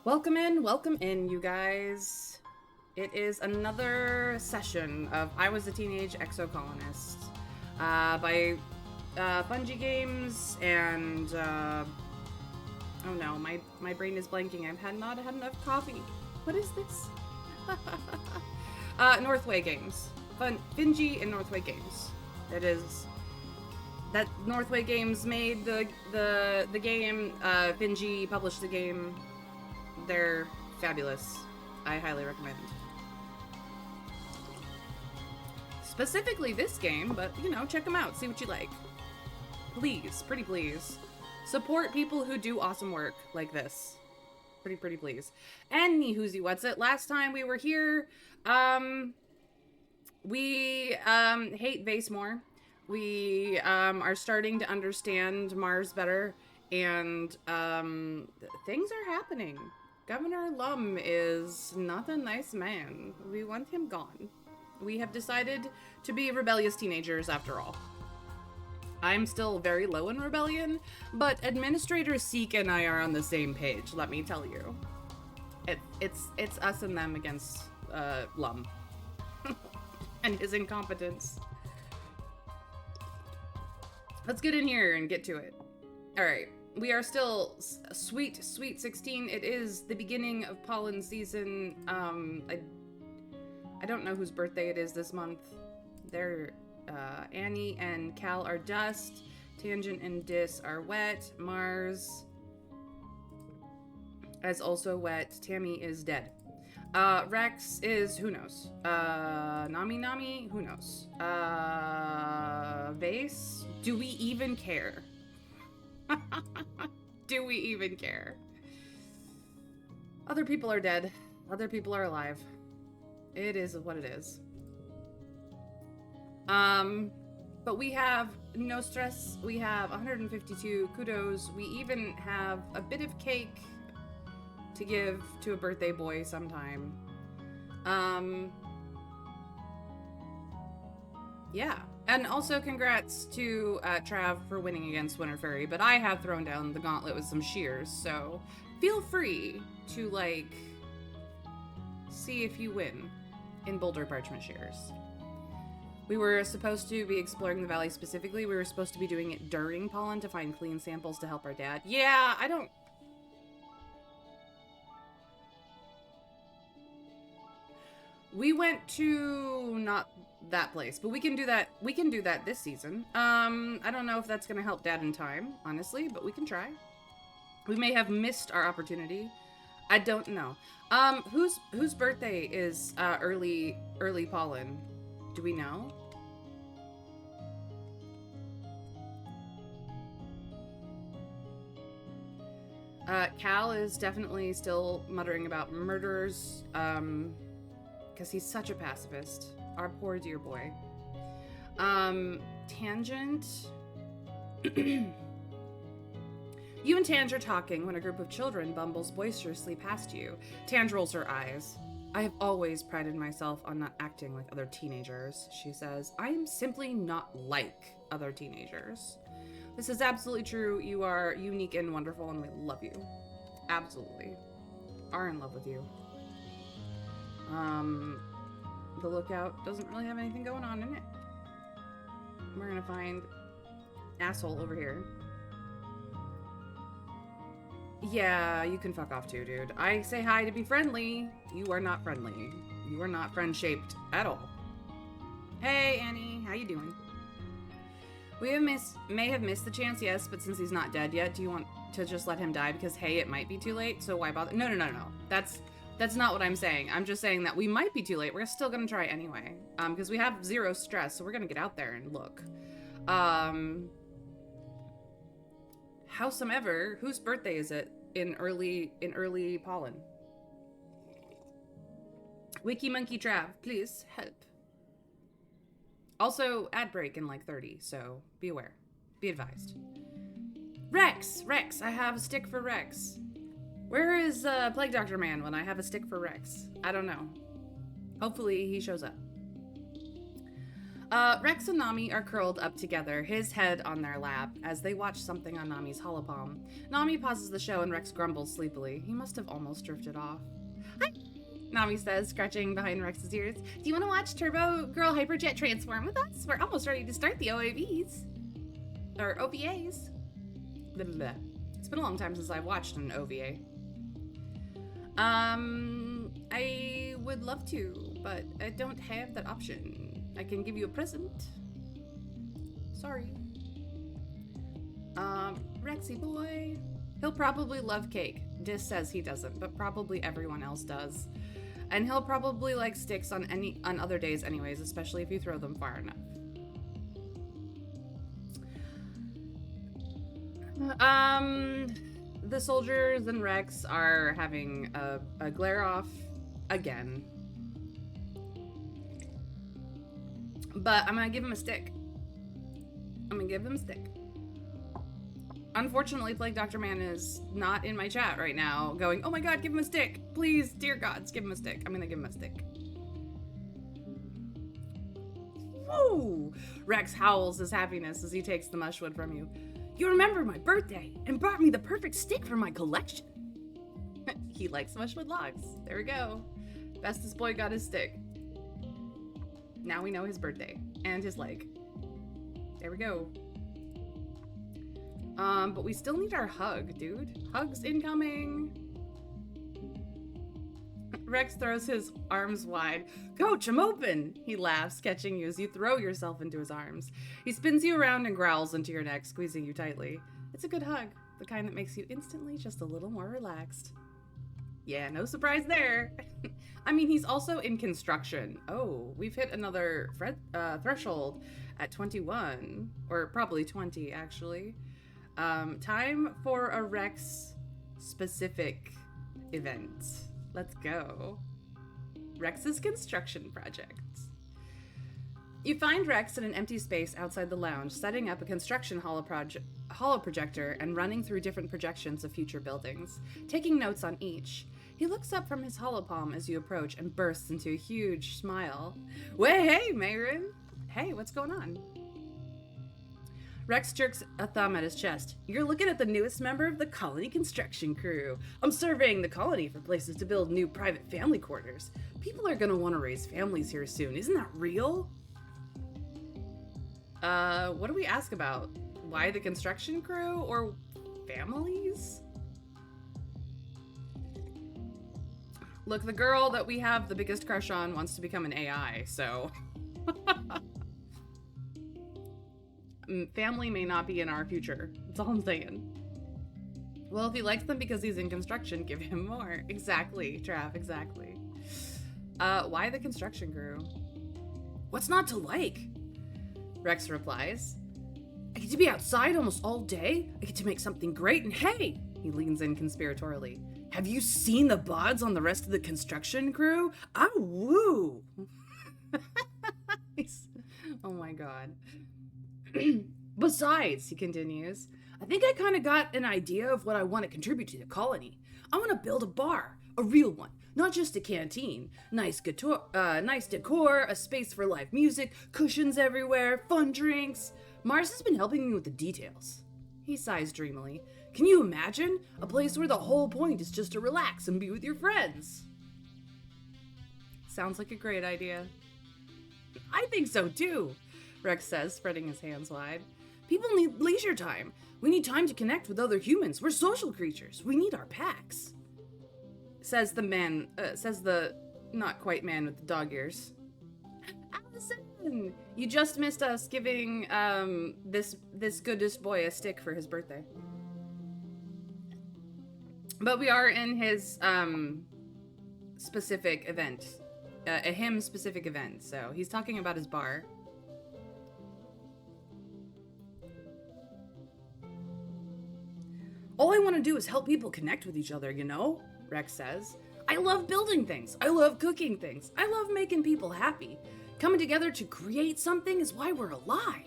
Welcome in, you guys. It is another session of I Was a Teenage Exocolonist by Finji Games, and oh no, my brain is blanking. Not had enough coffee. What is this? Northway Games. Finji and Northway Games. It is that Northway Games made the game. Finji published the game. They're fabulous. I highly recommend. Specifically this game, but, you know, check them out. See what you like. Please, pretty please. Support people who do awesome work like this. Pretty please. Any whoosie what's it. Last time we were here, we hate Vase more. We are starting to understand Mars better, and things are happening. Governor Lum is not a nice man. We want him gone. We have decided to be rebellious teenagers after all. I'm still very low in rebellion, but Administrator Seek and I are on the same page, let me tell you. It's us and them against Lum. And his incompetence. Let's get in here and get to it. Alright. We are still sweet 16. It is the beginning of pollen season. I don't know whose birthday it is this month. They're, Annie and Cal are dust. Tangent and Dis are wet. Mars is also wet. Tammy is dead. Rex is, who knows? Nami, who knows? Vase, do we even care? Do we even care? Other people are dead. Other people are alive. It is what it is. But we have no stress. We have 152 kudos. We even have a bit of cake to give to a birthday boy sometime. Yeah. And also congrats to Trav for winning against Winter Fairy, but I have thrown down the gauntlet with some shears, so feel free to, like, see if you win in Boulder Parchment Shears. We were supposed to be exploring the valley specifically. We were supposed to be doing it during pollen to find clean samples to help our dad. Yeah, I don't... We went to not that place, but we can do that. We can do that this season. I don't know if that's gonna help Dad in time, honestly, but we can try. We may have missed our opportunity. I don't know. Whose birthday is early pollen? Do we know? Cal is definitely still muttering about murderers, because he's such a pacifist. Our poor dear boy. Tangent. You and Tange are talking when a group of children bumbles boisterously past you. Tange rolls her eyes. I have always prided myself on not acting like other teenagers, she says. I am simply not like other teenagers. This is absolutely true. You are unique and wonderful, and we love you. Absolutely. Are in love with you. The lookout doesn't really have anything going on in it. We're gonna find asshole over here. Yeah, you can fuck off too, dude. I say hi to be friendly. You are not friendly. You are not friend-shaped at all. Hey, Annie. How you doing? We may have missed the chance, yes, but since he's not dead yet, do you want to just let him die? Because, hey, it might be too late, so why bother? No. That's not what I'm saying. I'm just saying that we might be too late. We're still gonna try anyway. Because we have zero stress, so we're gonna get out there and look. Howsomever, whose birthday is it in early pollen? Wiki Monkey Trav, please help. Also, ad break in like 30, so be aware. Be advised. Rex, I have a stick for Rex. Where is Plague Doctor Man when I have a stick for Rex? I don't know. Hopefully he shows up. Rex and Nami are curled up together, his head on their lap, as they watch something on Nami's holopalm. Nami pauses the show and Rex grumbles sleepily. He must have almost drifted off. Hi, Nami says, scratching behind Rex's ears. Do you want to watch Turbo Girl Hyperjet transform with us? We're almost ready to start the OAVs. Or OVAs. Blah, blah, blah. It's been a long time since I've watched an OVA. I would love to, but I don't have that option. I can give you a present. Sorry. Rexy boy. He'll probably love cake. Dis says he doesn't, but probably everyone else does. And he'll probably like sticks on other days anyways, especially if you throw them far enough. The soldiers and Rex are having a glare off again. But I'm gonna give him a stick. Unfortunately, Plague Dr. Man is not in my chat right now going, oh my god, give him a stick. Please, dear gods, give him a stick. I'm gonna give him a stick. Woo! Rex howls his happiness as he takes the mushwood from you. You remember my birthday and brought me the perfect stick for my collection. He likes mushwood logs. There we go. Bestest boy got his stick. Now we know his birthday and his leg. There we go. But we still need our hug, dude. Hugs incoming. Rex throws his arms wide. Coach, I'm open! He laughs, catching you as you throw yourself into his arms. He spins you around and growls into your neck, squeezing you tightly. It's a good hug, the kind that makes you instantly just a little more relaxed. Yeah, no surprise there. I mean, he's also in construction. Oh, we've hit another threshold at 21, or probably 20, actually. Time for a Rex-specific event. Let's go. Rex's construction project. You find Rex in an empty space outside the lounge, setting up a construction holo projector and running through different projections of future buildings, taking notes on each. He looks up from his holopalm as you approach and bursts into a huge smile. Way, hey, Mayrin. Hey, what's going on? Rex jerks a thumb at his chest. You're looking at the newest member of the colony construction crew. I'm surveying the colony for places to build new private family quarters. People are gonna want to raise families here soon. Isn't that real? What do we ask about? Why the construction crew or families? Look, the girl that we have the biggest crush on wants to become an AI, so... Family may not be in our future. That's all I'm saying. Well, if he likes them because he's in construction, give him more. Exactly, Trav, exactly. Why the construction crew? What's not to like? Rex replies. I get to be outside almost all day. I get to make something great, and hey! He leans in conspiratorially. Have you seen the bods on the rest of the construction crew? Oh, woo! Oh my god. Besides, he continues, I think I kind of got an idea of what I want to contribute to the colony. I want to build a bar, a real one, not just a canteen. Nice decor, a space for live music, cushions everywhere, fun drinks. Mars has been helping me with the details. He sighs dreamily. Can you imagine? A place where the whole point is just to relax and be with your friends. Sounds like a great idea. I think so too, Rex says, spreading his hands wide. People need leisure time. We need time to connect with other humans. We're social creatures. We need our packs. Says the not quite man with the dog ears. Allison! You just missed us giving this goodest boy a stick for his birthday. But we are in his specific event. A him-specific event, so he's talking about his bar. All I want to do is help people connect with each other, you know? Rex says. I love building things. I love cooking things. I love making people happy. Coming together to create something is why we're alive.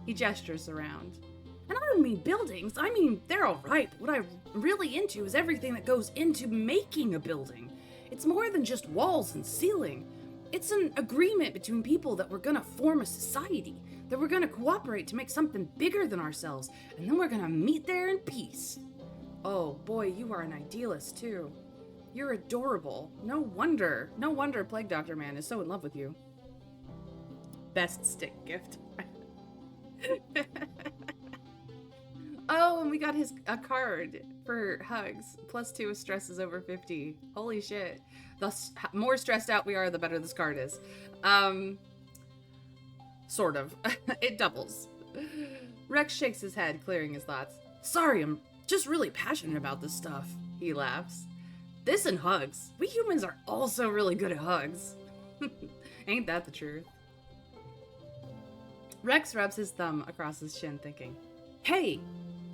He gestures around. And I don't mean buildings. I mean, they're all right. What I'm really into is everything that goes into making a building. It's more than just walls and ceiling. It's an agreement between people that we're gonna form a society, that we're gonna cooperate to make something bigger than ourselves, and then we're gonna meet there in peace. Oh boy, you are an idealist too. You're adorable. No wonder Plague Doctor Man is so in love with you. Best stick gift. Oh, and we got a card for hugs. +2 if stress is over 50. Holy shit. The more stressed out we are, the better this card is. Sort of. It doubles. Rex shakes his head, clearing his thoughts. Sorry, I'm just really passionate about this stuff. He laughs. This and hugs. We humans are also really good at hugs. Ain't that the truth? Rex rubs his thumb across his shin, thinking, hey,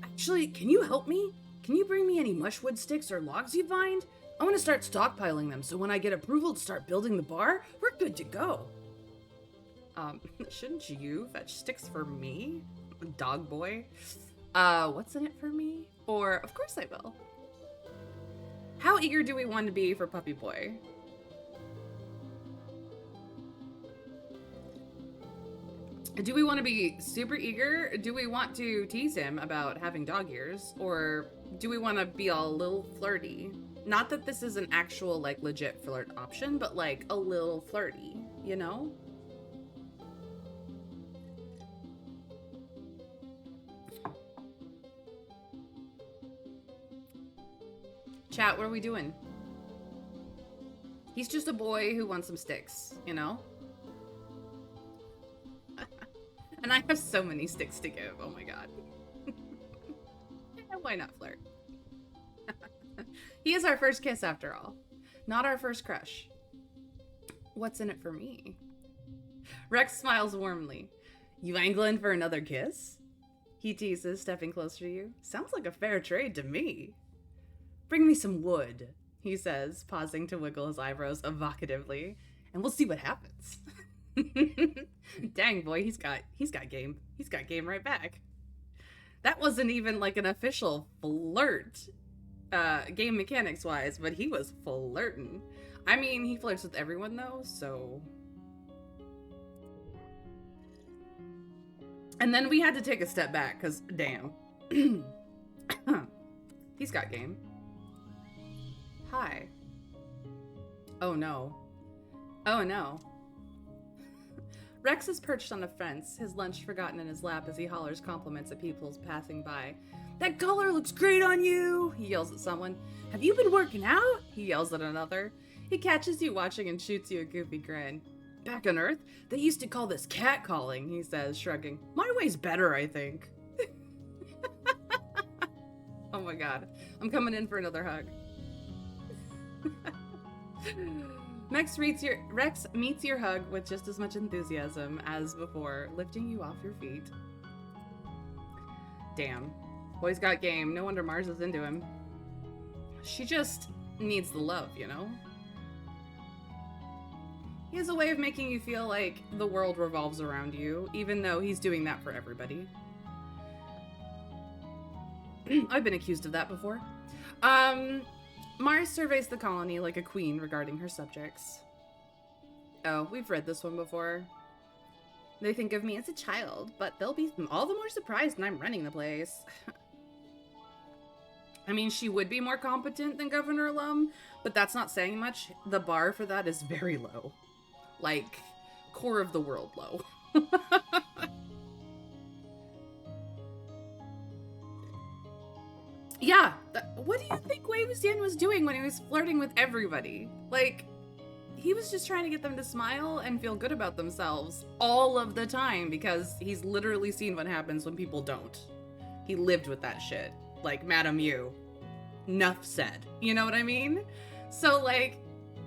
actually, can you help me? Can you bring me any mushwood sticks or logs you find? I want to start stockpiling them, so when I get approval to start building the bar, we're good to go. Shouldn't you fetch sticks for me? Dog boy. What's in it for me? Or, of course I will. How eager do we want to be for Puppy Boy? Do we want to be super eager? Do we want to tease him about having dog ears? Or do we want to be a little flirty? Not that this is an actual, like, legit flirt option, but, like, a little flirty, you know? Chat, what are we doing? He's just a boy who wants some sticks, you know? And I have so many sticks to give, oh my god. Why not flirt? He is our first kiss after all. Not our first crush. What's in it for me? Rex smiles warmly. You angling for another kiss? He teases, stepping closer to you. Sounds like a fair trade to me. Bring me some wood, he says, pausing to wiggle his eyebrows evocatively, and we'll see what happens. Dang, boy, he's got game. He's got game right back. That wasn't even like an official flirt, game mechanics wise, but he was flirting. I mean, he flirts with everyone though, so. And then we had to take a step back, cause damn. He's got game. Hi. Oh no. Oh no. Rex is perched on a fence, his lunch forgotten in his lap as he hollers compliments at people passing by. That color looks great on you, he yells at someone. Have you been working out? He yells at another. He catches you watching and shoots you a goofy grin. Back on Earth, they used to call this catcalling, he says, shrugging. My way's better, I think. Oh my god. I'm coming in for another hug. Rex meets your hug with just as much enthusiasm as before, lifting you off your feet. Damn. Boy's got game. No wonder Mars is into him. She just needs the love, you know? He has a way of making you feel like the world revolves around you, even though he's doing that for everybody. I've been accused of that before. Mars surveys the colony like a queen regarding her subjects. Oh, we've read this one before. They think of me as a child, but they'll be all the more surprised when I'm running the place. I mean, she would be more competent than Governor Lum, but that's not saying much. The bar for that is very low. Like, core of the world low. Yeah, what do you think Wei Wuxian was doing when he was flirting with everybody? Like, he was just trying to get them to smile and feel good about themselves all of the time because he's literally seen what happens when people don't. He lived with that shit. Like, Madam Yu. Nuff said. You know what I mean? So, like,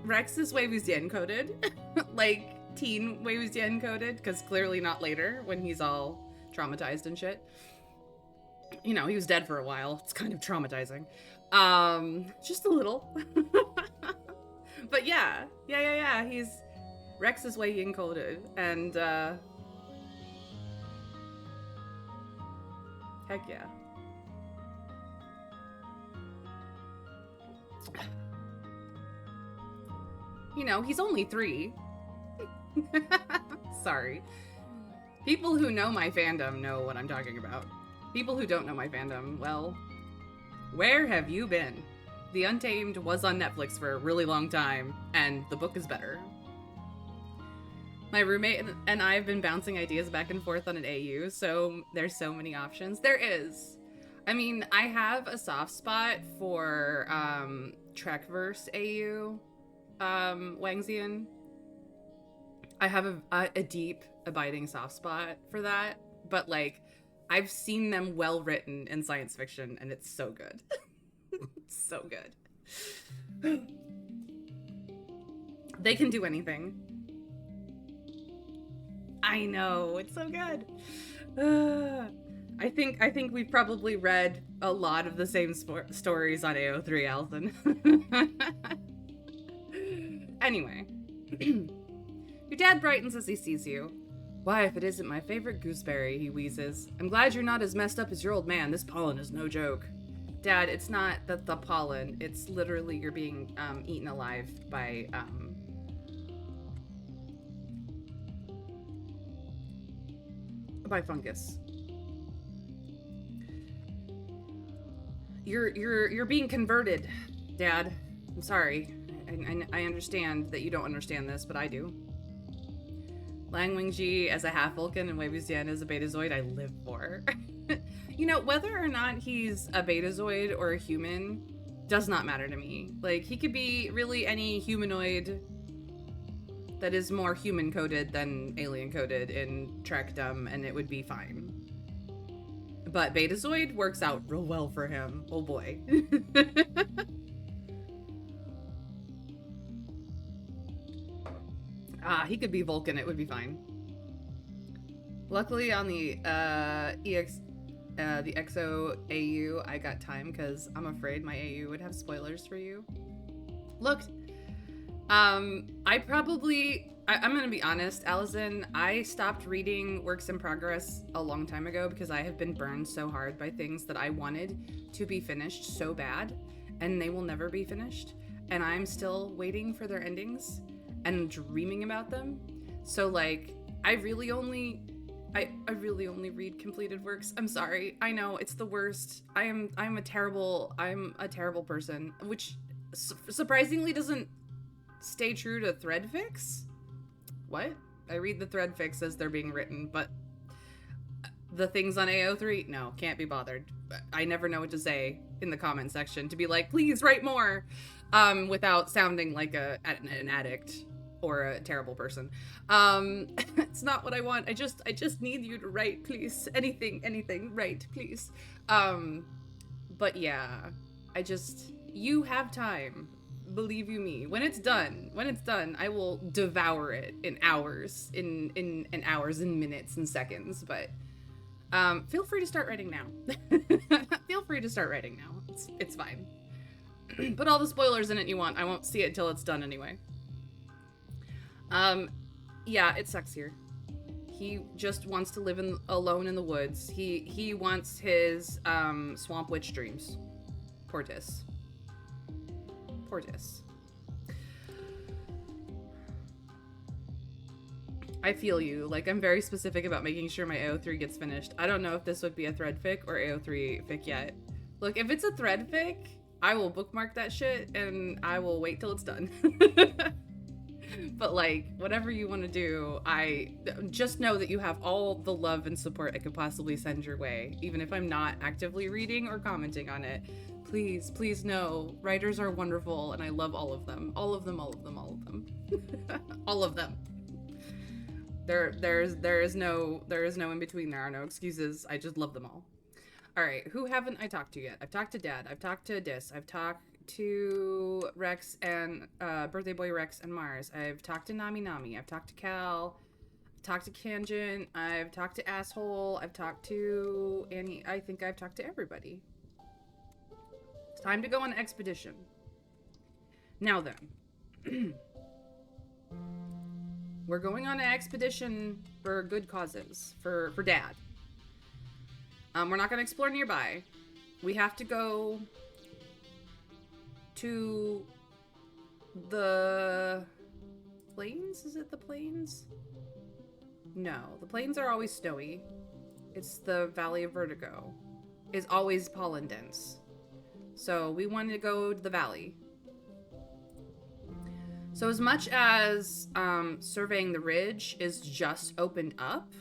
Rex is Wei Wuxian coded. Like, teen Wei Wuxian coded, because clearly not later when he's all traumatized and shit. You know, he was dead for a while. It's kind of traumatizing. Just a little. But yeah. He's Rex is way encoded, and heck yeah. You know, he's only 3. Sorry. People who know my fandom know what I'm talking about. People who don't know my fandom, well, where have you been? The Untamed was on Netflix for a really long time, and the book is better. My roommate and I have been bouncing ideas back and forth on an AU, so there's so many options. There is. I mean, I have a soft spot for Trekverse AU, Wangxian. I have a deep, abiding soft spot for that, but like, I've seen them well written in science fiction, and it's so good. So good. They can do anything. I know, it's so good. I think we've probably read a lot of the same stories on AO3, Alison. Anyway. Your dad brightens as he sees you. Why, if it isn't my favorite gooseberry, he wheezes. I'm glad you're not as messed up as your old man. This pollen is no joke. Dad, it's not the pollen. It's literally you're being eaten alive by fungus. You're being converted, Dad. I'm sorry. I understand that you don't understand this, but I do. Lang Wingji as a half Vulcan and Wei Wuxian as a Betazoid, I live for. You know, whether or not he's a Betazoid or a human does not matter to me. Like, he could be really any humanoid that is more human-coded than alien-coded in Trekdom, and it would be fine. But Betazoid works out real well for him. Oh boy. He could be Vulcan, it would be fine. Luckily on the the Exo AU, I got time because I'm afraid my AU would have spoilers for you. Look, I'm gonna be honest, Allison, I stopped reading works in progress a long time ago because I have been burned so hard by things that I wanted to be finished so bad, and they will never be finished, and I'm still waiting for their endings and dreaming about them. So like, I really only read completed works. I'm sorry. I know it's the worst. I'm a terrible person, which surprisingly doesn't stay true to thread fics. What? I read the thread fics as they're being written, but the things on AO3, no, can't be bothered. I never know what to say in the comment section to be like, please write more, without sounding like an addict or a terrible person. It's not what I want. I just need you to write, please. Anything, write, please. But yeah, you have time. Believe you me. When it's done, I will devour it in hours, in hours and minutes and seconds. But feel free to start writing now. Feel free to start writing now. It's fine. Put all the spoilers in it you want. I won't see it till it's done anyway. Yeah, it sucks here. He just wants to live alone in the woods. He wants his swamp witch dreams. Poor Tis. I feel you. Like, I'm very specific about making sure my AO3 gets finished. I don't know if this would be a thread fic or AO3 fic yet. Look, if it's a thread fic, I will bookmark that shit and I will wait till it's done. But like, whatever you want to do, I just know that you have all the love and support I could possibly send your way, even if I'm not actively reading or commenting on it. Please know, writers are wonderful and I love all of them. All of them. All of them. There is no in between. There are no excuses. I just love them all. All right, who haven't I talked to yet? I've talked to Dad. I've talked to Dis. I've talked to Rex and Birthday Boy Rex and Mars. I've talked to Nami. I've talked to Cal. I've talked to Kanjin. I've talked to Asshole. I've talked to Annie. I think I've talked to everybody. It's time to go on an expedition. Now then. We're going on an expedition for good causes. For Dad. We're not going to explore nearby. We have to go to the plains? Is it the plains? No, the plains are always snowy. It's the Valley of Vertigo. Is always pollen dense. So we wanted to go to the valley. So as much as surveying the ridge is just opened up,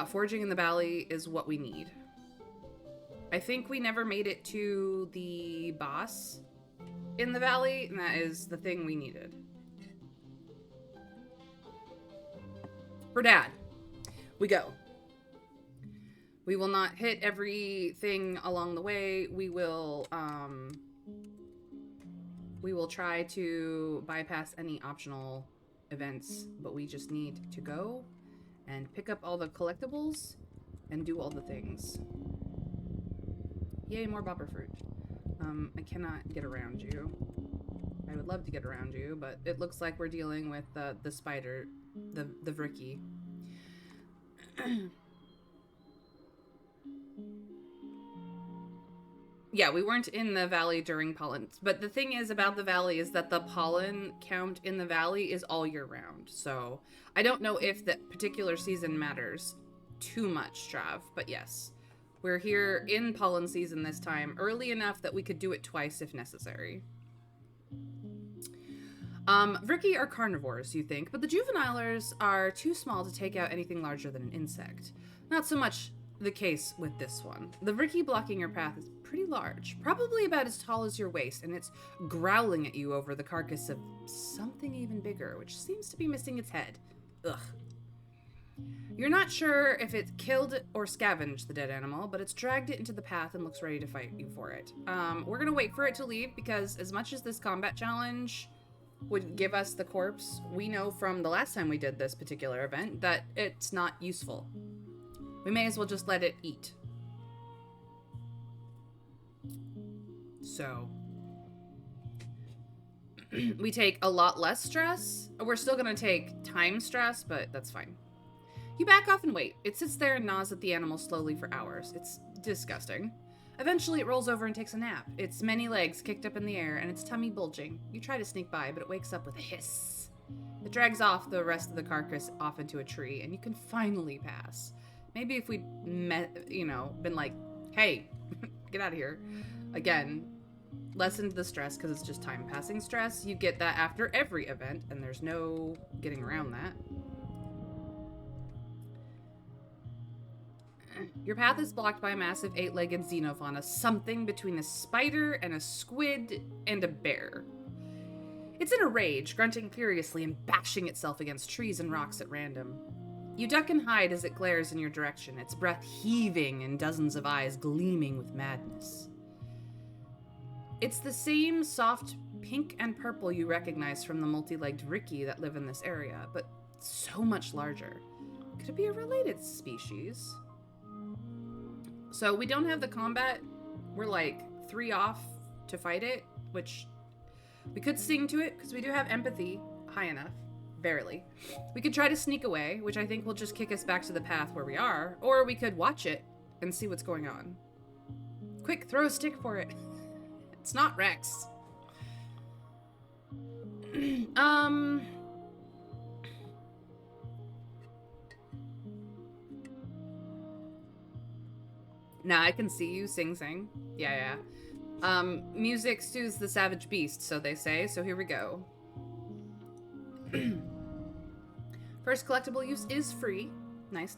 foraging in the valley is what we need. I think we never made it to the boss in the valley, and that is the thing we needed. For Dad, we go. We will not hit everything along the way. We will try to bypass any optional events, but we just need to go and pick up all the collectibles and do all the things. Yay, more bopper fruit. I cannot get around you. I would love to get around you, but it looks like we're dealing with the spider, the Vricky. Yeah, we weren't in the valley during pollen. But the thing is about the valley is that the pollen count in the valley is all year round. So I don't know if that particular season matters too much, Trav. But yes, we're here in pollen season this time, early enough that we could do it twice if necessary. Vricky are carnivores, you think, but the juvenilers are too small to take out anything larger than an insect. Not so much the case with this one. The Vricky blocking your path is pretty large, probably about as tall as your waist, and it's growling at you over the carcass of something even bigger, which seems to be missing its head. Ugh. You're not sure if it killed or scavenged the dead animal, but it's dragged it into the path and looks ready to fight you for it. We're gonna wait for it to leave because as much as this combat challenge would give us the corpse, we know from the last time we did this particular event that it's not useful. We may as well just let it eat. So we take a lot less stress. We're still gonna take time stress, but that's fine. You back off and wait. It sits there and gnaws at the animal slowly for hours. It's disgusting. Eventually, it rolls over and takes a nap. Its many legs kicked up in the air and its tummy bulging. You try to sneak by, but it wakes up with a hiss. It drags off the rest of the carcass off into a tree, and you can finally pass. Maybe if we'd been like, hey, get out of here. Again, lessened the stress because it's just time passing stress. You get that after every event, and there's no getting around that. Your path is blocked by a massive 8-legged xenofauna, something between a spider and a squid and a bear. It's in a rage, grunting furiously and bashing itself against trees and rocks at random. You duck and hide as it glares in your direction, its breath heaving and dozens of eyes gleaming with madness. It's the same soft pink and purple you recognize from the multi-legged Vricky that live in this area, but so much larger. Could it be a related species? So we don't have the combat. We're like 3 off to fight it, which we could sing to it because we do have empathy high enough. Barely. We could try to sneak away, which I think will just kick us back to the path where we are, or we could watch it and see what's going on. Quick, throw a stick for it. It's not Rex. Nah, I can see you. Sing. Yeah. Music soothes the savage beast, so they say, so here we go. First collectible use is free. Nice.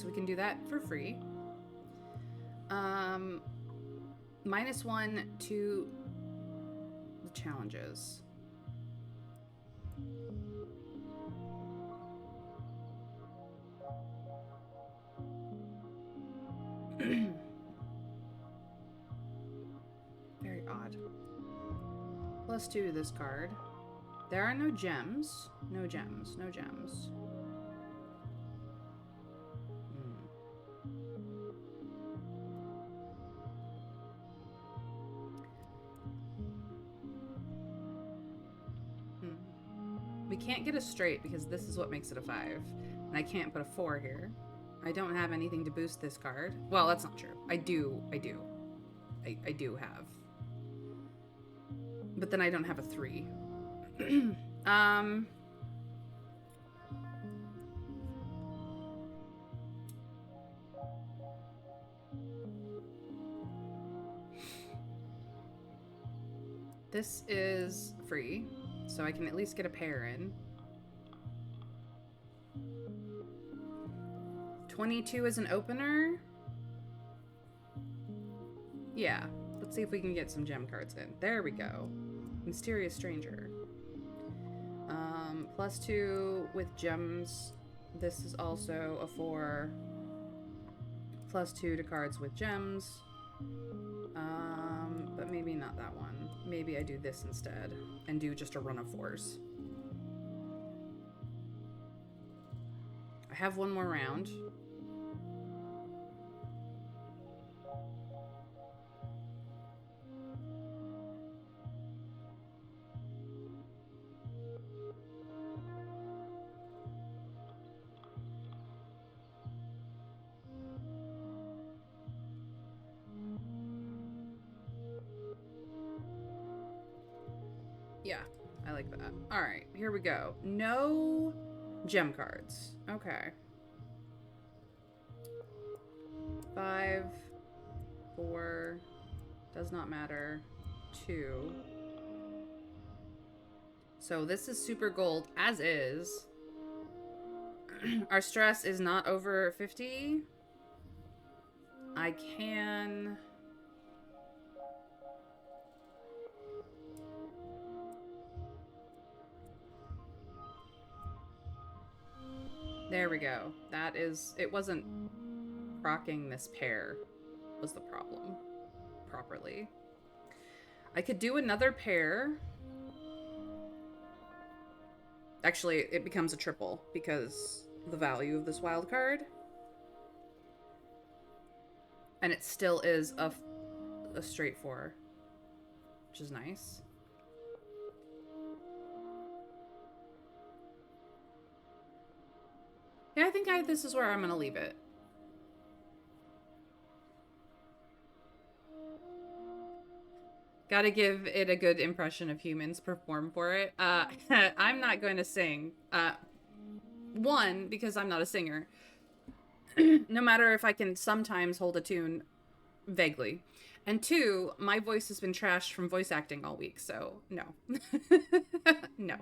We can do that for free. -1 to the challenges. Very odd. +2 to this card. There are no gems. No gems. We can't get a straight because this is what makes it a 5. And I can't put a 4 here. I don't have anything to boost this card. Well, that's not true. I do have. But then I don't have a 3. Um... This is free, so I can at least get a pair in. 22 is an opener. Yeah, let's see if we can get some gem cards in. There we go. Mysterious Stranger. +2 with gems. This is also a 4. +2 to cards with gems. But maybe not that one. Maybe I do this instead and do just a run of 4s. I have one more round. Yeah, I like that. All right, here we go. No gem cards. Okay. 5, 4, does not matter. 2. So this is super gold, as is. Our stress is not over 50. I can... There we go. That is... It wasn't rocking this pair was the problem properly. I could do another pair. Actually, it becomes a triple because the value of this wild card. And it still is a straight 4, which is nice. Yeah, I think this is where I'm gonna leave it. Gotta give it a good impression of humans perform for it. I'm not going to sing. One, because I'm not a singer. No matter if I can sometimes hold a tune vaguely. And 2, my voice has been trashed from voice acting all week, so no. No.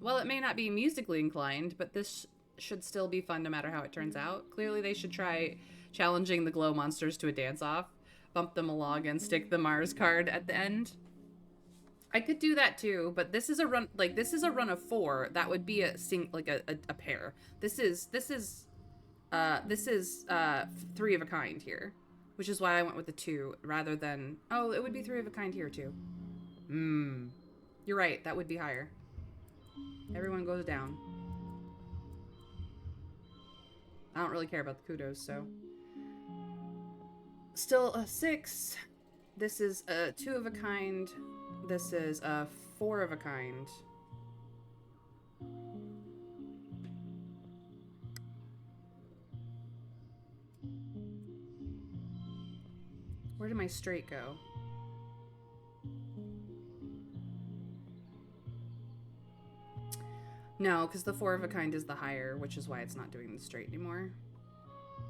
Well, it may not be musically inclined, but this should still be fun no matter how it turns out. Clearly they should try challenging the glow monsters to a dance-off. Bump them along and stick the Mars card at the end. I could do that too, but this is a run, like, this is a run of 4. That would be a pair. This is 3 of a kind here, which is why I went with the 2 rather than, oh, it would be 3 of a kind here too. You're right, that would be higher. Everyone goes down. I don't really care about the kudos, so. Still a 6. This is a 2 of a kind. This is a 4 of a kind. Where did my straight go? No, because the 4 of a kind is the higher, which is why it's not doing the straight anymore.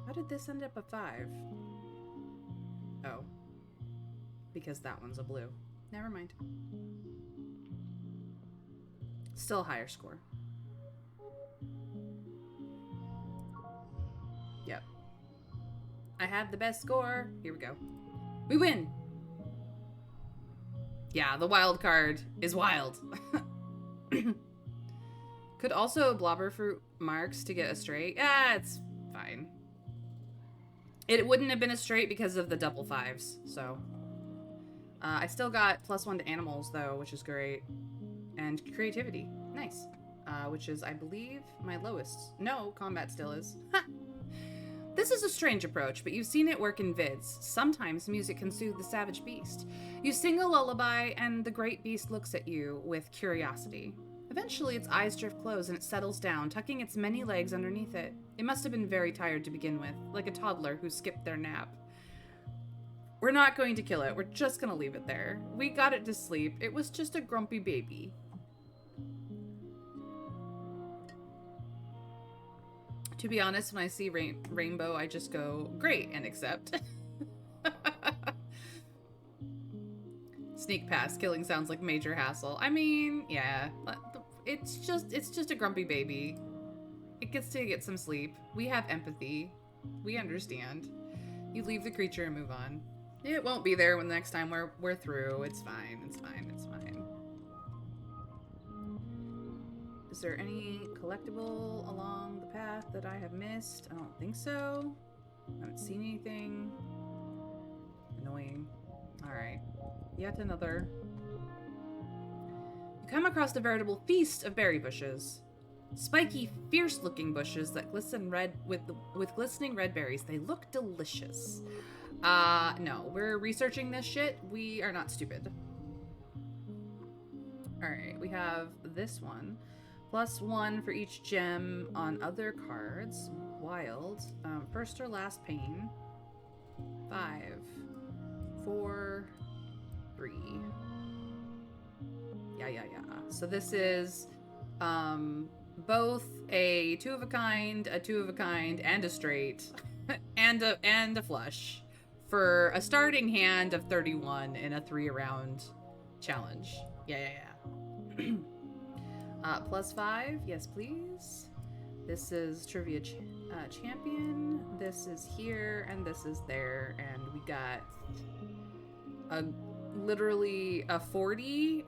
How did this end up a 5? Oh. Because that one's a blue. Never mind. Still a higher score. Yep. I have the best score. Here we go. We win! Yeah, the wild card is wild. Could also blobberfruit marks to get a straight. Yeah, it's fine. It wouldn't have been a straight because of the double 5s, so. I still got +1 to animals, though, which is great. And creativity. Nice. Which is, I believe, my lowest. No, combat still is. Ha! This is a strange approach, but you've seen it work in vids. Sometimes music can soothe the savage beast. You sing a lullaby, and the great beast looks at you with curiosity. Eventually, its eyes drift closed and it settles down, tucking its many legs underneath it. It must have been very tired to begin with, like a toddler who skipped their nap. We're not going to kill it. We're just going to leave it there. We got it to sleep. It was just a grumpy baby. To be honest, when I see rainbow, I just go, great, and accept. Sneak past, killing sounds like major hassle. I mean, yeah, it's just a grumpy baby. It gets to get some sleep. We have empathy. We understand. You leave the creature and move on. It won't be there when the next time we're through. It's fine. It's fine. It's fine. Is there any collectible along the path that I have missed? I don't think so. I haven't seen anything. Annoying. Alright. Yet another. You come across a veritable feast of berry bushes. Spiky, fierce-looking bushes that glisten red with glistening red berries. They look delicious. No. We're researching this shit. We are not stupid. Alright, we have this one. +1 for each gem on other cards. Wild. First or last pain. 5. 4. 3. Yeah. So this is both a 2 of a kind, a 2 of a kind, and a straight, and a flush for a starting hand of 31 in a 3-round challenge. Yeah. +5, yes please. This is Trivia Champion. This is here, and this is there, and we got literally a 40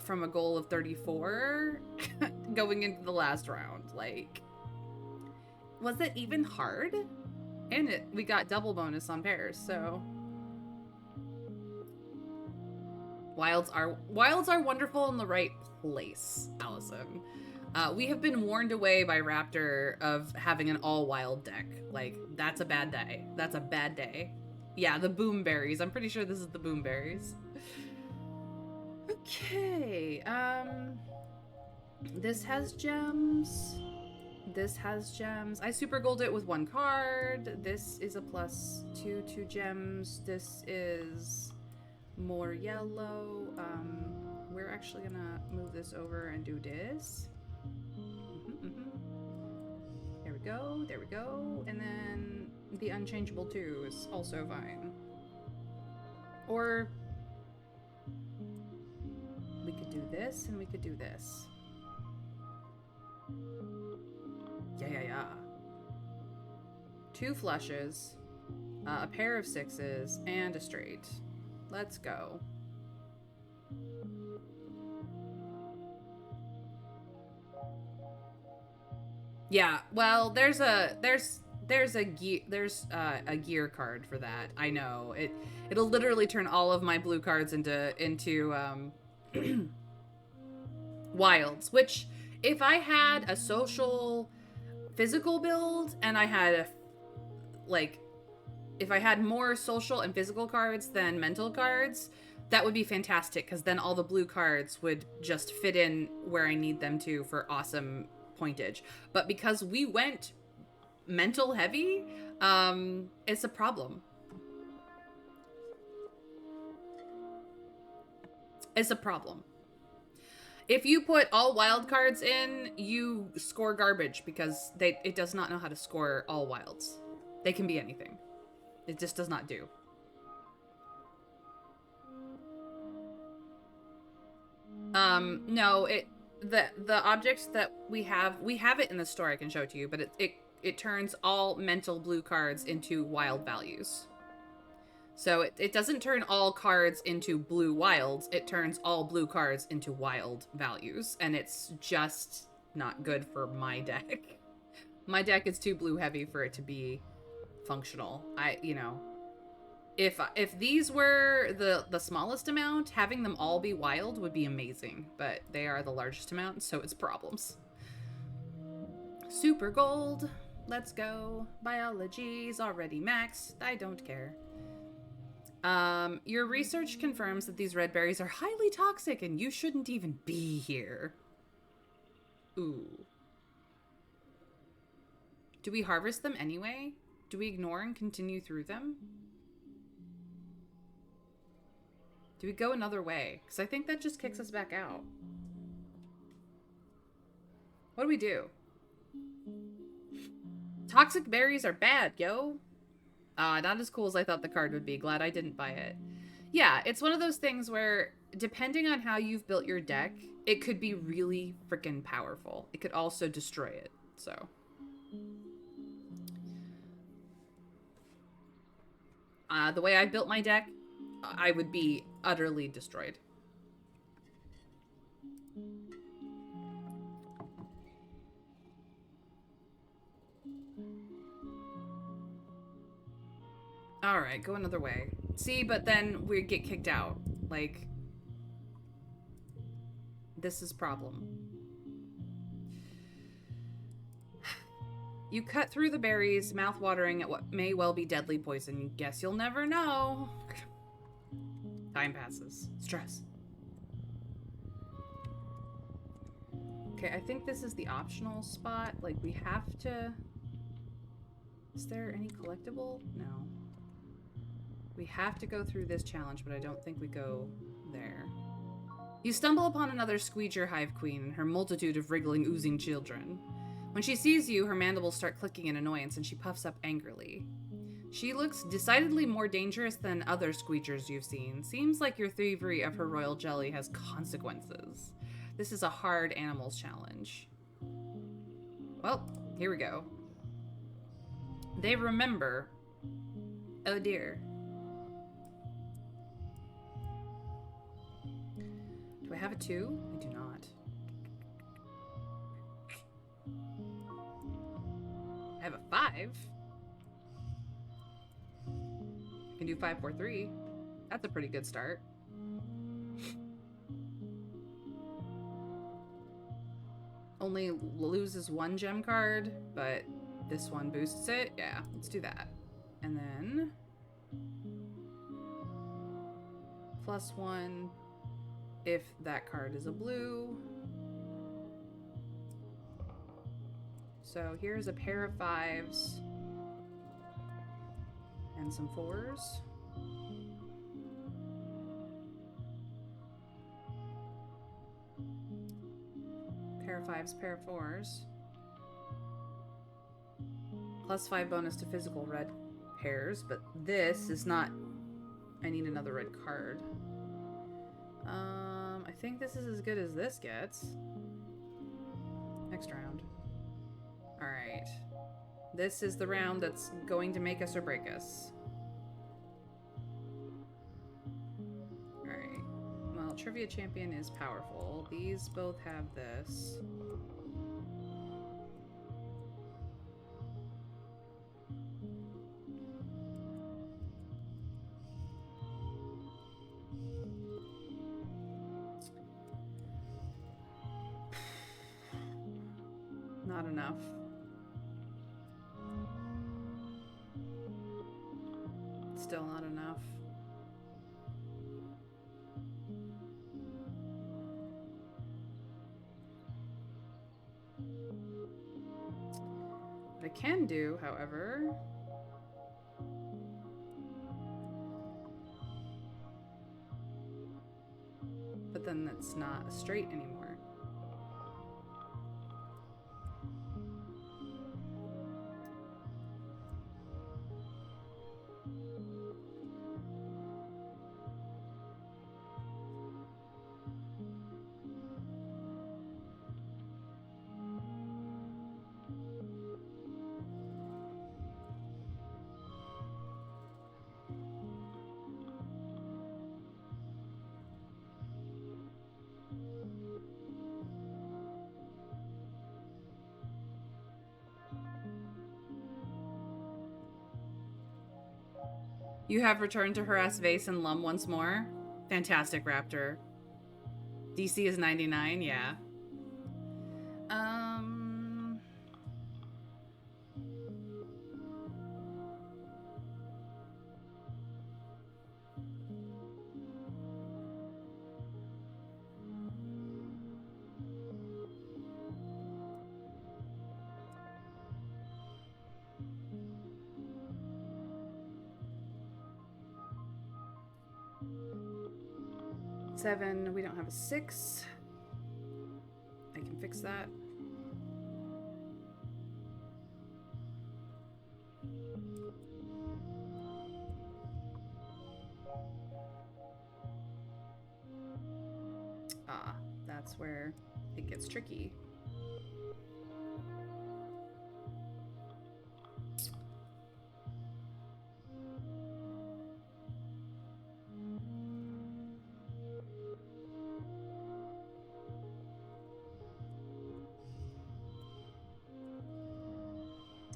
from a goal of 34 going into the last round. Like, was it even hard? And we got double bonus on pairs, so wilds are wonderful in the right place, Allison. We have been warned away by Raptor of having an all-wild deck. Like, that's a bad day. That's a bad day. Yeah, the boom berries. I'm pretty sure this is the boom berries. Okay, this has gems. This has gems. I super gold it with 1 card. This is a +2 to gems. This is more yellow. We're actually gonna move this over and do this. There we go. And then the unchangeable 2 is also fine. Or we could do this and we could do this. Yeah. 2 flushes, a pair of 6s, and a straight. Let's go. Yeah, well, there's a gear card for that. I know. It'll literally turn all of my blue cards into wilds, which if I had a social physical build and I had if I had more social and physical cards than mental cards, that would be fantastic, because then all the blue cards would just fit in where I need them to for awesome pointage. But because we went mental heavy, it's a problem. It's a problem. If you put all wild cards in, you score garbage, because it does not know how to score all wilds. They can be anything. It just does not do. No, the objects that we have it in the store. I can show it to you, but it turns all mental blue cards into wild values. So it doesn't turn all cards into blue wilds. It turns all blue cards into wild values, and it's just not good for my deck. My deck is too blue heavy for it to be functional. If these were the smallest amount, having them all be wild would be amazing, but they are the largest amount, so it's problems. Super gold. Let's go. Biology's already maxed. I don't care. Your research confirms that these red berries are highly toxic and you shouldn't even be here. Ooh. Do we harvest them anyway? Do we ignore and continue through them? Do we go another way? Because I think that just kicks us back out. What do we do? Toxic berries are bad, yo. Not as cool as I thought the card would be. Glad I didn't buy it. Yeah, it's one of those things where, depending on how you've built your deck, it could be really freaking powerful. It could also destroy it, so. The way I built my deck, I would be utterly destroyed. Alright, go another way. See, but then we get kicked out. Like, this is problem. You cut through the berries, mouth-watering at what may well be deadly poison. Guess you'll never know. Time passes. Stress. Okay, I think this is the optional spot. Like, we have to... Is there any collectible? No. We have to go through this challenge, but I don't think we go there. You stumble upon another Squeeger Hive Queen and her multitude of wriggling, oozing children. When she sees you, her mandibles start clicking in annoyance and she puffs up angrily. She looks decidedly more dangerous than other Squeegers you've seen. Seems like your thievery of her royal jelly has consequences. This is a hard animals challenge. Well, here we go. They remember. Oh dear. Do I have a 2? I do not. I have a 5. I can do 5, 4, 3. That's a pretty good start. Only loses 1 gem card, but this one boosts it. Yeah, let's do that. And then +1 if that card is a blue. So here's a pair of 5s and some 4s. Pair of 5s, pair of 4s. +5 bonus to physical red pairs, but this is not... I need another red card. I think this is as good as this gets. Next round. Alright. This is the round that's going to make us or break us. Alright. Well, Trivia Champion is powerful. These both have this. Not enough. Still not enough. What I can do, however, but then that's not a straight anymore. You have returned to harass Vase and Lum once more. Fantastic, Raptor. DC is 99, yeah. Seven, we don't have a 6. I can fix that. that's where it gets tricky.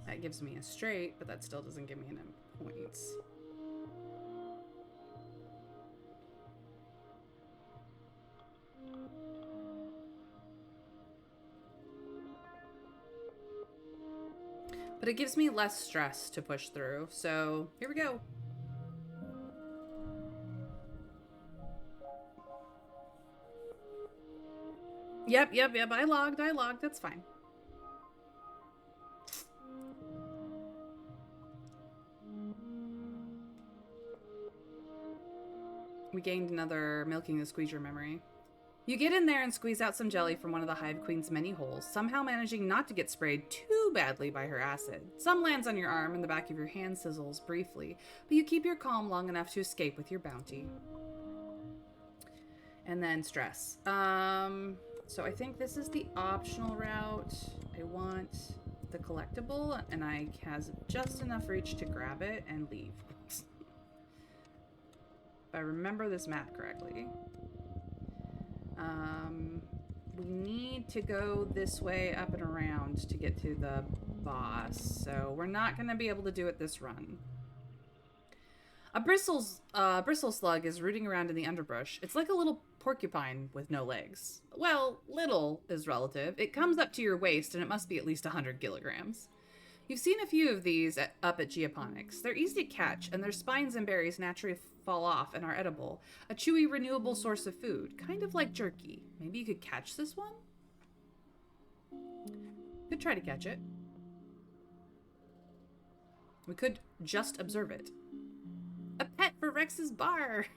That gives me a straight, but that still doesn't give me enough points. But it gives me less stress to push through, so here we go. Yep, I logged, that's fine. We gained another milking the squeezer memory. You get in there and squeeze out some jelly from one of the Hive Queen's many holes, somehow managing not to get sprayed too badly by her acid. Some lands on your arm and the back of your hand sizzles briefly, but you keep your calm long enough to escape with your bounty. And then stress. So I think this is the optional route. I want the collectible, and I has just enough reach to grab it and leave. If I remember this map correctly. We need to go this way up and around to get to the boss, so we're not going to be able to do it this run. A bristle slug is rooting around in the underbrush. It's like a little porcupine with no legs. Well, little is relative. It comes up to your waist, and it must be at least 100 kilograms. You've seen a few of these up at Geoponics. They're easy to catch, and their spines and berries naturally fall off and are edible. A chewy, renewable source of food, kind of like jerky. Maybe you could catch this one? Could try to catch it. We could just observe it. A pet for Rex's bar!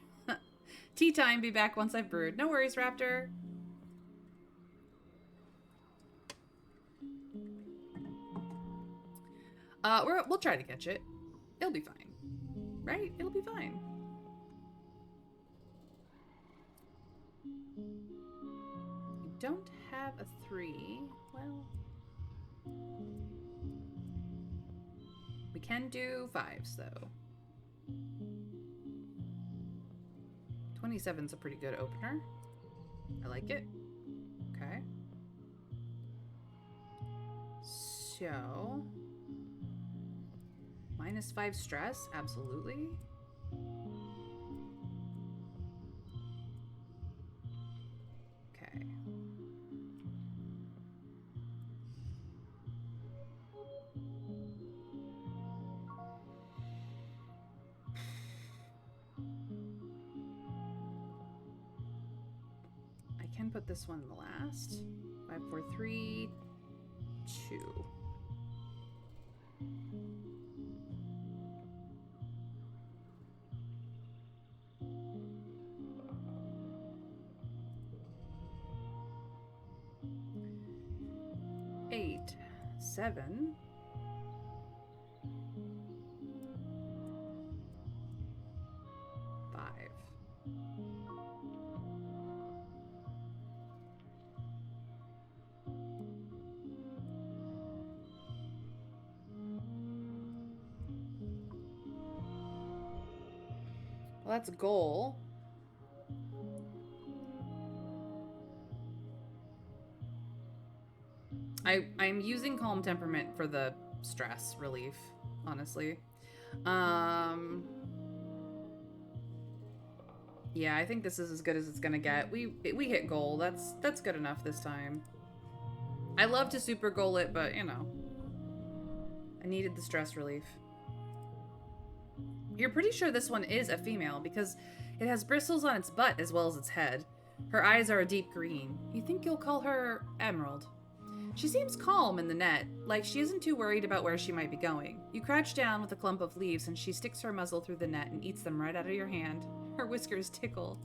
Tea time, be back once I've brewed. No worries, Raptor. We'll try to catch it. It'll be fine. Right? It'll be fine. We don't have a 3. Well, we can do 5s, though. 27's a pretty good opener. I like it. Okay. So... -5 stress, absolutely. Okay. I can put this one in the last. 5, 4, 3, 2. Eight, 7. Well, that's a goal. I'm using Calm Temperament for the stress relief, honestly. Yeah, I think this is as good as it's gonna get. We hit goal. That's good enough this time. I love to super goal it, but you know, I needed the stress relief. You're pretty sure this one is a female because it has bristles on its butt as well as its head. Her eyes are a deep green. You think you'll call her Emerald. She seems calm in the net, like she isn't too worried about where she might be going. You crouch down with a clump of leaves and she sticks her muzzle through the net and eats them right out of your hand. Her whiskers tickle.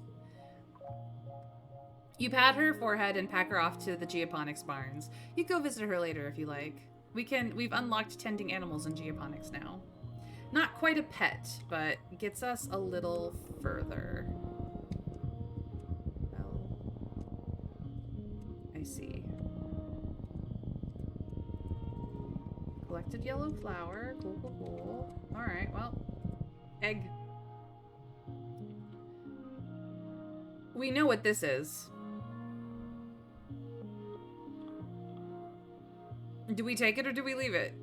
You pat her forehead and pack her off to the Geoponics barns. You go visit her later if you like. We've unlocked tending animals in Geoponics now. Not quite a pet, but gets us a little further. I see. Collected yellow flower. Cool, cool, cool. Alright, well. Egg. We know what this is. Do we take it or do we leave it?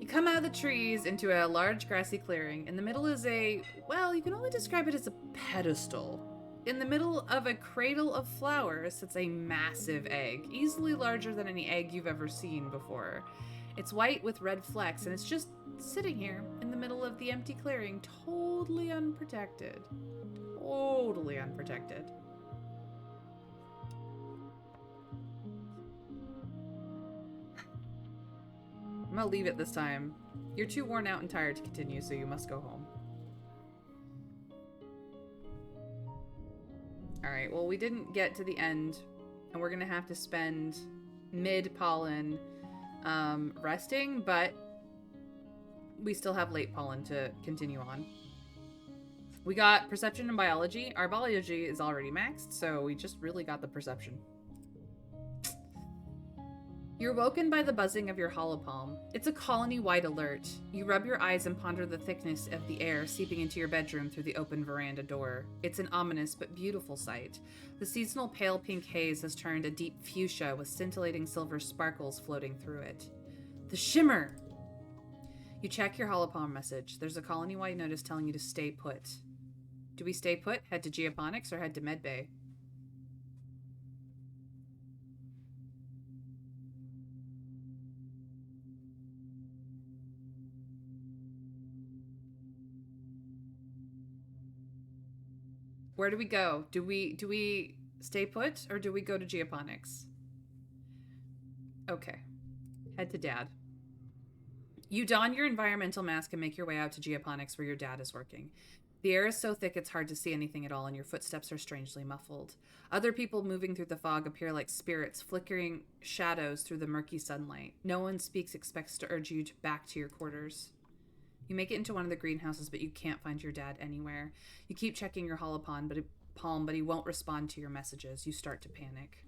You come out of the trees into a large grassy clearing. In the middle is a, well, you can only describe it as a pedestal. In the middle of a cradle of flowers sits a massive egg, easily larger than any egg you've ever seen before. It's white with red flecks, and it's just sitting here in the middle of the empty clearing, totally unprotected. Totally unprotected. I'm gonna leave it this time. You're too worn out and tired to continue, so you must go home. Alright, well, we didn't get to the end, and we're gonna have to spend mid-pollen resting, but we still have late pollen to continue on. We got perception and biology. Our biology is already maxed, so we just really got the perception. You're woken by the buzzing of your holopalm. It's a colony-wide alert. You rub your eyes and ponder the thickness of the air seeping into your bedroom through the open veranda door. It's an ominous but beautiful sight. The seasonal pale pink haze has turned a deep fuchsia with scintillating silver sparkles floating through it. The shimmer! You check your holopalm message. There's a colony-wide notice telling you to stay put. Do we stay put, head to Geoponics, or head to Medbay? Where do we go? Do we stay put, or do we go to Geoponics? Okay. Head to Dad. You don your environmental mask and make your way out to Geoponics where your dad is working. The air is so thick it's hard to see anything at all, and your footsteps are strangely muffled. Other people moving through the fog appear like spirits, flickering shadows through the murky sunlight. No one speaks, expects to urge you back to your quarters. You make it into one of the greenhouses, but you can't find your dad anywhere. You keep checking your holopalm, but he won't respond to your messages. You start to panic.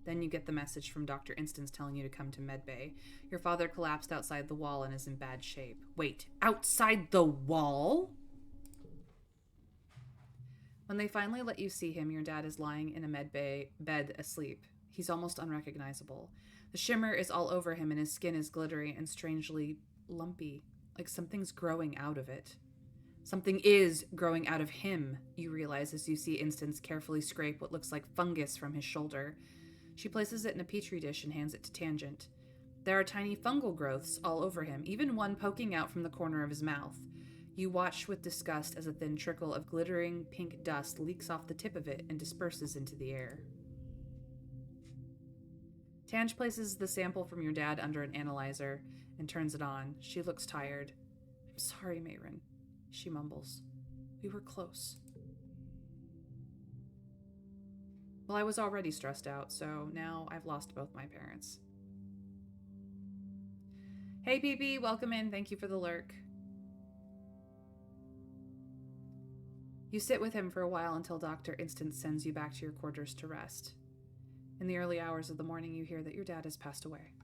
Then you get the message from Dr. Instance telling you to come to Medbay. Your father collapsed outside the wall and is in bad shape. Wait, outside the wall? When they finally let you see him, your dad is lying in a Medbay bed asleep. He's almost unrecognizable. The shimmer is all over him and his skin is glittery and strangely lumpy, like something's growing out of it. Something is growing out of him, you realize as you see Instance carefully scrape what looks like fungus from his shoulder. She places it in a petri dish and hands it to Tangent. There are tiny fungal growths all over him, even one poking out from the corner of his mouth. You watch with disgust as a thin trickle of glittering pink dust leaks off the tip of it and disperses into the air. Tange places the sample from your dad under an analyzer and turns it on. She looks tired. I'm sorry, Mayrin, she mumbles. We were close. Well, I was already stressed out, so now I've lost both my parents. Hey, BB, welcome in. Thank you for the lurk. You sit with him for a while until Dr. Instance sends you back to your quarters to rest. In the early hours of the morning, you hear that your dad has passed away.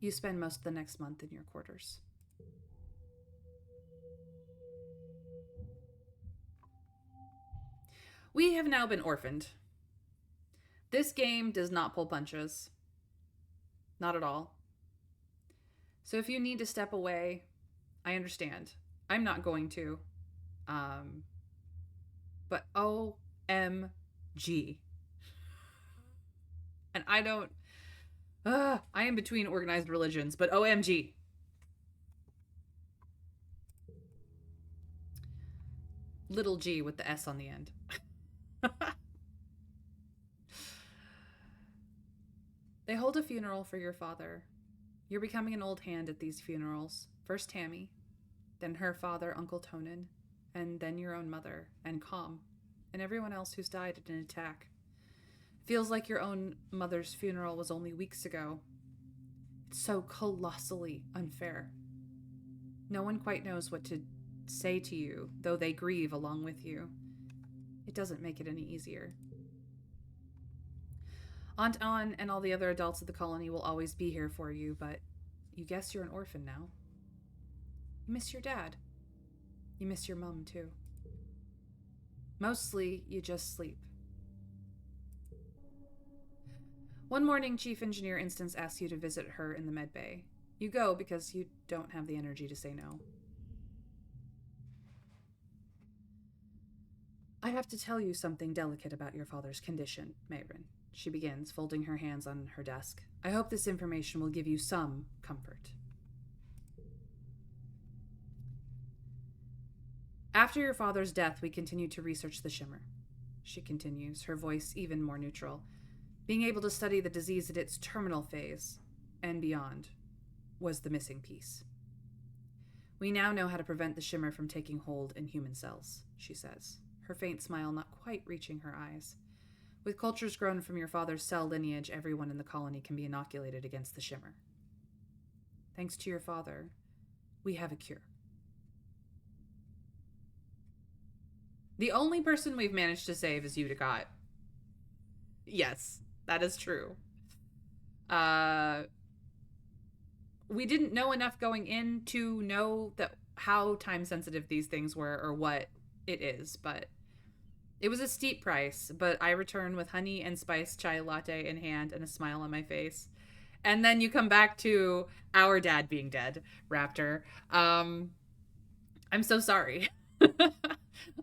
You spend most of the next month in your quarters. We have now been orphaned. This game does not pull punches. Not at all. So if you need to step away, I understand. I'm not going to. But OMG. And I don't... I am between organized religions, but OMG. Little G with the S on the end. They hold a funeral for your father. You're becoming an old hand at these funerals. First Tammy, then her father, Uncle Tonin, and then your own mother, and Com, and everyone else who's died in an attack. Feels like your own mother's funeral was only weeks ago. It's so colossally unfair. No one quite knows what to say to you, though they grieve along with you. It doesn't make it any easier. Aunt Anne and all the other adults of the colony will always be here for you, but you guess you're an orphan now. You miss your dad. You miss your mum, too. Mostly, you just sleep. One morning, Chief Engineer Instance asks you to visit her in the med bay. You go because you don't have the energy to say no. I have to tell you something delicate about your father's condition, Mayrin. She begins, folding her hands on her desk. I hope this information will give you some comfort. After your father's death, we continued to research the shimmer. She continues, her voice even more neutral. Being able to study the disease at its terminal phase, and beyond, was the missing piece. We now know how to prevent the shimmer from taking hold in human cells, she says, her faint smile not quite reaching her eyes. With cultures grown from your father's cell lineage, everyone in the colony can be inoculated against the shimmer. Thanks to your father, we have a cure. The only person we've managed to save is Uticott. Yes, that is true. We didn't know enough going in to know that how time sensitive these things were or what it is, but it was a steep price. But I return with honey and spiced chai latte in hand and a smile on my face. And then you come back to our dad being dead, Raptor. I'm so sorry.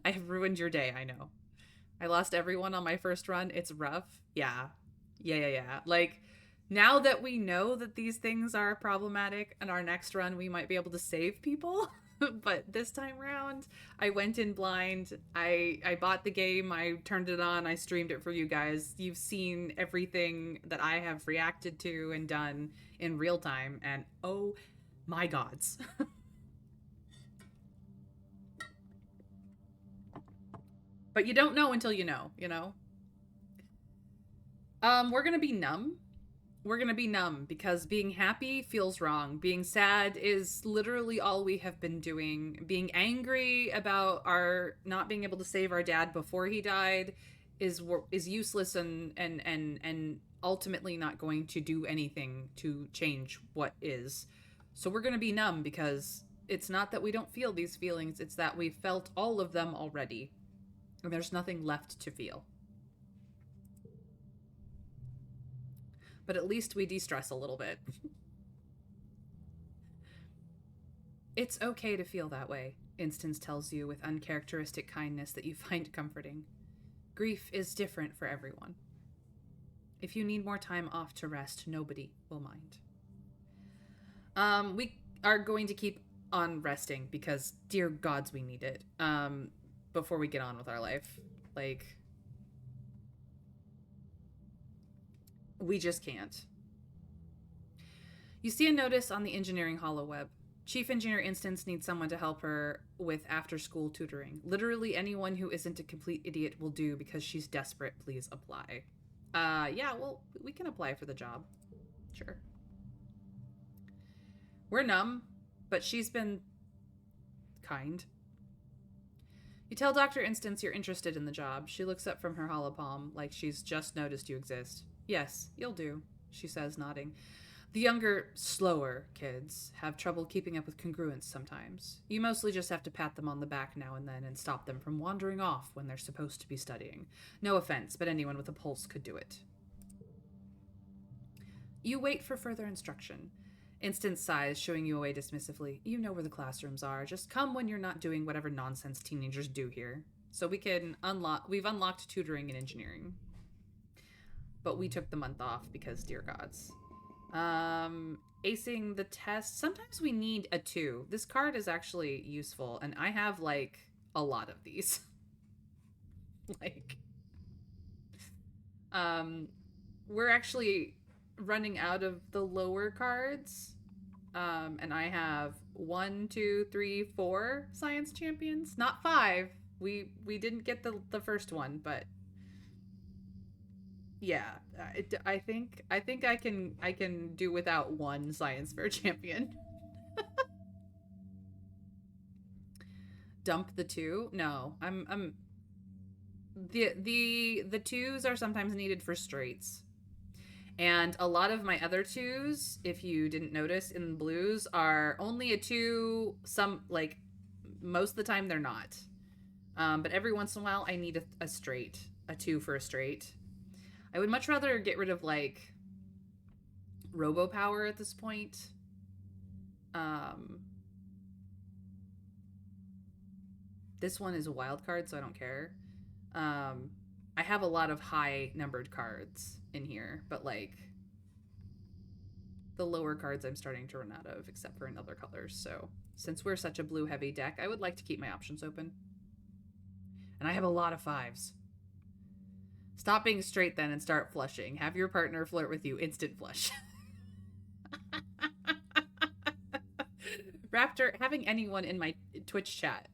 I have ruined your day, I know. I lost everyone on my first run. It's rough. Yeah. Like, now that we know that these things are problematic, and our next run we might be able to save people, but this time round, I went in blind. I bought the game, I turned it on, I streamed it for you guys. You've seen everything that I have reacted to and done in real time, and oh my gods. But you don't know until you know, you know? We're gonna be numb. We're gonna be numb because being happy feels wrong. Being sad is literally all we have been doing. Being angry about our not being able to save our dad before he died is useless and ultimately not going to do anything to change what is. So we're gonna be numb because it's not that we don't feel these feelings, it's that we've felt all of them already. And there's nothing left to feel. But at least we de-stress a little bit. It's okay to feel that way, Instance tells you with uncharacteristic kindness that you find comforting. Grief is different for everyone. If you need more time off to rest, nobody will mind. We are going to keep on resting because, dear gods, we need it. Before we get on with our life. Like, we just can't. You see a notice on the engineering holoweb. Chief Engineer Instance needs someone to help her with after-school tutoring. Literally anyone who isn't a complete idiot will do because she's desperate. Please apply. Yeah, well, we can apply for the job. Sure. We're numb, but she's been kind. You tell Dr. Instance you're interested in the job. She looks up from her holopalm like she's just noticed you exist. Yes, you'll do, she says, nodding. The younger, slower kids have trouble keeping up with congruence sometimes. You mostly just have to pat them on the back now and then and stop them from wandering off when they're supposed to be studying. No offense, but anyone with a pulse could do it. You wait for further instruction. Instance sighs, showing you away dismissively. You know where the classrooms are. Just come when you're not doing whatever nonsense teenagers do here. So we've unlocked tutoring and engineering. But we took the month off because, dear gods. Acing the test. Sometimes we need a 2. This card is actually useful, and I have, like, a lot of these. Like, we're actually running out of the lower cards, and I have 1, 2, 3, 4 science champions, not 5. We didn't get the first one, but yeah, I think I can do without 1 science fair champion. dump the 2? No, I'm the 2s are sometimes needed for straights. And a lot of my other 2s, if you didn't notice in blues, are only a 2. Some, like, most of the time they're not. But every once in a while I need a straight, a 2 for a straight. I would much rather get rid of, like, robo power at this point. This one is a wild card, so I don't care. I have a lot of high numbered cards in here, but, like, the lower cards I'm starting to run out of, except for in other colors. So since we're such a blue heavy deck, I would like to keep my options open. And I have a lot of 5s. Stop being straight then and start flushing. Have your partner flirt with you. Instant flush. Raptor, having anyone in my Twitch chat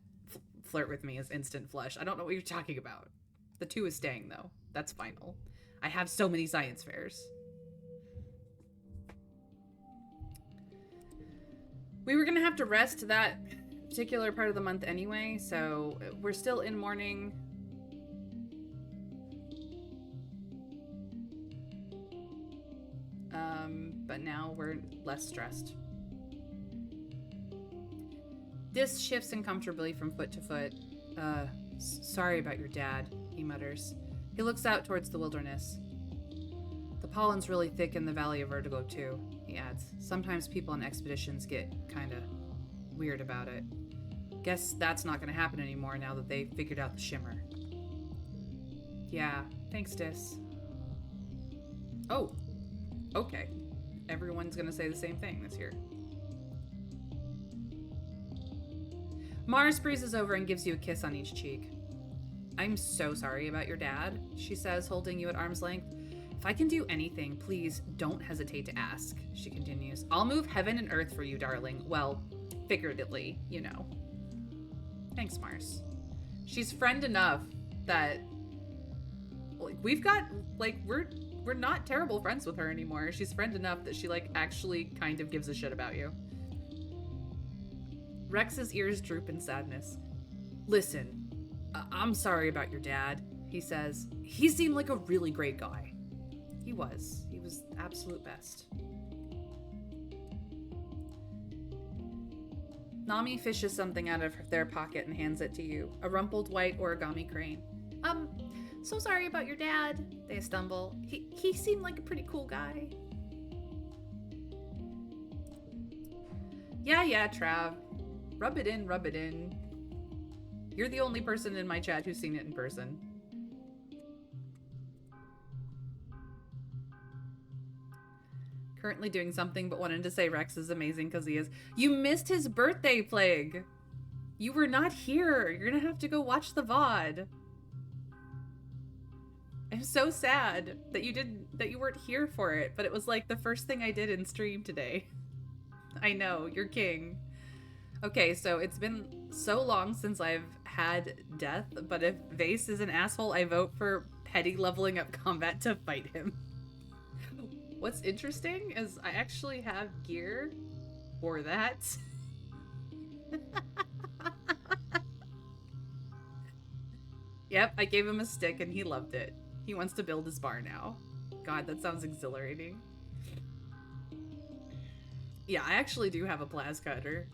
flirt with me is instant flush. I don't know what you're talking about. The 2 is staying, though. That's final. I have so many science fairs. We were going to have to rest that particular part of the month anyway, so we're still in mourning. But now we're less stressed. This shifts uncomfortably from foot to foot. Sorry about your dad, he mutters. He looks out towards the wilderness. The pollen's really thick in the Valley of Vertigo, too, he adds. Sometimes people on expeditions get kinda weird about it. Guess that's not gonna happen anymore now that they figured out the shimmer. Yeah, thanks, Dis. Oh, okay. Everyone's gonna say the same thing this year. Mars breezes over and gives you a kiss on each cheek. I'm so sorry about your dad, she says, holding you at arm's length. If I can do anything, please don't hesitate to ask, she continues. I'll move heaven and earth for you, darling. Well, figuratively, you know. Thanks, Mars. She's friend enough that, like, we've got, like, we're not terrible friends with her anymore. She's friend enough that she, like, actually kind of gives a shit about you. Rex's ears droop in sadness. Listen, I'm sorry about your dad, he says. He seemed like a really great guy. He was. He was the absolute best. Nami fishes something out of their pocket and hands it to you. A rumpled white origami crane. So sorry about your dad, they stumble. He seemed like a pretty cool guy. Yeah, Trav. Rub it in, rub it in. You're the only person in my chat who's seen it in person. Currently doing something, but wanted to say Rex is amazing because he is. You missed his birthday, Plague. You were not here. You're gonna have to go watch the VOD. I'm so sad that you weren't here for it, but it was like the first thing I did in stream today. I know, you're king. Okay, so it's been so long since I've had death, but if Vase is an asshole, I vote for petty leveling up combat to fight him. What's interesting is I actually have gear for that. Yep, I gave him a stick and he loved it. He wants to build his bar now. God, that sounds exhilarating. Yeah, I actually do have a plas cutter.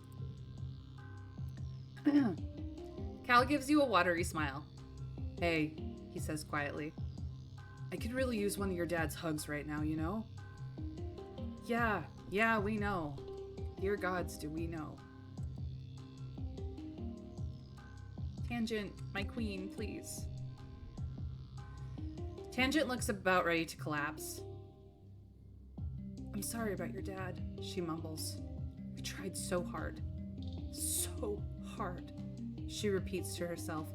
Cal gives you a watery smile. Hey, he says quietly. I could really use one of your dad's hugs right now, you know? Yeah, we know. Dear gods, do we know. Tangent, my queen, please. Tangent looks about ready to collapse. I'm sorry about your dad, she mumbles. We tried so hard. So hard, she repeats to herself,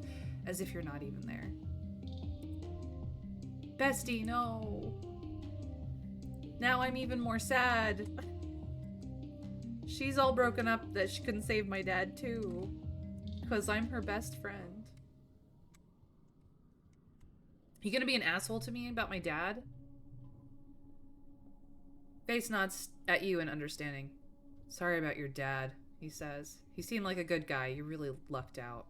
as if you're not even there. Bestie, no. Now I'm even more sad. She's all broken up that she couldn't save my dad too, because I'm her best friend. You gonna be an asshole to me about my dad? Face nods at you in understanding. Sorry about your dad, he says. He seemed like a good guy. You really lucked out.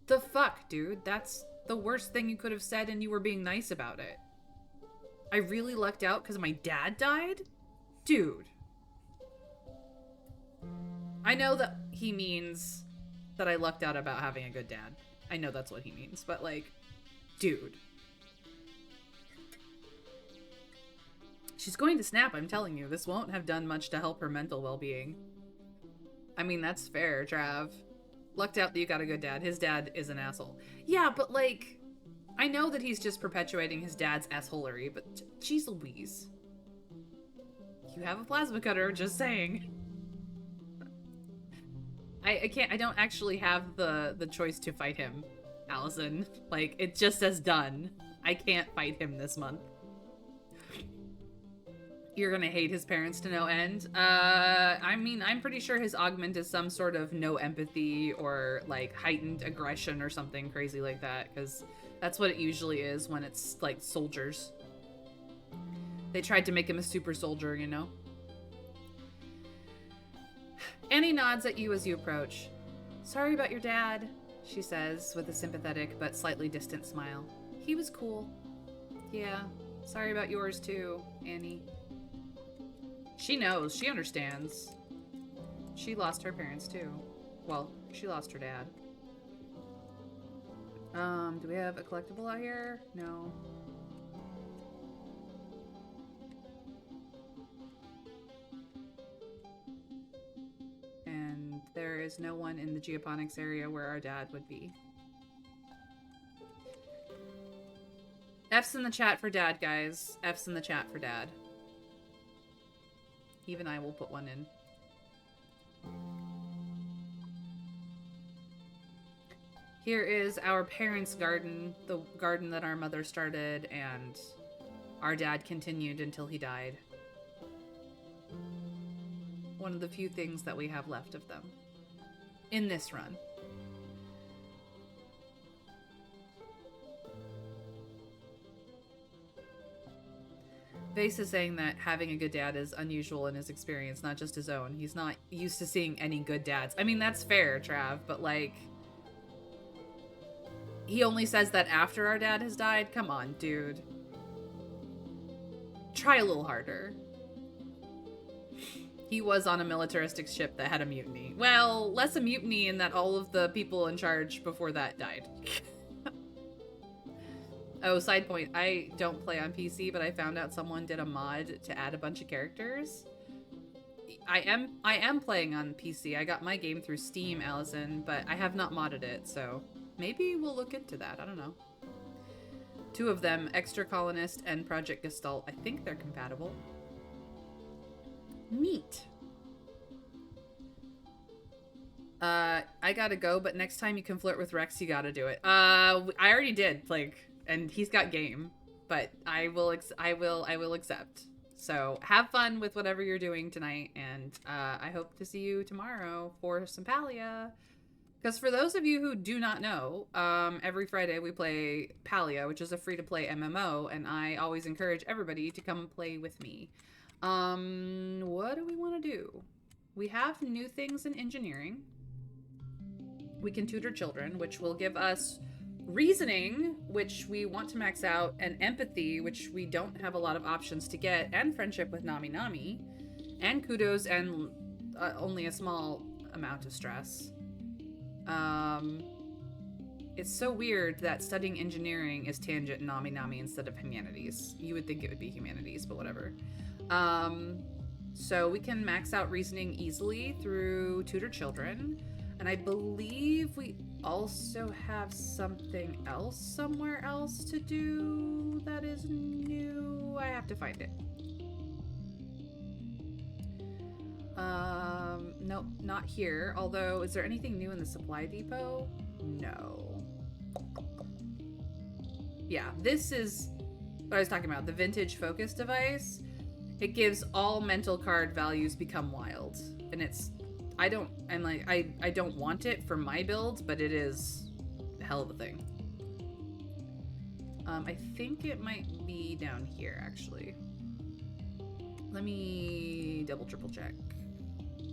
The fuck, dude? That's the worst thing you could have said, and you were being nice about it. I really lucked out because my dad died? Dude. I know that he means that I lucked out about having a good dad. I know that's what he means, but like, dude. She's going to snap, I'm telling you. This won't have done much to help her mental well-being. I mean, that's fair, Trav. Lucked out that you got a good dad. His dad is an asshole. Yeah, but like, I know that he's just perpetuating his dad's assholery, but geez Louise. You have a plasma cutter, just saying. I don't actually have the choice to fight him, Allison. Like, it just says done. I can't fight him this month. You're gonna hate his parents to no end. I mean, I'm pretty sure his augment is some sort of no empathy or like heightened aggression or something crazy like that, because that's what it usually is when it's like soldiers. They tried to make him a super soldier, you know? Annie nods at you as you approach. Sorry about your dad, she says with a sympathetic but slightly distant smile. He was cool. Yeah, sorry about yours too, Annie. She knows. She understands. She lost her parents too. Well, she lost her dad. Do we have a collectible out here? No. And there is no one in the geoponics area where our dad would be. F's in the chat for dad, guys. F's in the chat for dad. Even I will put one in. Here is our parents' garden, the garden that our mother started and our dad continued until he died. One of the few things that we have left of them in this run. Vase is saying that having a good dad is unusual in his experience, not just his own. He's not used to seeing any good dads. I mean, that's fair, Trav, but like, he only says that after our dad has died? Come on, dude. Try a little harder. He was on a militaristic ship that had a mutiny. Well, less a mutiny in that all of the people in charge before that died. Oh, side point, I don't play on PC, but I found out someone did a mod to add a bunch of characters. I am playing on PC. I got my game through Steam, Allison, but I have not modded it, so maybe we'll look into that. I don't know. Two of them, Exocolonist and Project Gestalt. I think they're compatible. Neat. I gotta go, but next time you can flirt with Rex, you gotta do it. I already did, like, and he's got game, but I will accept. So have fun with whatever you're doing tonight, and I hope to see you tomorrow for some Palia. Because for those of you who do not know, every Friday we play Palia, which is a free-to-play MMO, and I always encourage everybody to come play with me. What do we want to do? We have new things in engineering. We can tutor children, which will give us reasoning, which we want to max out, and empathy, which we don't have a lot of options to get, and friendship with Nami Nami, and kudos, and only a small amount of stress. It's so weird that studying engineering is tangent Nami Nami instead of humanities. You would think it would be humanities, but whatever. So we can max out reasoning easily through tutor children. And I believe we also have something else somewhere else to do that is new. I have to find it. Nope, not here. Although, is there anything new in the supply depot? No. Yeah, this is what I was talking about. The vintage focus device. It gives all mental card values become wild. And it's, I don't want it for my build, but it is a hell of a thing. I think it might be down here, actually. Let me double triple check.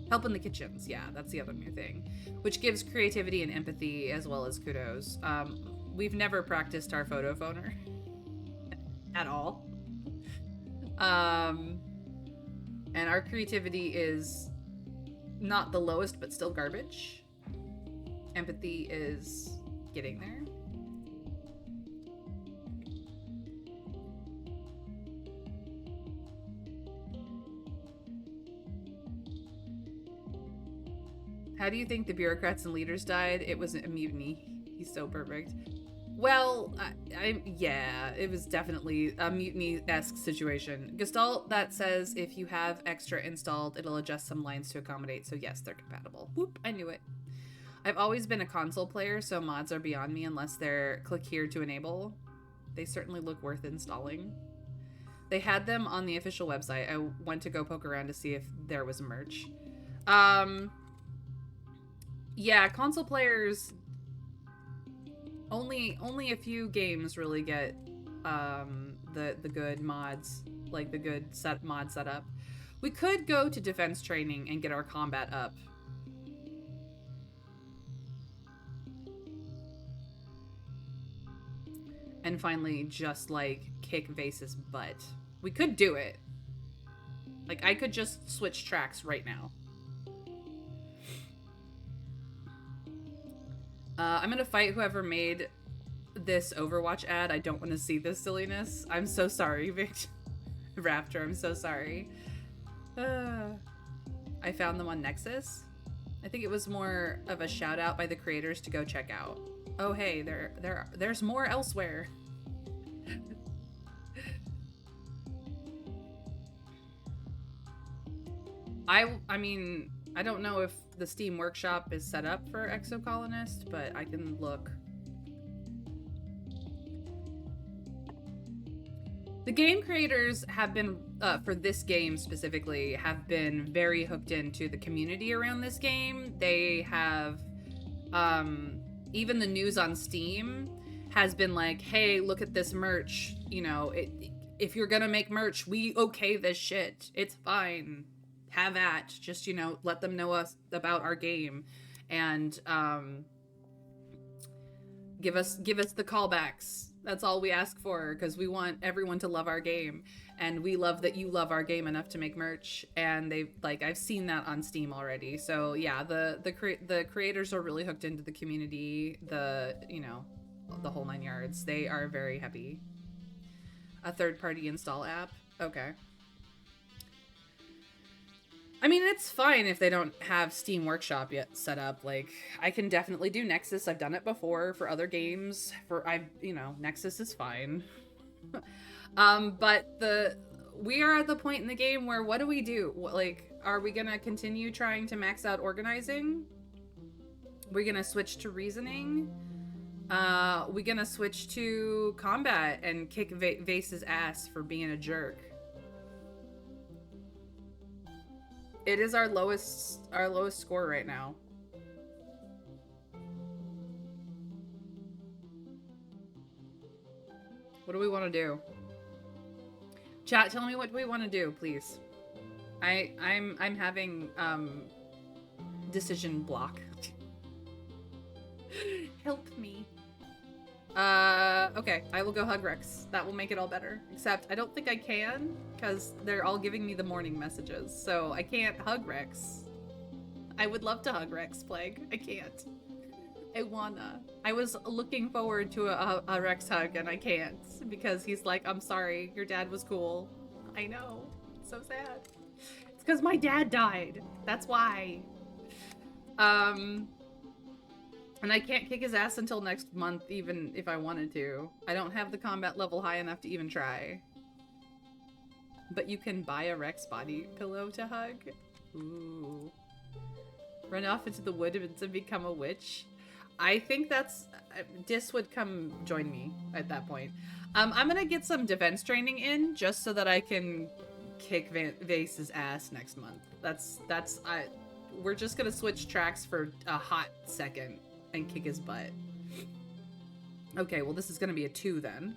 Help in the kitchens, yeah, that's the other new thing. Which gives creativity and empathy as well as kudos. We've never practiced our photo phoner at all. And our creativity is not the lowest, but still garbage. Empathy is getting there. How do you think the bureaucrats and leaders died? It was a mutiny. He's so perfect. Well, yeah, it was definitely a mutiny-esque situation. Gestalt that says if you have extra installed, it'll adjust some lines to accommodate. So yes, they're compatible. Whoop, I knew it. I've always been a console player, so mods are beyond me unless they're click here to enable. They certainly look worth installing. They had them on the official website. I went to go poke around to see if there was merch. Yeah, console players, only a few games really get the good mods, like the good mod setup. We could go to defense training and get our combat up. And finally just like kick Vase's butt. We could do it. Like I could just switch tracks right now. I'm gonna fight whoever made this Overwatch ad. I don't want to see this silliness. I'm so sorry, Raptor. I'm so sorry. I found them on Nexus. I think it was more of a shout out by the creators to go check out. Oh hey, there's more elsewhere. I mean, I don't know if the Steam Workshop is set up for Exocolonist, but I can look. The game creators have been, for this game specifically, have been very hooked into the community around this game. They have, even the news on Steam has been like, hey, look at this merch. You know, if you're gonna make merch, we okay this shit. It's fine. Have at. Just, you know, let them know us about our game. And, give us the callbacks. That's all we ask for, because we want everyone to love our game, and we love that you love our game enough to make merch. And they've, like, I've seen that on Steam already. So yeah, the creators are really hooked into the community, you know, the whole 9 yards. They are very happy. A third-party install app. Okay. I mean, it's fine if they don't have Steam Workshop yet set up. Like, I can definitely do Nexus. I've done it before for other games. You know, Nexus is fine. But we are at the point in the game where what do we do? Like, are we gonna continue trying to max out organizing? We're gonna switch to reasoning? We're gonna switch to combat and kick Vase's ass for being a jerk. It is our lowest score right now. What do we want to do? Chat, tell me what we want to do, please. I'm having decision block. Help me. Okay, I will go hug Rex. That will make it all better. Except I don't think I can, because they're all giving me the morning messages, so I can't hug Rex. I would love to hug Rex, Plague. I can't. I wanna. I was looking forward to a Rex hug, and I can't, because he's like, I'm sorry, your dad was cool. I know. It's so sad. It's because my dad died. That's why. And I can't kick his ass until next month, even if I wanted to. I don't have the combat level high enough to even try. But you can buy a Rex body pillow to hug? Ooh. Run off into the woods and become a witch? I think that's... Dis would come join me at that point. I'm gonna get some defense training in, just so that I can kick Vase's ass next month. We're just gonna switch tracks for a hot second and kick his butt. Okay, well this is gonna be a 2 then.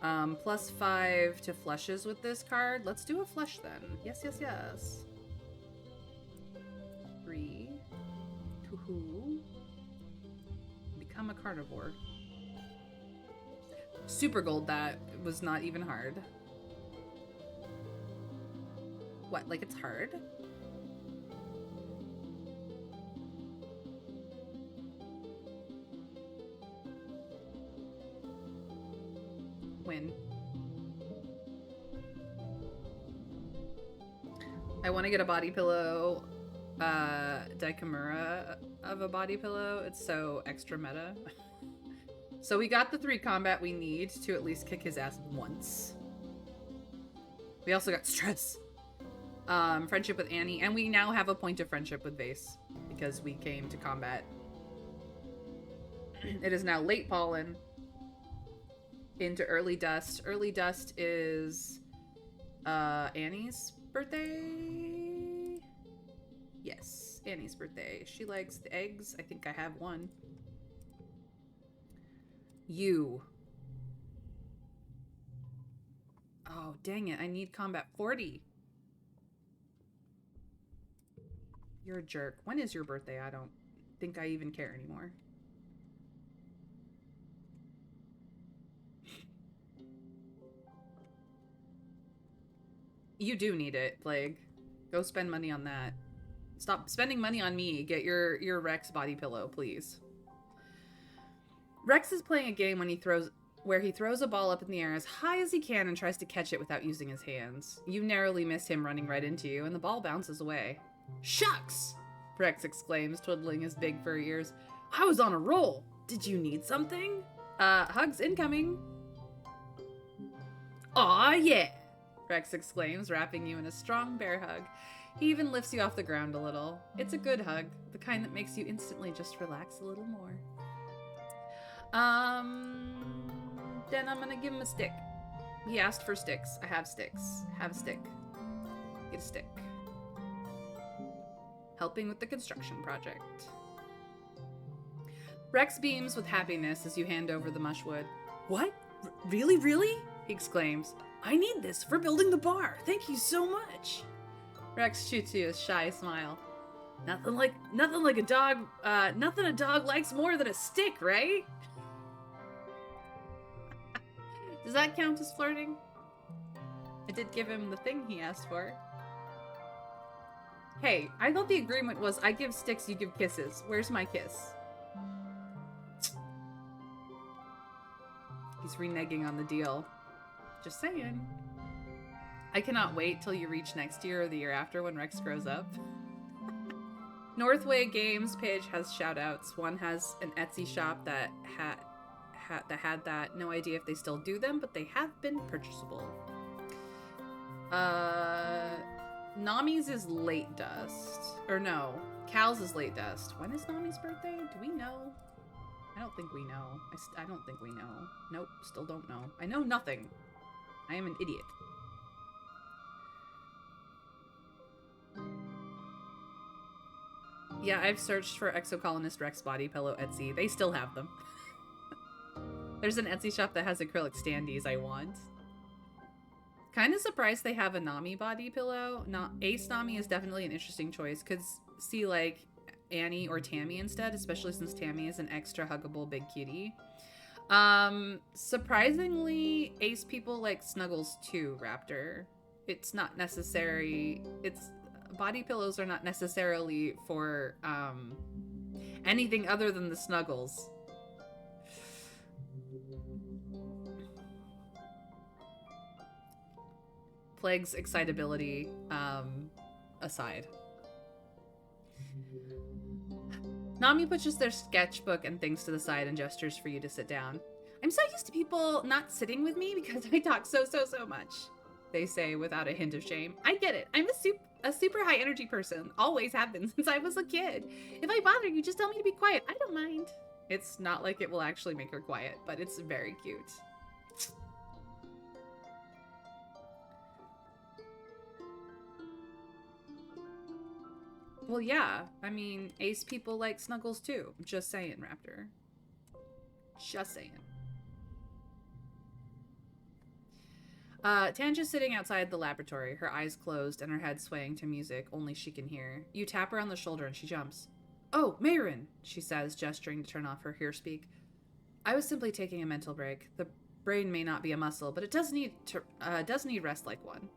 +5 to fleshes with this card. Let's do a flesh then. Yes, yes, yes. 3. Hoo-hoo. Become a carnivore. Super gold that was not even hard. What, like it's hard? Win. I want to get a body pillow, Daikamura of a body pillow. It's so extra meta. So we got the 3 combat we need to at least kick his ass once. We also got stress. Friendship with Annie, and we now have a point of friendship with Vase because we came to combat. It is now late pollen into early dust. Early dust is Annie's birthday? Yes, Annie's birthday. She likes the eggs. I think I have one. You. Oh, dang it. I need combat 40. You're a jerk. When is your birthday? I don't think I even care anymore. You do need it, Plague. Go spend money on that. Stop spending money on me. Get your Rex body pillow, please. Rex is playing a game where he throws a ball up in the air as high as he can and tries to catch it without using his hands. You narrowly miss him running right into you, and the ball bounces away. Shucks! Rex exclaims, twiddling his big furry ears. I was on a roll. Did you need something? Hugs incoming. Aw, yeah! Rex exclaims, wrapping you in a strong bear hug. He even lifts you off the ground a little. It's a good hug, the kind that makes you instantly just relax a little more. Then I'm gonna give him a stick. He asked for sticks. I have sticks. Have a stick. Get a stick. Helping with the construction project. Rex beams with happiness as you hand over the mushwood. What? Really, really? He exclaims. I need this for building the bar. Thank you so much. Rex shoots you a shy smile. Nothing like a dog, nothing a dog likes more than a stick, right? Does that count as flirting? I did give him the thing he asked for. Hey, I thought the agreement was I give sticks, you give kisses. Where's my kiss? He's reneging on the deal. Just saying. I cannot wait till you reach next year or the year after when Rex grows up. Northway Games page has shoutouts. One has an Etsy shop that had that. No idea if they still do them, but they have been purchasable. Nami's is late dust. Or no, Cal's is late dust. When is Nami's birthday? Do we know? I don't think we know. I don't think we know. Nope, still don't know. I know nothing. I am an idiot. Yeah, I've searched for Exocolonist Rex body pillow Etsy. They still have them. There's an Etsy shop that has acrylic standees I want. Kind of surprised they have a Nami body pillow. Ace Nami is definitely an interesting choice. Could see like Annie or Tammy instead, especially since Tammy is an extra huggable big cutie. Surprisingly, Ace people like Snuggles too, Raptor. It's not necessary. Body pillows are not necessarily for anything other than the Snuggles. Plague's excitability aside. Nami pushes their sketchbook and things to the side and gestures for you to sit down. I'm so used to people not sitting with me because I talk so much, they say without a hint of shame. I get it. I'm a super high energy person. Always have been since I was a kid. If I bother you, just tell me to be quiet. I don't mind. It's not like it will actually make her quiet, but it's very cute. Well, yeah. I mean, Ace people like Snuggles too. Just saying, Raptor. Just saying. Tanja's sitting outside the laboratory, her eyes closed and her head swaying to music only she can hear. You tap her on the shoulder and she jumps. Oh, Mayrin, she says, gesturing to turn off her hear speak. I was simply taking a mental break. The brain may not be a muscle, but it does need rest like one.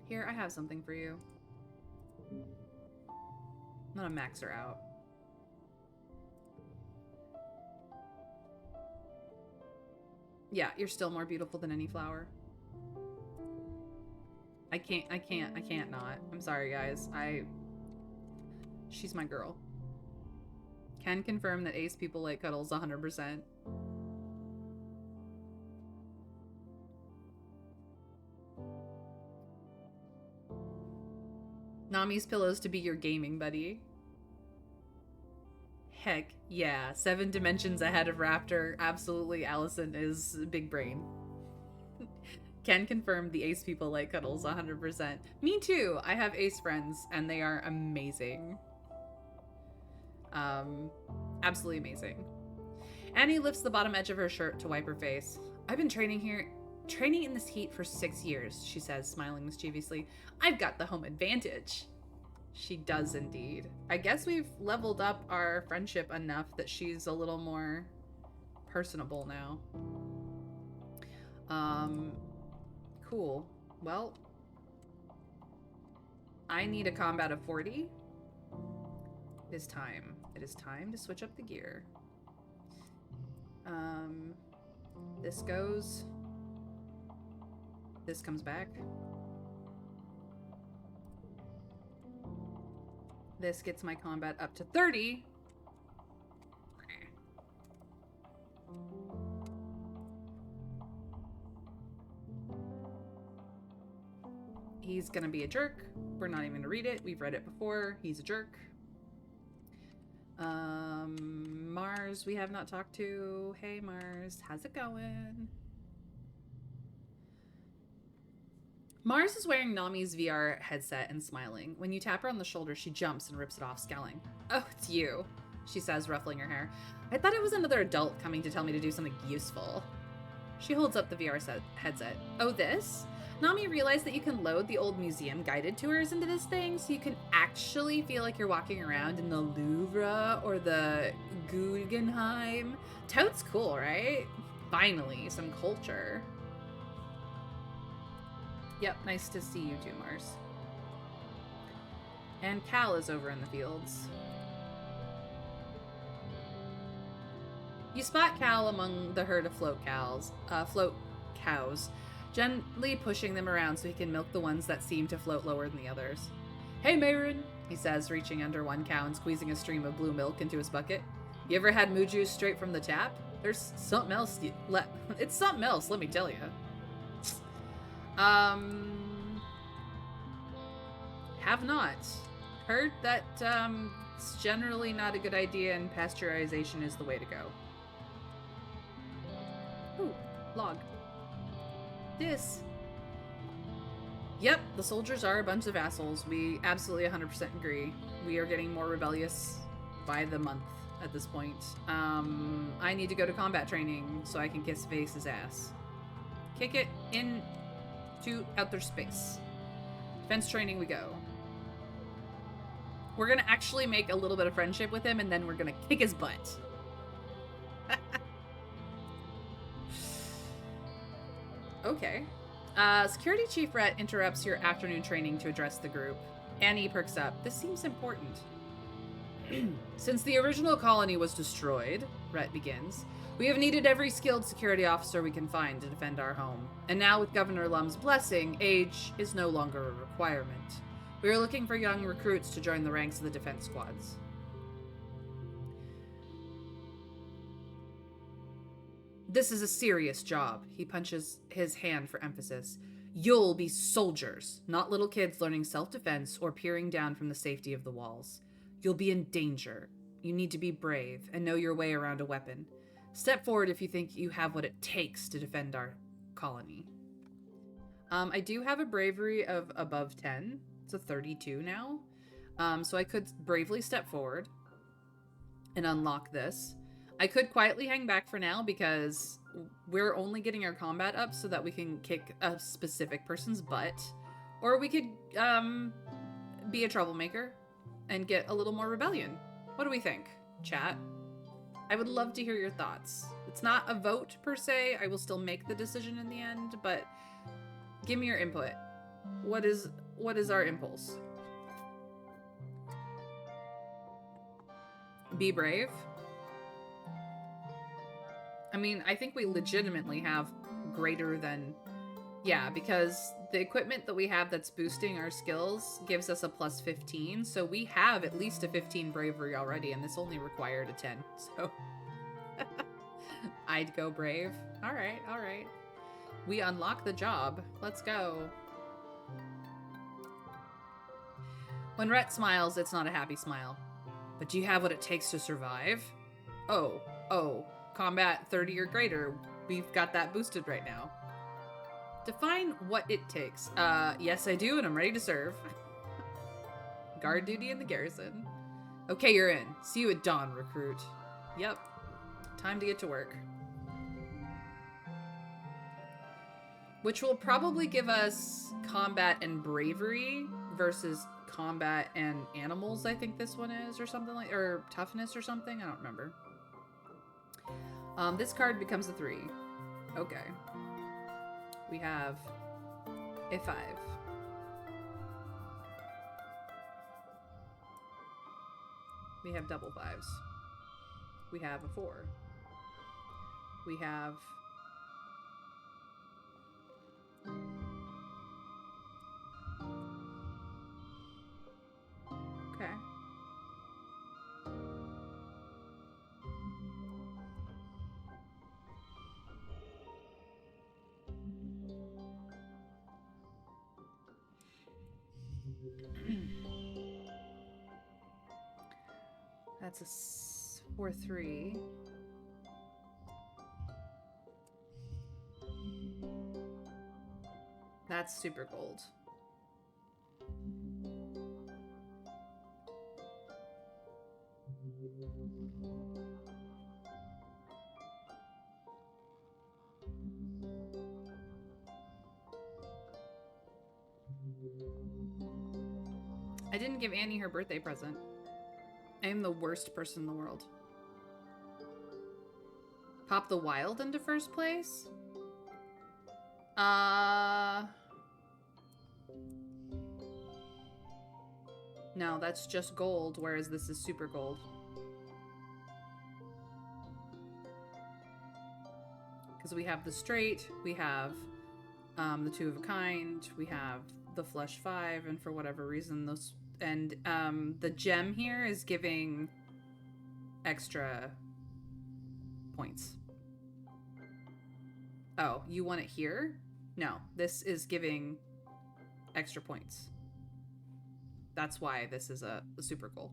Here, I have something for you. I'm gonna max her out. Yeah, you're still more beautiful than any flower. I can't not. I'm sorry, guys. She's my girl. Can confirm that ace people like cuddles 100%. Nami's pillows to be your gaming buddy. Heck yeah. 7 dimensions ahead of Raptor. Absolutely, Allison is big brain. Can confirm the ace people like cuddles 100%. Me too. I have ace friends and they are amazing. Absolutely amazing. Annie lifts the bottom edge of her shirt to wipe her face. I've been training in this heat for 6 years, she says, smiling mischievously. I've got the home advantage. She does indeed. I guess we've leveled up our friendship enough that she's a little more personable now. Cool. Well, I need a combat of 40. It is time. It is time to switch up the gear. This goes. This comes back. This gets my combat up to 30. He's gonna be a jerk. We're not even gonna read it. We've read it before. He's a jerk. Mars, we have not talked to. Hey, Mars, how's it going? Mars is wearing Nami's VR headset and smiling. When you tap her on the shoulder, she jumps and rips it off, scowling. Oh, it's you, she says, ruffling her hair. I thought it was another adult coming to tell me to do something useful. She holds up the VR headset. Oh, this? Nami realized that you can load the old museum guided tours into this thing, so you can actually feel like you're walking around in the Louvre or the Guggenheim. Totes cool, right? Finally, some culture. Yep, nice to see you too, Mars. And Cal is over in the fields. You spot Cal among the herd of float cows, gently pushing them around so he can milk the ones that seem to float lower than the others. Hey, Mayrin, he says, reaching under one cow and squeezing a stream of blue milk into his bucket. You ever had moo juice straight from the tap? There's something else. It's something else, let me tell you. Have not. Heard that, it's generally not a good idea and pasteurization is the way to go. Ooh, log. This. Yep, the soldiers are a bunch of assholes. We absolutely 100% agree. We are getting more rebellious by the month at this point. I need to go to combat training so I can kiss Vace's ass. Kick it into outer space. Defense training we go. We're gonna actually make a little bit of friendship with him and then we're gonna kick his butt. Okay. Security Chief Rhett interrupts your afternoon training to address the group. Annie perks up. This seems important. Since the original colony was destroyed, Rhett begins, we have needed every skilled security officer we can find to defend our home. And now with Governor Lum's blessing, age is no longer a requirement. We are looking for young recruits to join the ranks of the defense squads. This is a serious job. He punches his hand for emphasis. You'll be soldiers, not little kids learning self-defense or peering down from the safety of the walls. You'll be in danger. You need to be brave and know your way around a weapon. Step forward if you think you have what it takes to defend our colony. I do have a bravery of above 10. It's a 32 now. So I could bravely step forward and unlock this. I could quietly hang back for now because we're only getting our combat up so that we can kick a specific person's butt, or we could be a troublemaker and get a little more rebellion. What do we think, chat? I would love to hear your thoughts. It's not a vote per se. I will still make the decision in the end, but give me your input. What is our impulse? Be brave. I mean, I think we legitimately have greater than... Yeah, because the equipment that we have that's boosting our skills gives us a plus 15, so we have at least a 15 bravery already, and this only required a 10, so... I'd go brave. Alright, alright. We unlock the job. Let's go. When Rhett smiles, it's not a happy smile. But do you have what it takes to survive? Oh, combat 30 or greater. We've got that boosted right now. Define what it takes. Yes, I do, and I'm ready to serve. Guard duty in the garrison. Okay, you're in. See you at dawn, recruit. Yep. Time to get to work. Which will probably give us combat and bravery versus combat and animals, I think this one is, or something like, or toughness or something. I don't remember. This card becomes a 3. Okay. We have a 5. We have double 5s. We have a 4. We have... Okay. That's a 4-3. That's super gold. I didn't give Annie her birthday present. I am the worst person in the world. Pop the wild into first place? No, that's just gold, whereas this is super gold. Because we have the straight, we have the 2 of a kind, we have the flush 5, and for whatever reason those... And the gem here is giving extra points. Oh, you want it here? No, this is giving extra points. That's why this is a super goal.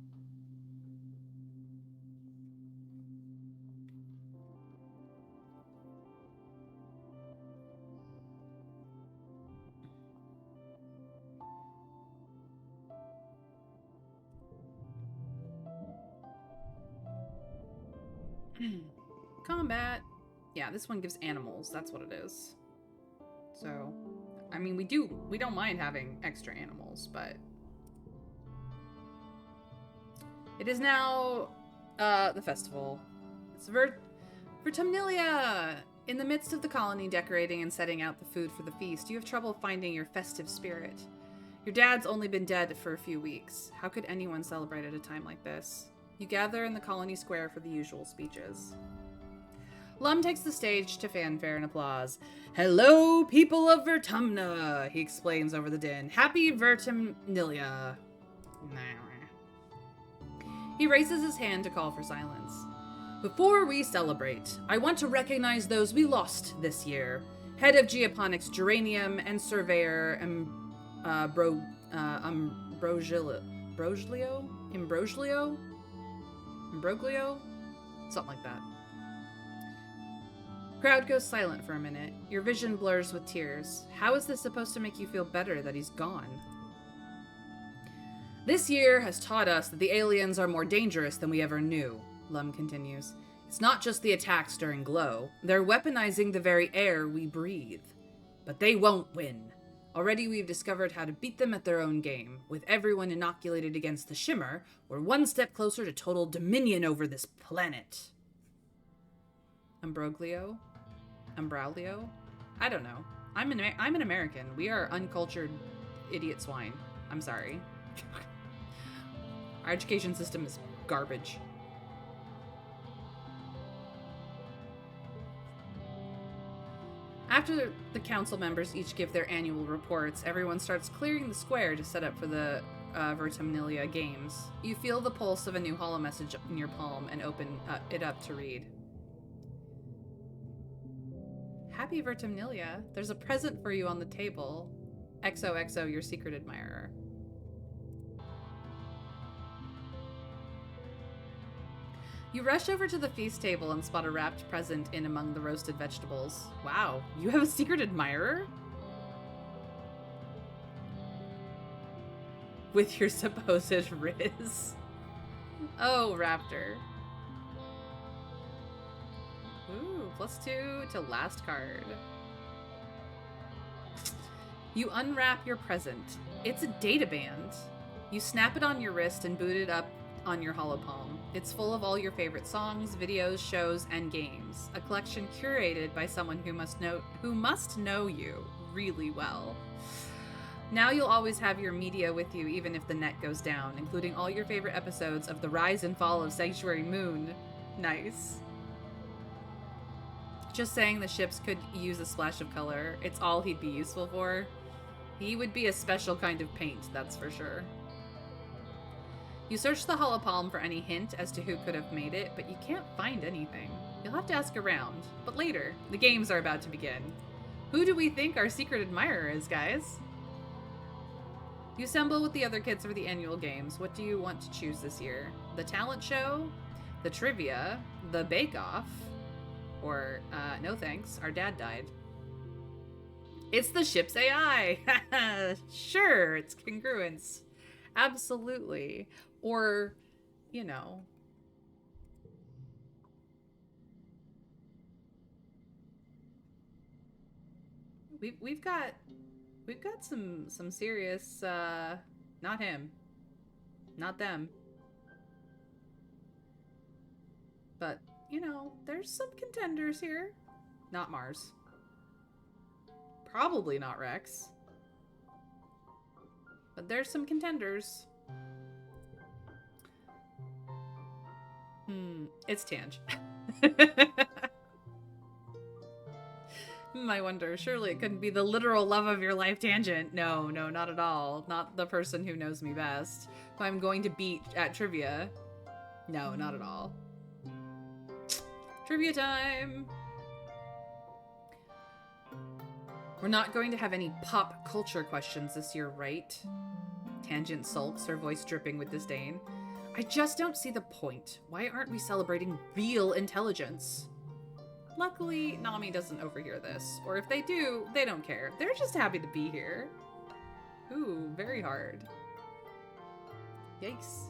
Combat. Yeah, this one gives animals. That's what it is. So, I mean, we don't mind having extra animals, but it is now the festival. It's Vertumnilia! In the midst of the colony decorating and setting out the food for the feast, you have trouble finding your festive spirit. Your dad's only been dead for a few weeks. How could anyone celebrate at a time like this? You gather in the colony square for the usual speeches. Lum takes the stage to fanfare and applause. Hello, people of Vertumna, he explains over the din. Happy Vertumnilia. He raises his hand to call for silence. Before we celebrate, I want to recognize those we lost this year. Head of Geoponics Geranium and Surveyor Imbroglio? Something like that. Crowd goes silent for a minute. Your vision blurs with tears. How is this supposed to make you feel better that he's gone? This year has taught us that the aliens are more dangerous than we ever knew, Lum continues. It's not just the attacks during Glow. They're weaponizing the very air we breathe. But they won't win. Already we've discovered how to beat them at their own game. With everyone inoculated against the Shimmer, we're one step closer to total dominion over this planet. Umbroglio? Umbraulio? I don't know. I'm an American. We are uncultured idiot swine. I'm sorry. Our education system is garbage. After the council members each give their annual reports, everyone starts clearing the square to set up for the Vertumnilia games. You feel the pulse of a new holo message in your palm and open it up to read. Happy Vertumnilia. There's a present for you on the table. XOXO, your secret admirer. You rush over to the feast table and spot a wrapped present in among the roasted vegetables. Wow, you have a secret admirer? With your supposed Riz. Oh, Raptor. Ooh, +2 to last card. You unwrap your present. It's a data band. You snap it on your wrist and boot it up on your holopalm. It's full of all your favorite songs, videos, shows, and games. A collection curated by someone who must know you really well. Now you'll always have your media with you even if the net goes down, including all your favorite episodes of The Rise and Fall of Sanctuary Moon. Nice. Just saying the ships could use a splash of color. It's all he'd be useful for. He would be a special kind of paint, that's for sure. You search the holopalm for any hint as to who could have made it, but you can't find anything. You'll have to ask around, but later. The games are about to begin. Who do we think our secret admirer is, guys? You assemble with the other kids for the annual games. What do you want to choose this year? The talent show? The trivia? The bake-off? Or, no thanks, our dad died. It's the ship's AI! Sure, it's congruence. Absolutely. Or, you know. We've got some serious not him. Not them. But, you know, there's some contenders here. Not Mars. Probably not Rex. But there's some contenders. It's Tange. I wonder, surely it couldn't be the literal love of your life Tangent. No, not at all. Not the person who knows me best, who I'm going to beat at trivia. No, not at all. Trivia time! We're not going to have any pop culture questions this year, right? Tangent sulks, her voice dripping with disdain. I just don't see the point. Why aren't we celebrating real intelligence? Luckily, Nami doesn't overhear this. Or if they do, they don't care. They're just happy to be here. Ooh, very hard. Yikes.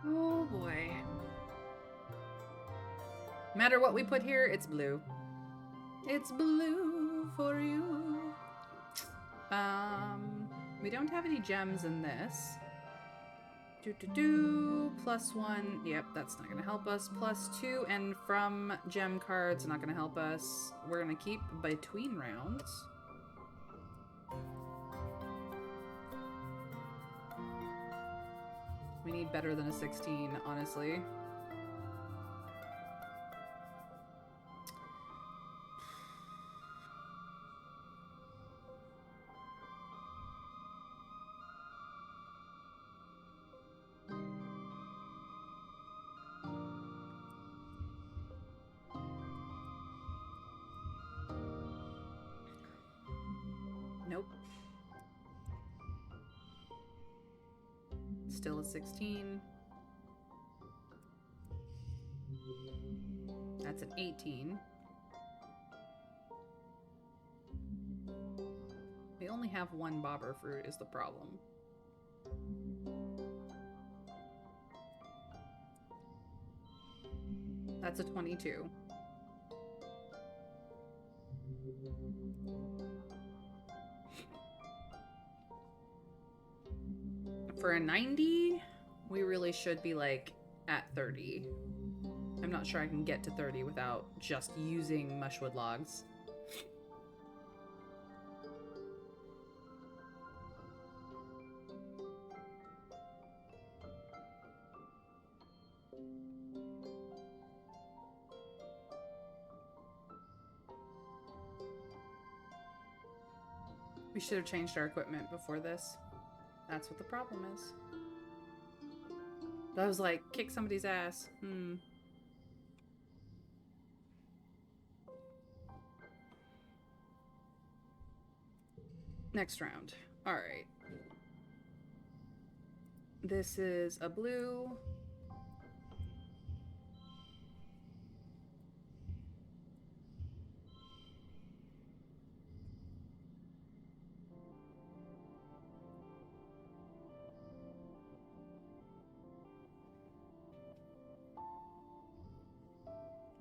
Oh boy. No matter what we put here, it's blue. It's blue for you. We don't have any gems in this. +1. Yep, that's not gonna help us. +2, and from gem cards, not gonna help us. We're gonna keep between rounds. We need better than a 16, honestly. Nope. Still a 16. That's an 18. We only have one bobber fruit is the problem. That's a 22. For a 90, we really should be like at 30. I'm not sure I can get to 30 without just using mushwood logs. We should have changed our equipment before this. That's what the problem is. That was like, kick somebody's ass. Next round. Alright. This is a blue.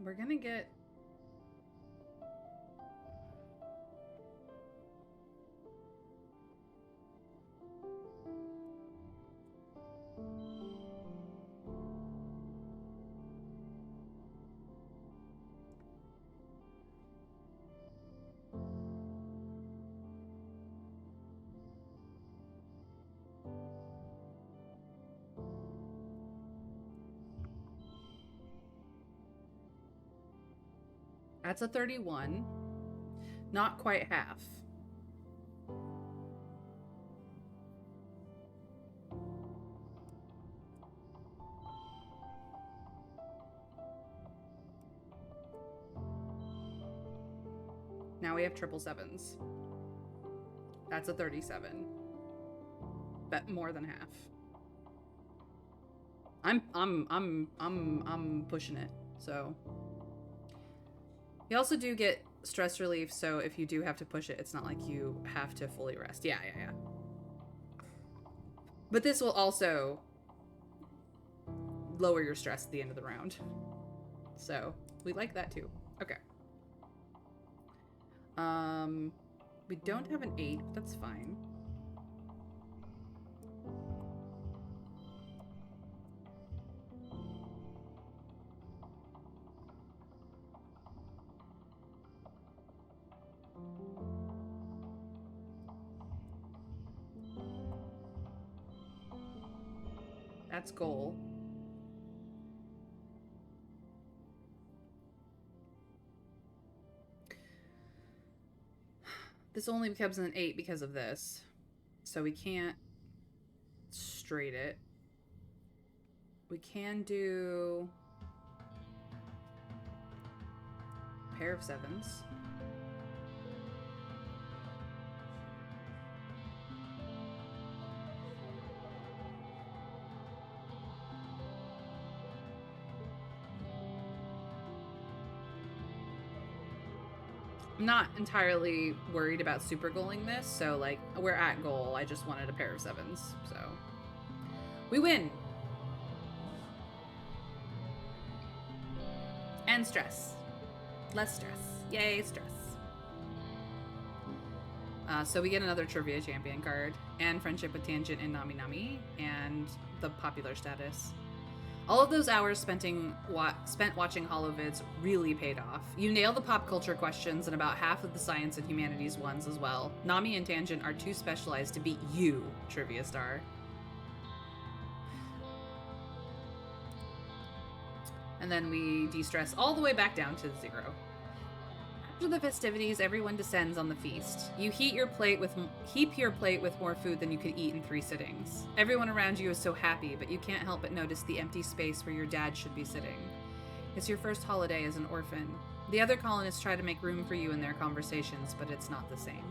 We're gonna get... That's a 31. Not quite half. Now we have triple sevens. That's a 37. But more than half. I'm pushing it. So you also do get stress relief, so if you do have to push it, it's not like you have to fully rest. Yeah. But this will also lower your stress at the end of the round. So we like that too. Okay. We don't have an 8, but that's fine. That's goal. This only becomes an 8 because of this. So we can't straight it. We can do a pair of 7s. I'm not entirely worried about super goaling this, so like we're at goal. I just wanted a pair of 7s, so we win. And stress. Less stress. Yay, stress. So we get another trivia champion card, and friendship with Tangent and Nami Nami, and the popular status. All of those hours spent watching holovids really paid off. You nail the pop culture questions and about half of the science and humanities ones as well. Nami and Tangent are too specialized to beat you, Trivia Star. And then we de-stress all the way back down to 0. After the festivities, everyone descends on the feast. You heap your plate with more food than you could eat in 3 sittings. Everyone around you is so happy, but you can't help but notice the empty space where your dad should be sitting. It's your first holiday as an orphan. The other colonists try to make room for you in their conversations, but it's not the same.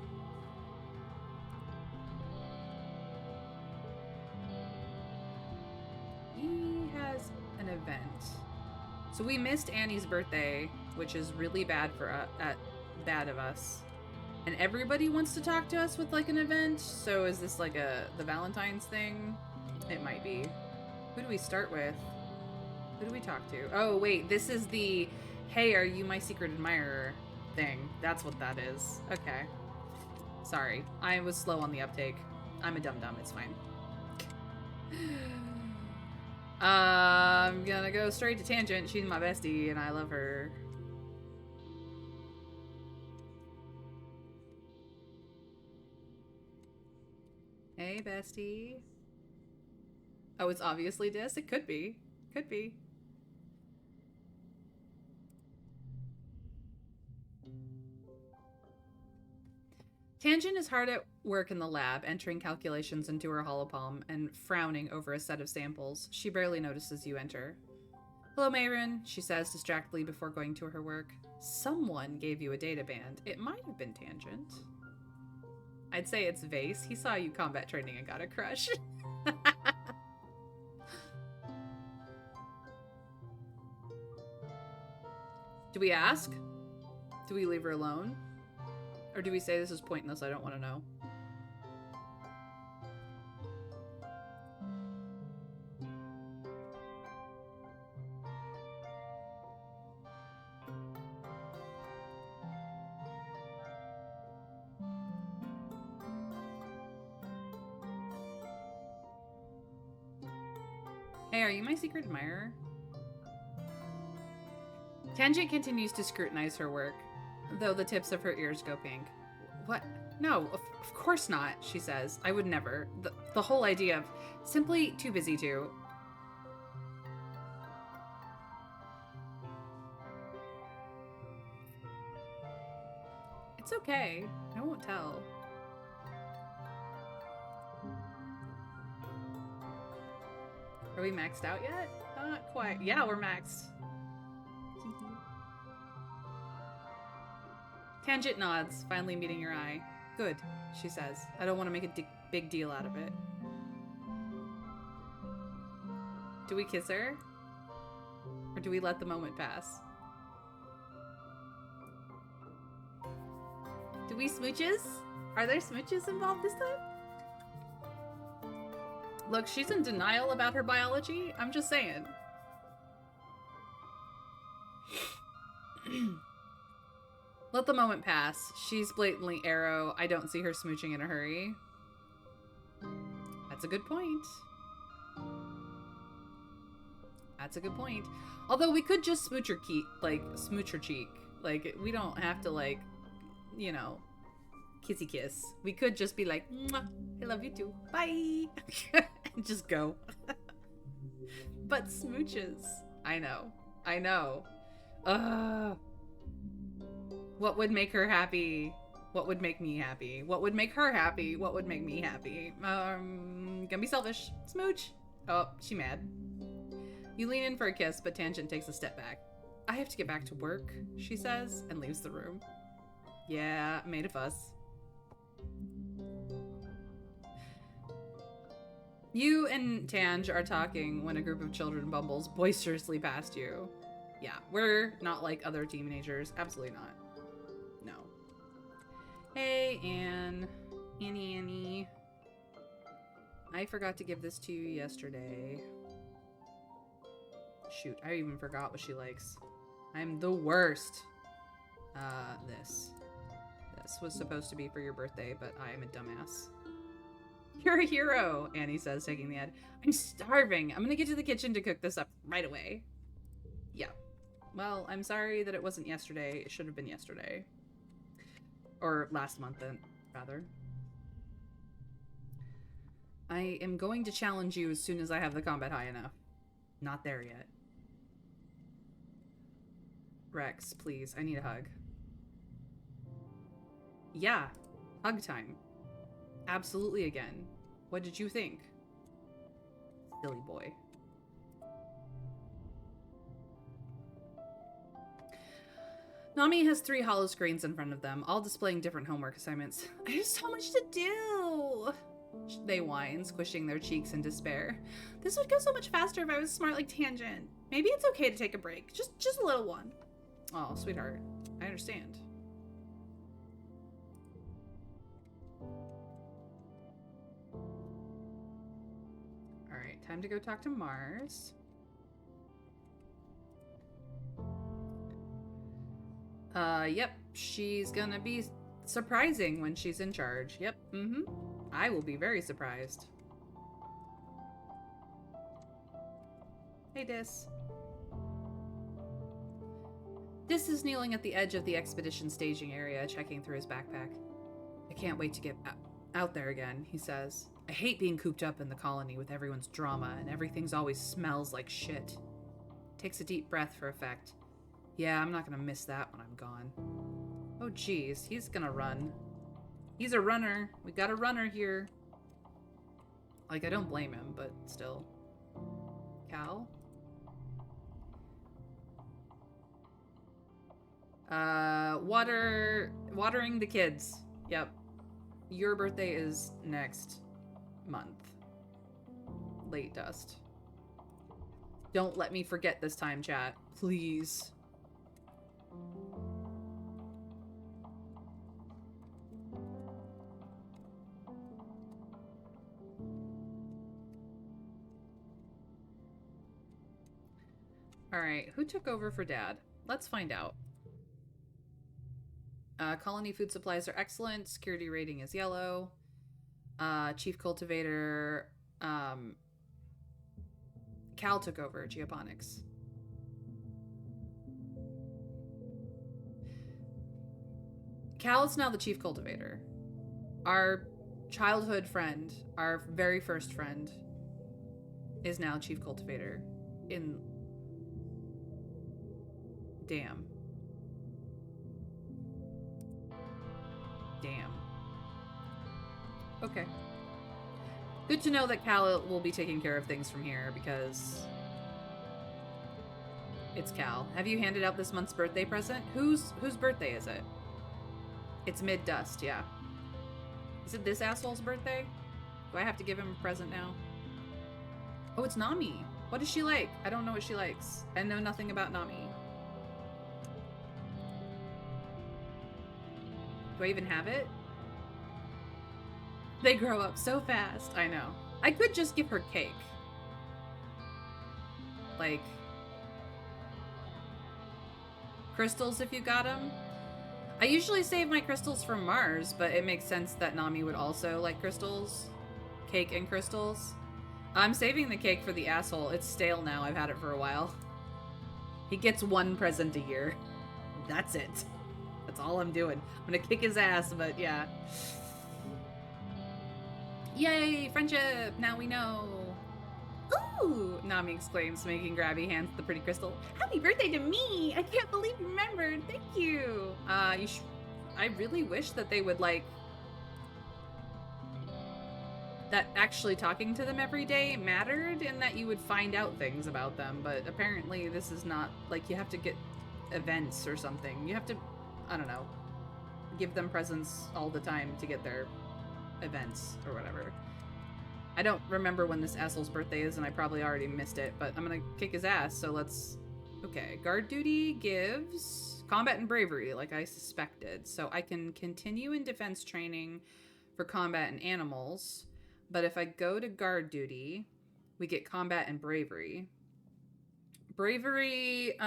He has an event. So we missed Annie's birthday, which is really bad for bad of us. And everybody wants to talk to us with like an event. So is this like the Valentine's thing? It might be. Who do we start with? Who do we talk to? Oh wait, this is the "Hey, are you my secret admirer" thing. That's what that is. Okay. Sorry, I was slow on the uptake. I'm a dum-dum, it's fine. I'm gonna go straight to Tangent. She's my bestie and I love her. Hey, bestie. Oh, it's obviously Dis? It could be. Could be. Tangent is hard at work in the lab, entering calculations into her holopalm and frowning over a set of samples. She barely notices you enter. Hello, Mayron, she says distractedly before going to her work. Someone gave you a data band. It might have been Tangent. I'd say it's Vase. He saw you combat training and got a crush. Do we ask? Do we leave her alone? Or do we say this is pointless? I don't want to know. Hey, are you my secret admirer? Tangent continues to scrutinize her work, though the tips of her ears go pink. What? No, of course not, she says. I would never. The whole idea of simply too busy to. It's okay. I won't tell. Are we maxed out yet? Not quite. Yeah, we're maxed. Tangent nods, finally meeting your eye. Good, she says. I don't want to make a big deal out of it. Do we kiss her? Or do we let the moment pass? Do we smooches? Are there smooches involved this time? Look, she's in denial about her biology. I'm just saying. Let the moment pass. She's blatantly arrow. I don't see her smooching in a hurry. That's a good point. That's a good point. Although we could just smooch her cheek, smooch her cheek. Like, we don't have to, like, you know, kissy kiss. We could just be like, mwah, I love you too. Bye. And just go. But smooches. I know. I know. What would make her happy? What would make me happy? What would make her happy? What would make me happy? Gonna be selfish. Smooch. Oh, she mad. You lean in for a kiss, but Tangent takes a step back. I have to get back to work, she says, and leaves the room. Yeah, made a fuss. You and Tange are talking when a group of children bumbles boisterously past you. Yeah, we're not like other teenagers. Absolutely not. No. Hey, Anne. Annie. I forgot to give this to you yesterday. Shoot, I even forgot what she likes. I'm the worst. This. This was supposed to be for your birthday, but I am a dumbass. You're a hero, Annie says, taking the ad. I'm starving. I'm gonna get to the kitchen to cook this up right away. Yeah. Well, I'm sorry that it wasn't yesterday. It should have been yesterday. Or last month, then, rather. I am going to challenge you as soon as I have the combat high enough. Not there yet. Rex, please. I need a hug. Yeah. Hug time. Absolutely again. What did you think? Silly boy. Nami has 3 hollow screens in front of them, all displaying different homework assignments. I have so much to do! They whine, squishing their cheeks in despair. This would go so much faster if I was smart like Tangent. Maybe it's okay to take a break. Just a little one. Oh, sweetheart. I understand. Alright, time to go talk to Mars. Yep. She's gonna be surprising when she's in charge. Yep. Mm-hmm. I will be very surprised. Hey, Dis. Dis is kneeling at the edge of the expedition staging area, checking through his backpack. I can't wait to get out there again, he says. I hate being cooped up in the colony with everyone's drama, and everything's always smells like shit. Takes a deep breath for effect. Yeah, I'm not gonna miss that when I'm gone. Oh, geez, he's gonna run. He's a runner. We got a runner here. Like, I don't blame him, but still. Cal? Watering the kids. Yep. Your birthday is next month. Late dust. Don't let me forget this time, chat. Please. Alright, who took over for Dad? Let's find out. Colony food supplies are excellent. Security rating is yellow. Chief cultivator, Cal took over geoponics. Cal is now the chief cultivator. Our childhood friend, our very first friend, is now chief cultivator in... Damn. Damn. Okay. Good to know that Cal will be taking care of things from here, because it's Cal. Have you handed out this month's birthday present? Whose birthday is it? It's mid-dust, yeah. Is it this asshole's birthday? Do I have to give him a present now? Oh, it's Nami. What is she like? I don't know what she likes. I know nothing about Nami. Do I even have it? They grow up so fast. I know. I could just give her cake. Like, crystals if you got them. I usually save my crystals for Mars, but it makes sense that Nami would also like crystals. Cake and crystals. I'm saving the cake for the asshole. It's stale now. I've had it for a while. He gets one present a year. That's it. That's all I'm doing. I'm gonna kick his ass, but yeah. Yay, friendship! Now we know. Ooh! Nami exclaims, making grabby hands at the pretty crystal. Happy birthday to me! I can't believe you remembered. Thank you. I really wish that they would like that actually talking to them every day mattered and that you would find out things about them, but apparently this is not, like, you have to get events or something. You have to, I don't know, give them presents all the time to get their events or whatever. I don't remember when this asshole's birthday is, and I probably already missed it, but I'm gonna kick his ass, so let's... Okay, guard duty gives combat and bravery, like I suspected, so I can continue in defense training for combat and animals, but if I go to guard duty, we get combat and bravery. Bravery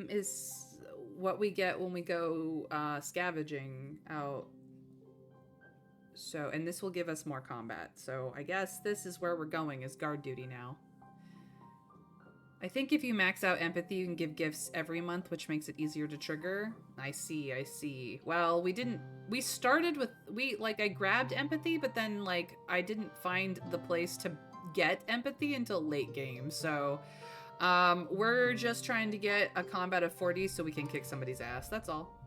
is what we get when we go scavenging out. So, and this will give us more combat. So I guess this is where we're going, is guard duty now. I think if you max out empathy, you can give gifts every month, which makes it easier to trigger. I see, I see. Well, we started with, I grabbed empathy, but then, like, I didn't find the place to get empathy until late game. So, we're just trying to get a combat of 40 so we can kick somebody's ass. That's all.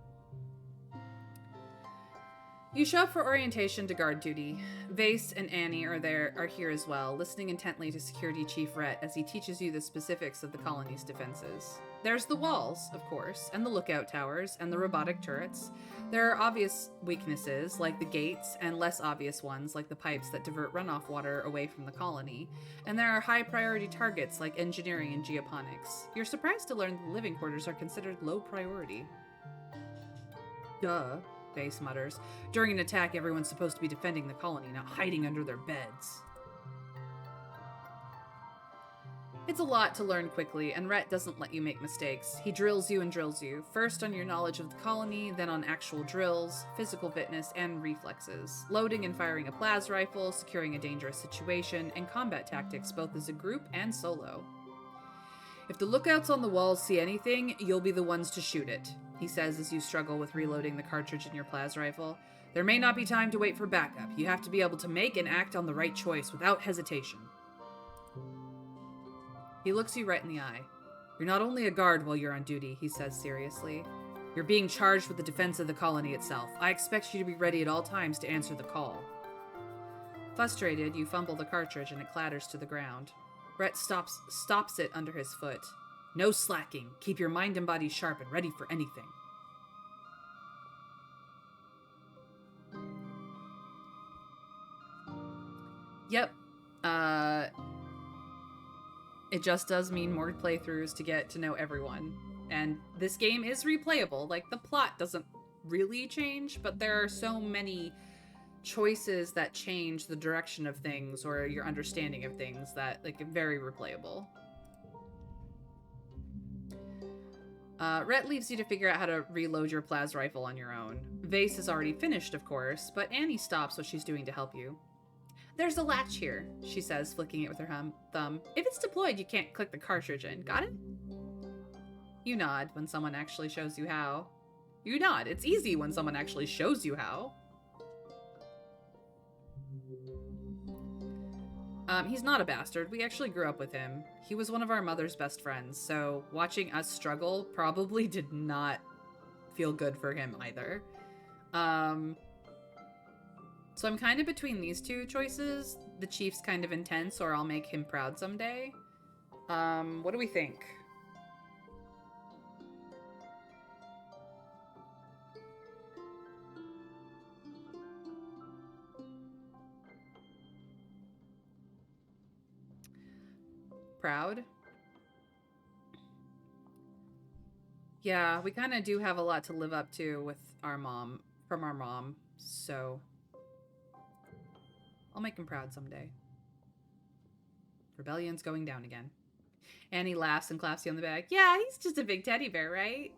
You show up for orientation to guard duty. Vase and Annie are here as well, listening intently to Security Chief Rhett as he teaches you the specifics of the colony's defenses. There's the walls, of course, and the lookout towers, and the robotic turrets. There are obvious weaknesses, like the gates, and less obvious ones, like the pipes that divert runoff water away from the colony. And there are high-priority targets, like engineering and geoponics. You're surprised to learn the living quarters are considered low priority. Duh. Base mutters. During an attack, everyone's supposed to be defending the colony, not hiding under their beds. It's a lot to learn quickly, and Rhett doesn't let you make mistakes. He drills you and drills you, first on your knowledge of the colony, then on actual drills, physical fitness, and reflexes. Loading and firing a plas rifle, securing a dangerous situation, and combat tactics both as a group and solo. If the lookouts on the walls see anything, you'll be the ones to shoot it, he says as you struggle with reloading the cartridge in your plas rifle. There may not be time to wait for backup. You have to be able to make and act on the right choice without hesitation. He looks you right in the eye. You're not only a guard while you're on duty, he says seriously. You're being charged with the defense of the colony itself. I expect you to be ready at all times to answer the call. Frustrated, you fumble the cartridge and it clatters to the ground. Rhett stops it under his foot. No slacking. Keep your mind and body sharp and ready for anything. Yep. It just does mean more playthroughs to get to know everyone. And this game is replayable. Like, the plot doesn't really change, but there are so many choices that change the direction of things or your understanding of things that, like, very replayable. Rhett leaves you to figure out how to reload your plas rifle on your own. Vase is already finished, of course, but Annie stops what she's doing to help you. There's a latch here, she says, flicking it with her thumb. If it's deployed, you can't click the cartridge in. Got it? You nod when someone actually shows you how. You nod. It's easy when someone actually shows you how. He's not a bastard. We actually grew up with him. He was one of our mother's best friends, so watching us struggle probably did not feel good for him either. So I'm kind of between these two choices. The chief's kind of intense, or I'll make him proud someday. What do we think? Proud? Yeah, we kind of do have a lot to live up to with our mom, from our mom, so I'll make him proud someday. Rebellion's going down again. Annie laughs and claps you on the back. Yeah, he's just a big teddy bear, right?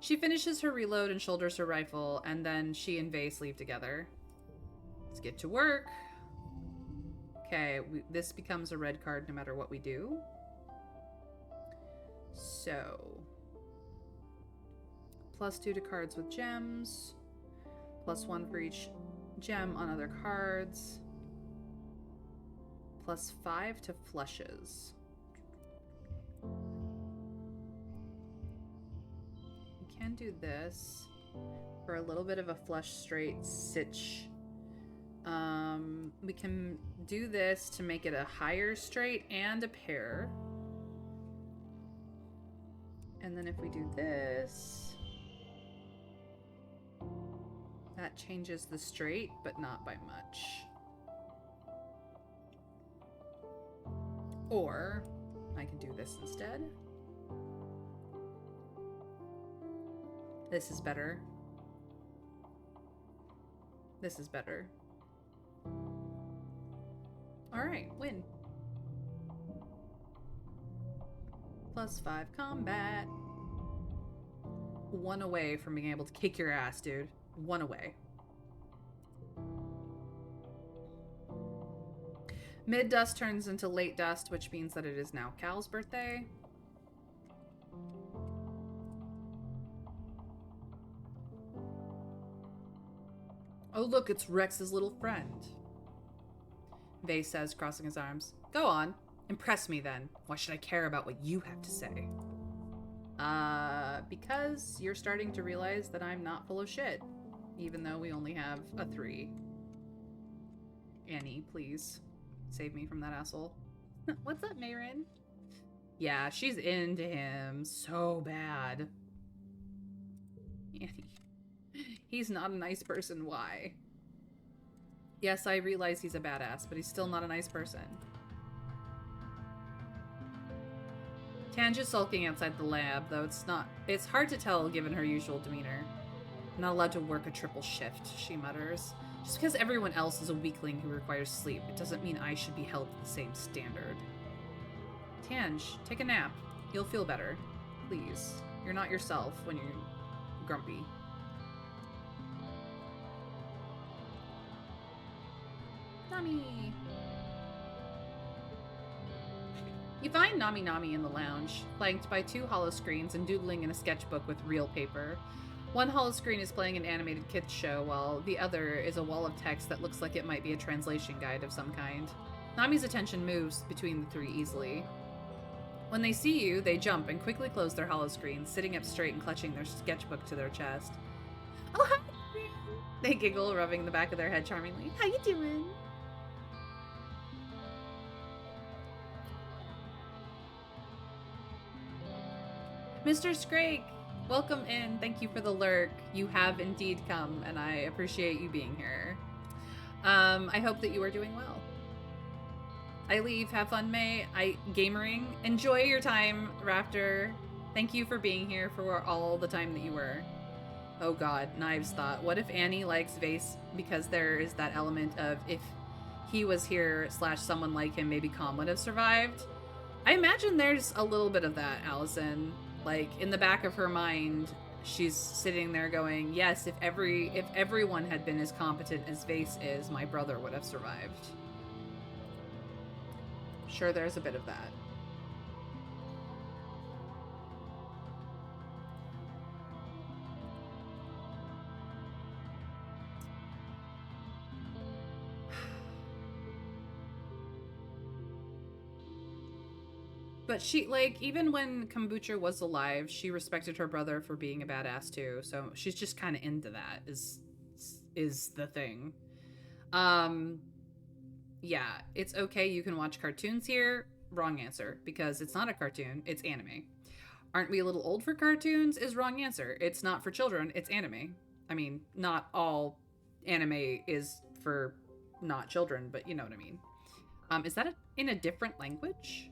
She finishes her reload and shoulders her rifle, and then she and Vase leave together. Let's get to work. Okay, this becomes a red card no matter what we do. So, +2 to cards with gems. +1 for each gem on other cards. +5 to flushes. We can do this for a little bit of a flush straight sitch. We can do this to make it a higher straight and a pair. And then if we do this, that changes the straight, but not by much. Or I can do this instead. This is better. This is better. Alright, win. +5 combat. 1 away from being able to kick your ass, dude. 1 away. Mid-dust turns into late dust, which means that it is now Cal's birthday. Oh look, it's Rex's little friend. Vase says, crossing his arms. Go on. Impress me then. Why should I care about what you have to say? Because you're starting to realize that I'm not full of shit. even though we only have a 3. Annie, please. Save me from that asshole. What's up, Mayrin? Yeah, she's into him so bad. Annie. He's not a nice person, why? Yes, I realize he's a badass, but he's still not a nice person. Tange is sulking outside the lab, though it's hard to tell given her usual demeanor. I'm not allowed to work a triple shift, she mutters. Just because everyone else is a weakling who requires sleep, it doesn't mean I should be held to the same standard. Tange, take a nap. You'll feel better. Please. You're not yourself when you're grumpy. Nami! You find Nami Nami in the lounge, flanked by 2 holoscreens and doodling in a sketchbook with real paper. One holoscreen is playing an animated kids show, while the other is a wall of text that looks like it might be a translation guide of some kind. Nami's attention moves between the 3 easily. When they see you, they jump and quickly close their holoscreens, sitting up straight and clutching their sketchbook to their chest. Oh, hi! They giggle, rubbing the back of their head charmingly. How you doing? Mr. Scrake, welcome in. Thank you for the lurk. You have indeed come, and I appreciate you being here. I hope that you are doing well. I leave. Have fun, May. Gamering. Enjoy your time, Raptor. Thank you for being here for all the time that you were. Oh god, Knives thought. What if Annie likes Vase because there is that element of if he was here / someone like him, maybe Calm would have survived? I imagine there's a little bit of that, Allison. Like, in the back of her mind, she's sitting there going, yes, if everyone had been as competent as Vase is, my brother would have survived. Sure, there's a bit of that. But she, like, even when Kombucha was alive, she respected her brother for being a badass too. So she's just kind of into that is the thing. Yeah, it's okay. You can watch cartoons here. Wrong answer, because it's not a cartoon. It's anime. Aren't we a little old for cartoons? Is wrong answer. It's not for children. It's anime. I mean, not all anime is for not children, but you know what I mean. Is that in a different language?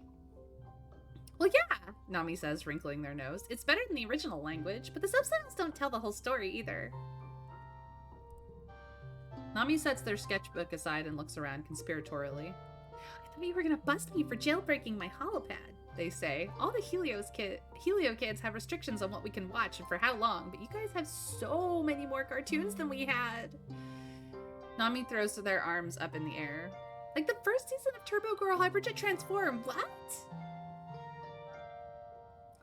Well, yeah, Nami says, wrinkling their nose. it's better than the original language, but the subtitles don't tell the whole story either. Nami sets their sketchbook aside and looks around conspiratorially. I thought you were gonna bust me for jailbreaking my holopad, they say. All the Helio kids have restrictions on what we can watch and for how long, but you guys have so many more cartoons than we had. Nami throws their arms up in the air. Like the first season of Turbo Girl Hyperjet Transform, what?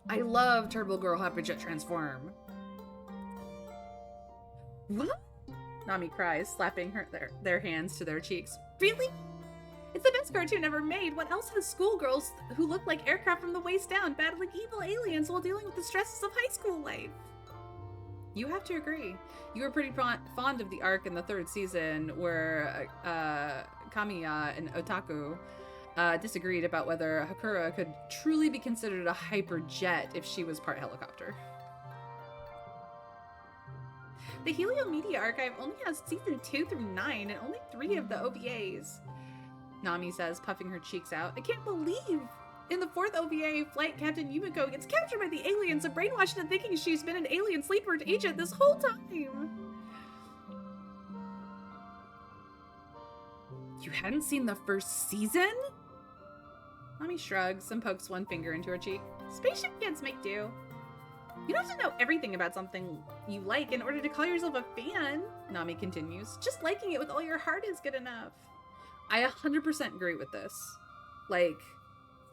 I love Turbo Girl Hyperjet Transform. What? Nami cries, slapping their hands to their cheeks. Really? It's the best cartoon ever made. What else has schoolgirls who look like aircraft from the waist down battling evil aliens while dealing with the stresses of high school life? You have to agree. You were pretty fond of the arc in the 3rd season where Kamiya and Otaku disagreed about whether Hakura could truly be considered a hyperjet if she was part helicopter. The Helio Media Archive only has season 2 through 9 and only 3 of the OVAs. Nami says, puffing her cheeks out. I can't believe! In the 4th OVA, Flight Captain Yumiko gets captured by the aliens and brainwashed into thinking she's been an alien sleeper agent this whole time! You hadn't seen the 1st season? Nami shrugs and pokes one finger into her cheek. Spaceship kids make do. You don't have to know everything about something you like in order to call yourself a fan, Nami continues. Just liking it with all your heart is good enough. I 100% agree with this. Like,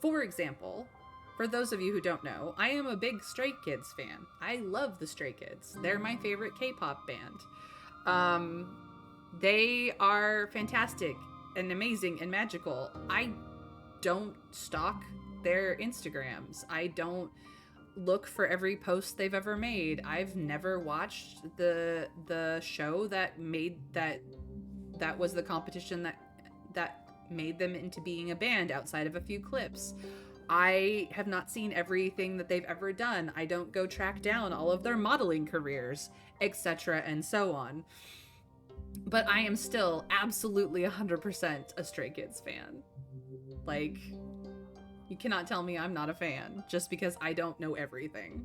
for example, for those of you who don't know, I am a big Stray Kids fan. I love the Stray Kids. They're my favorite K-pop band. They are fantastic and amazing and magical. I don't stalk their Instagrams. I don't look for every post they've ever made. I've never watched the show that was the competition that made them into being a band outside of a few clips. I have not seen everything that they've ever done. I don't go track down all of their modeling careers, etc. and so on. But I am still absolutely 100% a Stray Kids fan. Like, you cannot tell me I'm not a fan just because I don't know everything.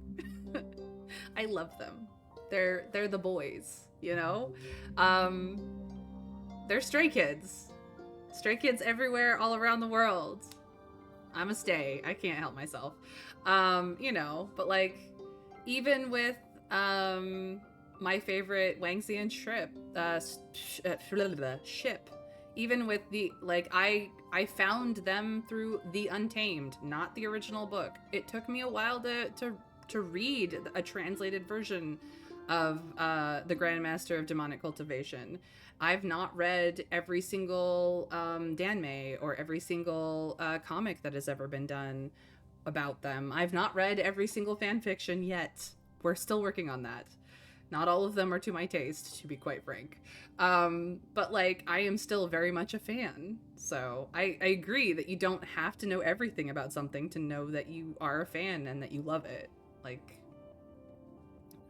I love them. They're the boys, you know? They're Stray Kids. Stray Kids everywhere, all around the world. I'm a stay. I can't help myself. You know, but like, even with my favorite Wangxian ship, even with the, like, I found them through The Untamed, not the original book. It took me a while to read a translated version of the Grandmaster of Demonic Cultivation. I've not read every single Danmei or every single comic that has ever been done about them. I've not read every single fan fiction yet. We're still working on that. Not all of them are to my taste, to be quite frank. But like, I am still very much a fan. So I agree that you don't have to know everything about something to know that you are a fan and that you love it. Like,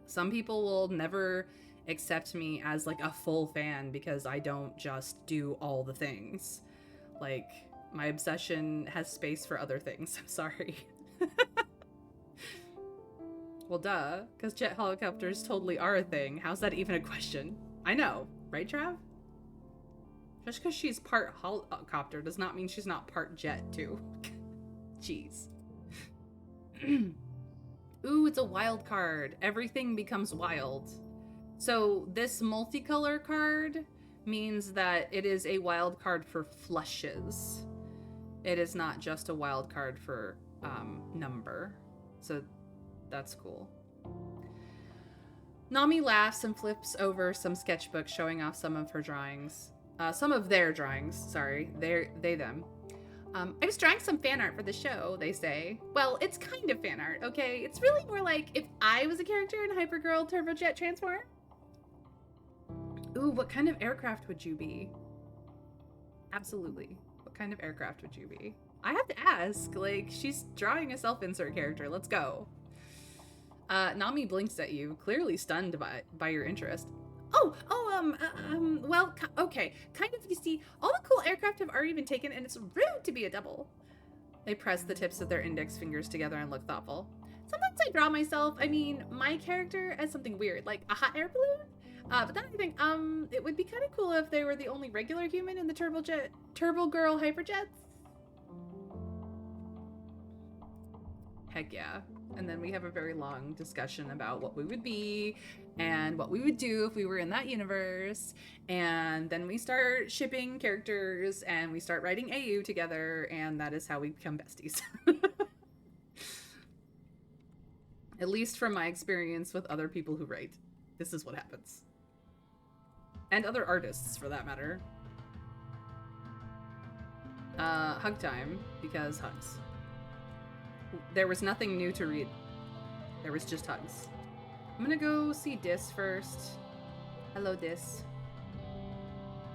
some people will never accept me as like a full fan because I don't just do all the things. Like, my obsession has space for other things. I'm sorry. Well, duh, because jet helicopters totally are a thing. How's that even a question? I know, right, Trav? Just because she's part helicopter does not mean she's not part jet, too. Jeez. Ooh, it's a wild card. Everything becomes wild. So this multicolor card means that it is a wild card for flushes. It is not just a wild card for number. So that's cool. Nami laughs and flips over some sketchbooks showing off some of her drawings. Some of their drawings, sorry. They, them. I was drawing some fan art for the show, they say. Well, it's kind of fan art, okay? It's really more like if I was a character in Hypergirl Turbojet Transform. Ooh, what kind of aircraft would you be? Absolutely. What kind of aircraft would you be? I have to ask. Like, she's drawing a self-insert character. Let's go. Nami blinks at you, clearly stunned by your interest. Well, okay. Kind of, you see, all the cool aircraft have already been taken, and it's rude to be a double. They press the tips of their index fingers together and look thoughtful. Sometimes I draw myself, my character as something weird, like a hot air balloon. But then I think, it would be kind of cool if they were the only regular human in the Turbo Girl Hyperjets. Heck yeah. And then we have a very long discussion about what we would be and what we would do if we were in that universe. And then we start shipping characters and we start writing AU together, and that is how we become besties. At least from my experience with other people who write. This is what happens. And other artists, for that matter. Hug time, because hugs. There was nothing new to read. There was just hugs. I'm gonna go see Dis first. Hello, Dis.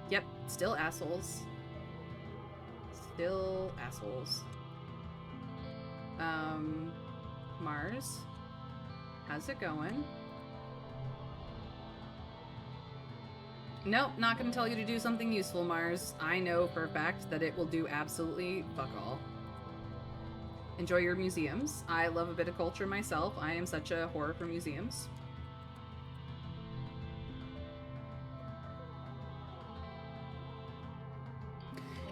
Yep, still assholes. Still assholes. Mars. How's it going? Nope, not gonna tell you to do something useful, Mars. I know for a fact that it will do absolutely fuck all. Enjoy your museums. I love a bit of culture myself. I am such a whore for museums.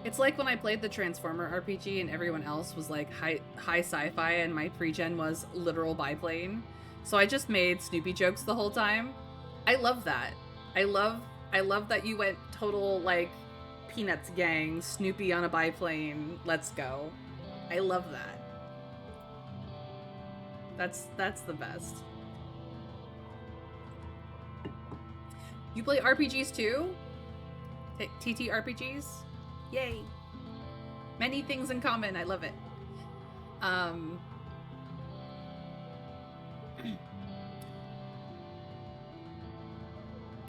It's like when I played the Transformer RPG and everyone else was like high sci-fi and my pre-gen was literal biplane. So I just made Snoopy jokes the whole time. I love that. I love that you went total like Peanuts gang, Snoopy on a biplane. Let's go. I love that. That's the best. You play RPGs too? TT RPGs? Yay. Many things in common. I love it.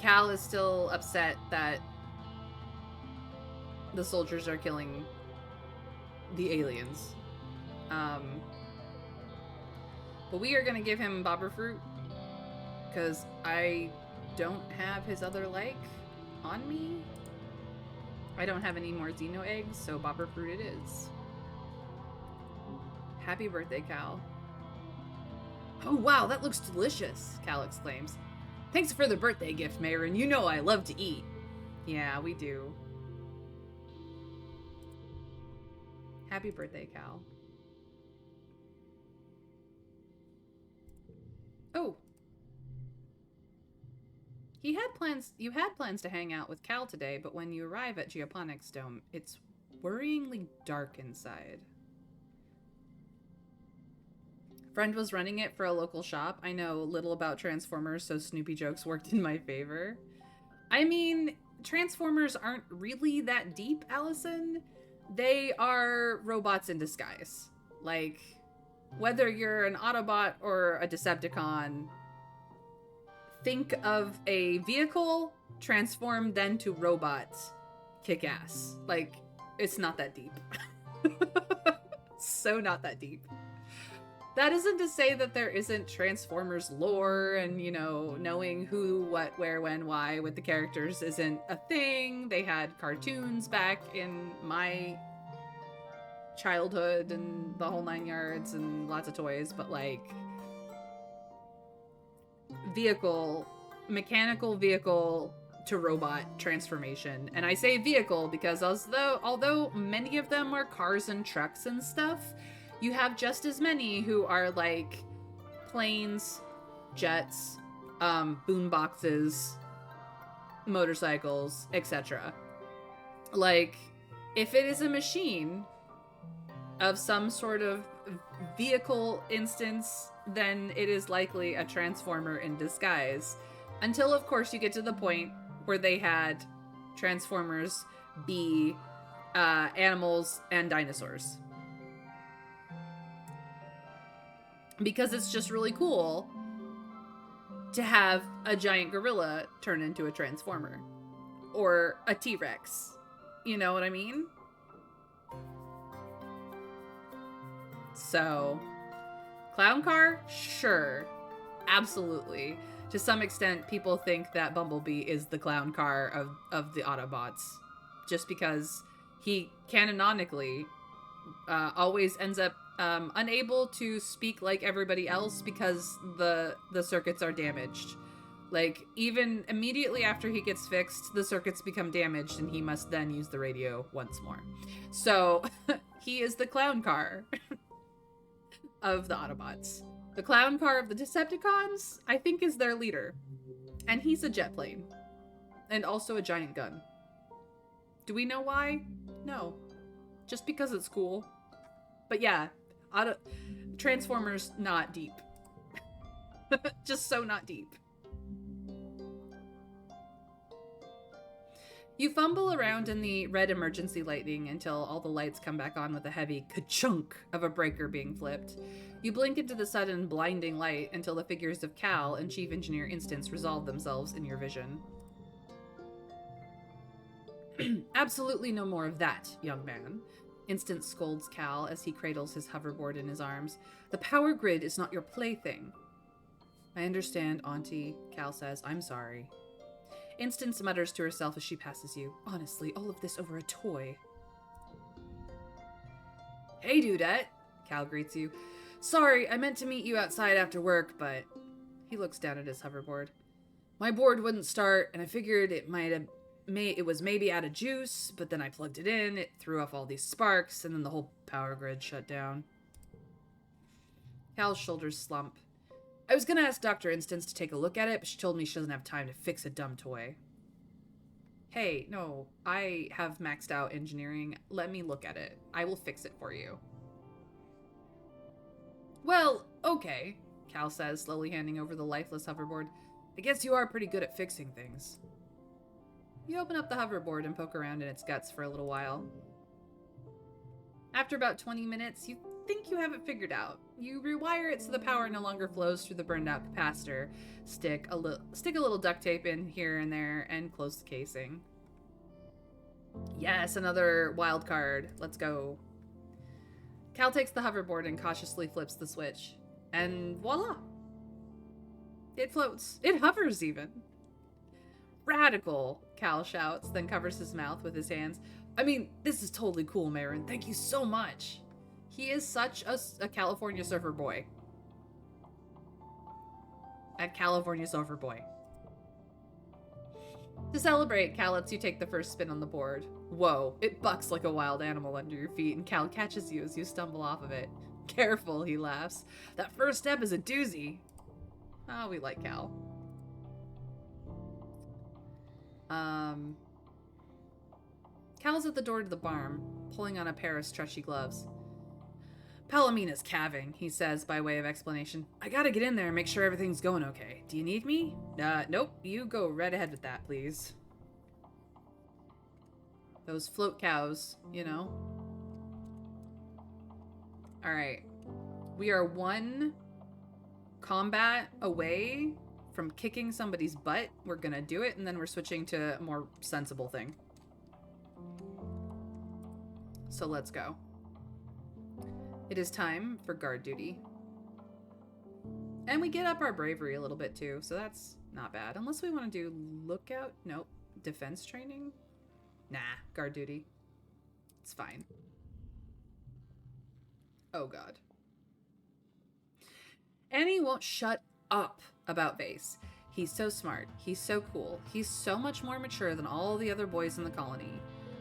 Cal is still upset that the soldiers are killing the aliens. But we are going to give him Bobber Fruit because I don't have his other leg on me. I don't have any more Xeno eggs, so Bobber Fruit it is. Happy birthday, Cal. Oh, wow, that looks delicious, Cal exclaims. Thanks for the birthday gift, Mayron. You know I love to eat. Yeah, we do. Happy birthday, Cal. Oh. You had plans to hang out with Cal today, but when you arrive at Geoponics Dome, it's worryingly dark inside. Friend was running it for a local shop. I know little about Transformers, so Snoopy jokes worked in my favor. I mean, Transformers aren't really that deep, Allison. They are robots in disguise. Like, whether you're an Autobot or a Decepticon, think of a vehicle transformed then to robots. Kick ass. Like, it's not that deep. So not that deep. That isn't to say that there isn't Transformers lore and, you know, knowing who, what, where, when, why with the characters isn't a thing. They had cartoons back in my childhood and the whole 9 yards and lots of toys, but like mechanical vehicle to robot transformation. And I say vehicle because although many of them are cars and trucks and stuff, you have just as many who are like planes, jets, boomboxes, motorcycles, etc. Like, if it is a machine of some sort of vehicle instance, then it is likely a transformer in disguise. Until, of course, you get to the point where they had Transformers be animals and dinosaurs. Because it's just really cool to have a giant gorilla turn into a transformer. Or a T-Rex. You know what I mean? So, clown car? Sure. Absolutely. To some extent, people think that Bumblebee is the clown car of the Autobots. Just because he canonically always ends up unable to speak like everybody else because the circuits are damaged. Like, even immediately after he gets fixed, the circuits become damaged and he must then use the radio once more. So, he is the clown car of the Autobots. The clown car of the Decepticons, I think, is their leader. And he's a jet plane. And also a giant gun. Do we know why? No. Just because it's cool. But yeah, Transformers, not deep. Just so not deep. You fumble around in the red emergency lighting until all the lights come back on with a heavy ka-chunk of a breaker being flipped. You blink into the sudden blinding light until the figures of Cal and Chief Engineer Instance resolve themselves in your vision. Absolutely no more of that, young man. Instance scolds Cal as he cradles his hoverboard in his arms. The power grid is not your plaything. I understand, Auntie, Cal says. I'm sorry. Instance mutters to herself as she passes you. Honestly, all of this over a toy. Hey, dudette, Cal greets you. Sorry, I meant to meet you outside after work, but... He looks down at his hoverboard. My board wouldn't start, and I figured it was maybe out of juice, but then I plugged it in, it threw off all these sparks, and then the whole power grid shut down. Cal's shoulders slump. I was gonna ask Dr. Instance to take a look at it, but she told me she doesn't have time to fix a dumb toy. Hey, no, I have maxed out engineering. Let me look at it. I will fix it for you. Well, okay, Cal says, slowly handing over the lifeless hoverboard. I guess you are pretty good at fixing things. You open up the hoverboard and poke around in its guts for a little while. After about 20 minutes, you think you have it figured out. You rewire it so the power no longer flows through the burned out capacitor. Stick a little duct tape in here and there and close the casing. Yes, another wild card. Let's go. Cal takes the hoverboard and cautiously flips the switch. And voila! It floats. It hovers even. Radical, Cal shouts, then covers his mouth with his hands. I mean, this is totally cool, Marin. Thank you so much. He is such a California surfer boy. A California surfer boy. To celebrate, Cal lets you take the first spin on the board. Whoa, it bucks like a wild animal under your feet, and Cal catches you as you stumble off of it. Careful, he laughs. That first step is a doozy. Oh, we like Cal. Cal's at the door to the barn, pulling on a pair of stretchy gloves. Palomina's calving, he says by way of explanation. I gotta get in there and make sure everything's going okay. Do you need me? Nope. You go right ahead with that, please. Those float cows, you know. Alright. We are one combat away from kicking somebody's butt. We're gonna do it, and then we're switching to a more sensible thing. So let's go. It is time for guard duty. And we get up our bravery a little bit too, so that's not bad. Unless we want to do lookout. Nope. Defense training? Nah, guard duty. It's fine. Oh god. Annie won't shut up about Vase. He's so smart. He's so cool. He's so much more mature than all the other boys in the colony.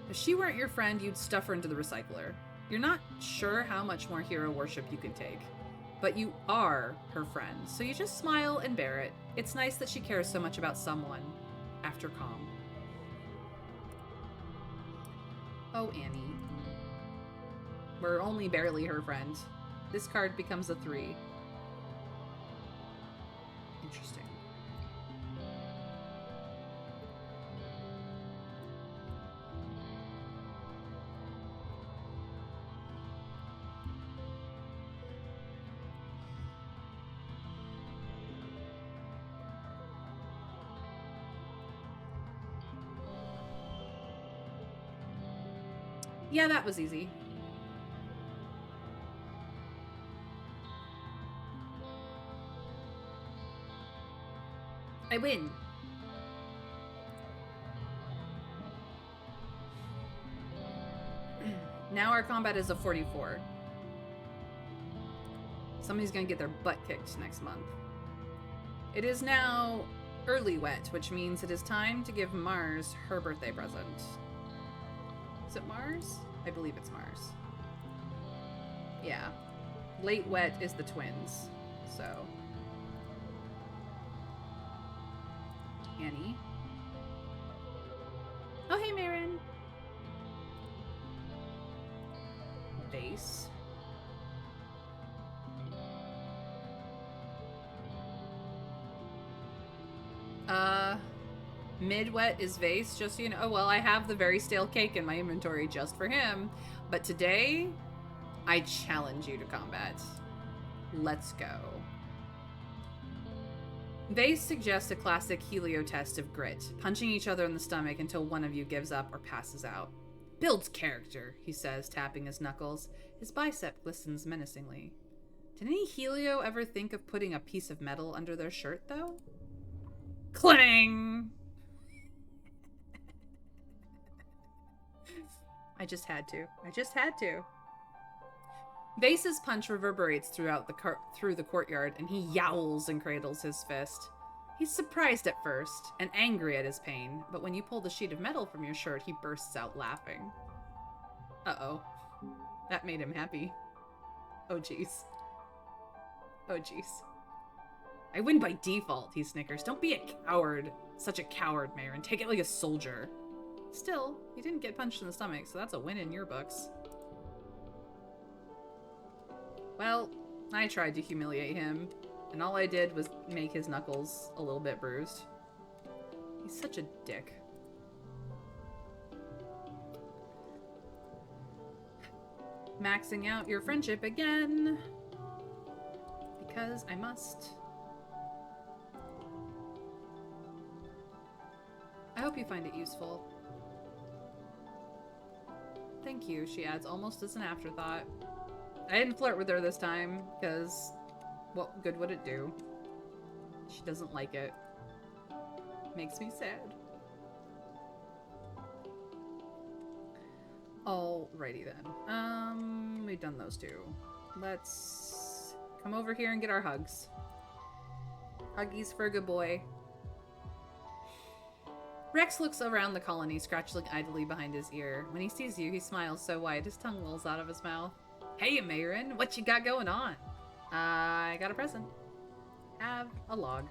If she weren't your friend, you'd stuff her into the recycler. You're not sure how much more hero worship you can take. But you are her friend, so you just smile and bear it. It's nice that she cares so much about someone. After calm. Oh, Annie. We're only barely her friend. This card becomes a 3. Interesting. Yeah, that was easy. I win. Now our combat is a 44. Somebody's gonna get their butt kicked next month. It is now early wet, which means it is time to give Mars her birthday present. Is it Mars? I believe it's Mars. Yeah. Late wet is the twins, so. Annie. Oh, hey, Marin. Vase. Mid-wet is Vase, just so you know. Oh, well, I have the very stale cake in my inventory just for him. But today, I challenge you to combat. Let's go. Vase suggests a classic Helio test of grit, punching each other in the stomach until one of you gives up or passes out. Builds character, he says, tapping his knuckles. His bicep glistens menacingly. Did any Helio ever think of putting a piece of metal under their shirt, though? Clang! I just had to. I just had to. Vase's punch reverberates throughout through the courtyard, and he yowls and cradles his fist. He's surprised at first, and angry at his pain, but when you pull the sheet of metal from your shirt, he bursts out laughing. Uh-oh. That made him happy. Oh, jeez. Oh, jeez. I win by default, he snickers. Don't be a coward. Such a coward, Marin. Take it like a soldier. Still, he didn't get punched in the stomach, so that's a win in your books. Well, I tried to humiliate him, and all I did was make his knuckles a little bit bruised. He's such a dick. maxing out your friendship again. Because I must. I hope you find it useful. Thank you, she adds almost as an afterthought. I didn't flirt with her this time, because what good would it do? She doesn't like it. Makes me sad. Alrighty then. We've done those two. Let's come over here and get our hugs. Huggies for a good boy. Rex looks around the colony, scratching idly behind his ear. When he sees you, he smiles so wide his tongue rolls out of his mouth. Hey, Mayrin, what you got going on? I got a present. Have a log.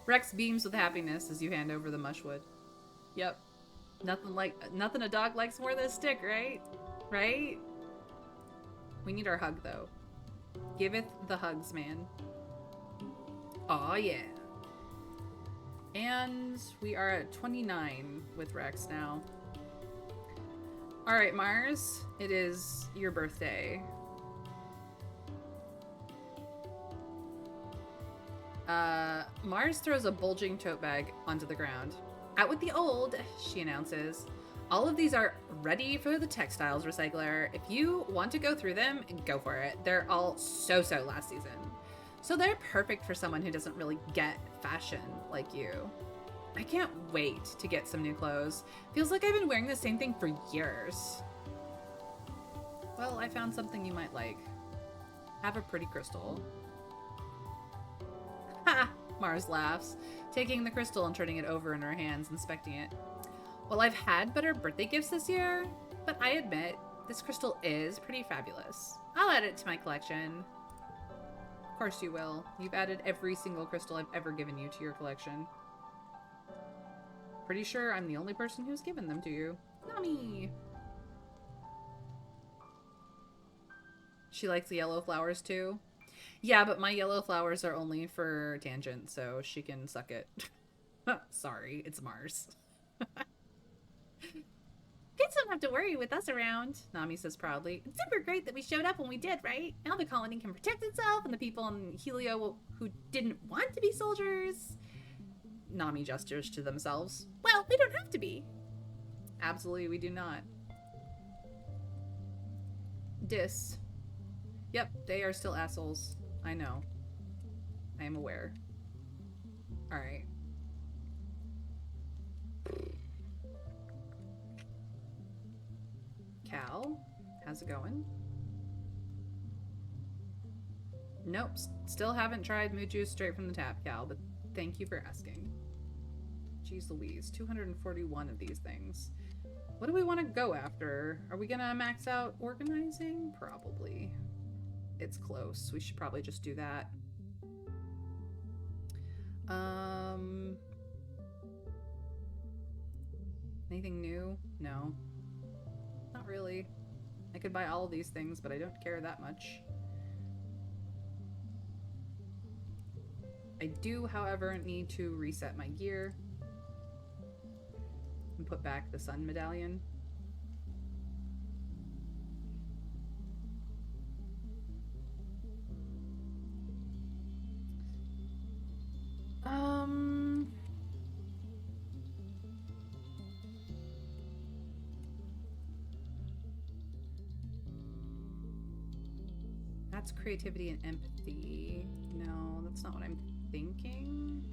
Rex beams with happiness as you hand over the mushwood. Yep. Nothing a dog likes more than a stick, right? Right? We need our hug, though. Giveth the hugs, man. Aw, yeah. And we are at 29 with Rex now. Alright, Mars. It is your birthday. Mars throws a bulging tote bag onto the ground. Out with the old, she announces. All of these are ready for the textiles recycler. If you want to go through them, go for it. They're all so last season. So they're perfect for someone who doesn't really get fashion like you. I can't wait to get some new clothes. Feels like I've been wearing the same thing for years. Well, I found something you might like. Have a pretty crystal. Ha! Mars laughs, taking the crystal and turning it over in her hands, inspecting it. Well, I've had better birthday gifts this year, but I admit, this crystal is pretty fabulous. I'll add it to my collection. Of course you will. You've added every single crystal I've ever given you to your collection. Pretty sure I'm the only person who's given them to you. Nami! She likes the yellow flowers too. Yeah, but my yellow flowers are only for Tangent, so she can suck it. Sorry, it's Mars. Kids don't have to worry with us around, Nami says proudly. It's super great that we showed up when we did, right? Now the colony can protect itself and the people in Helio who didn't want to be soldiers. Nami gestures to themselves. Well, they don't have to be. Absolutely, we do not. Dis. Yep, they are still assholes. I know. I am aware. Alright. Cal, how's it going? Nope, still haven't tried mood juice straight from the tap, Cal, but thank you for asking. Jeez Louise, 241 of these things. What do we want to go after? Are we gonna max out organizing? Probably. It's close. We should probably just do that. Anything new? No. Not really. I could buy all of these things, but I don't care that much. I do, however, need to reset my gear and put back the sun medallion. That's creativity and empathy. No, that's not what I'm thinking.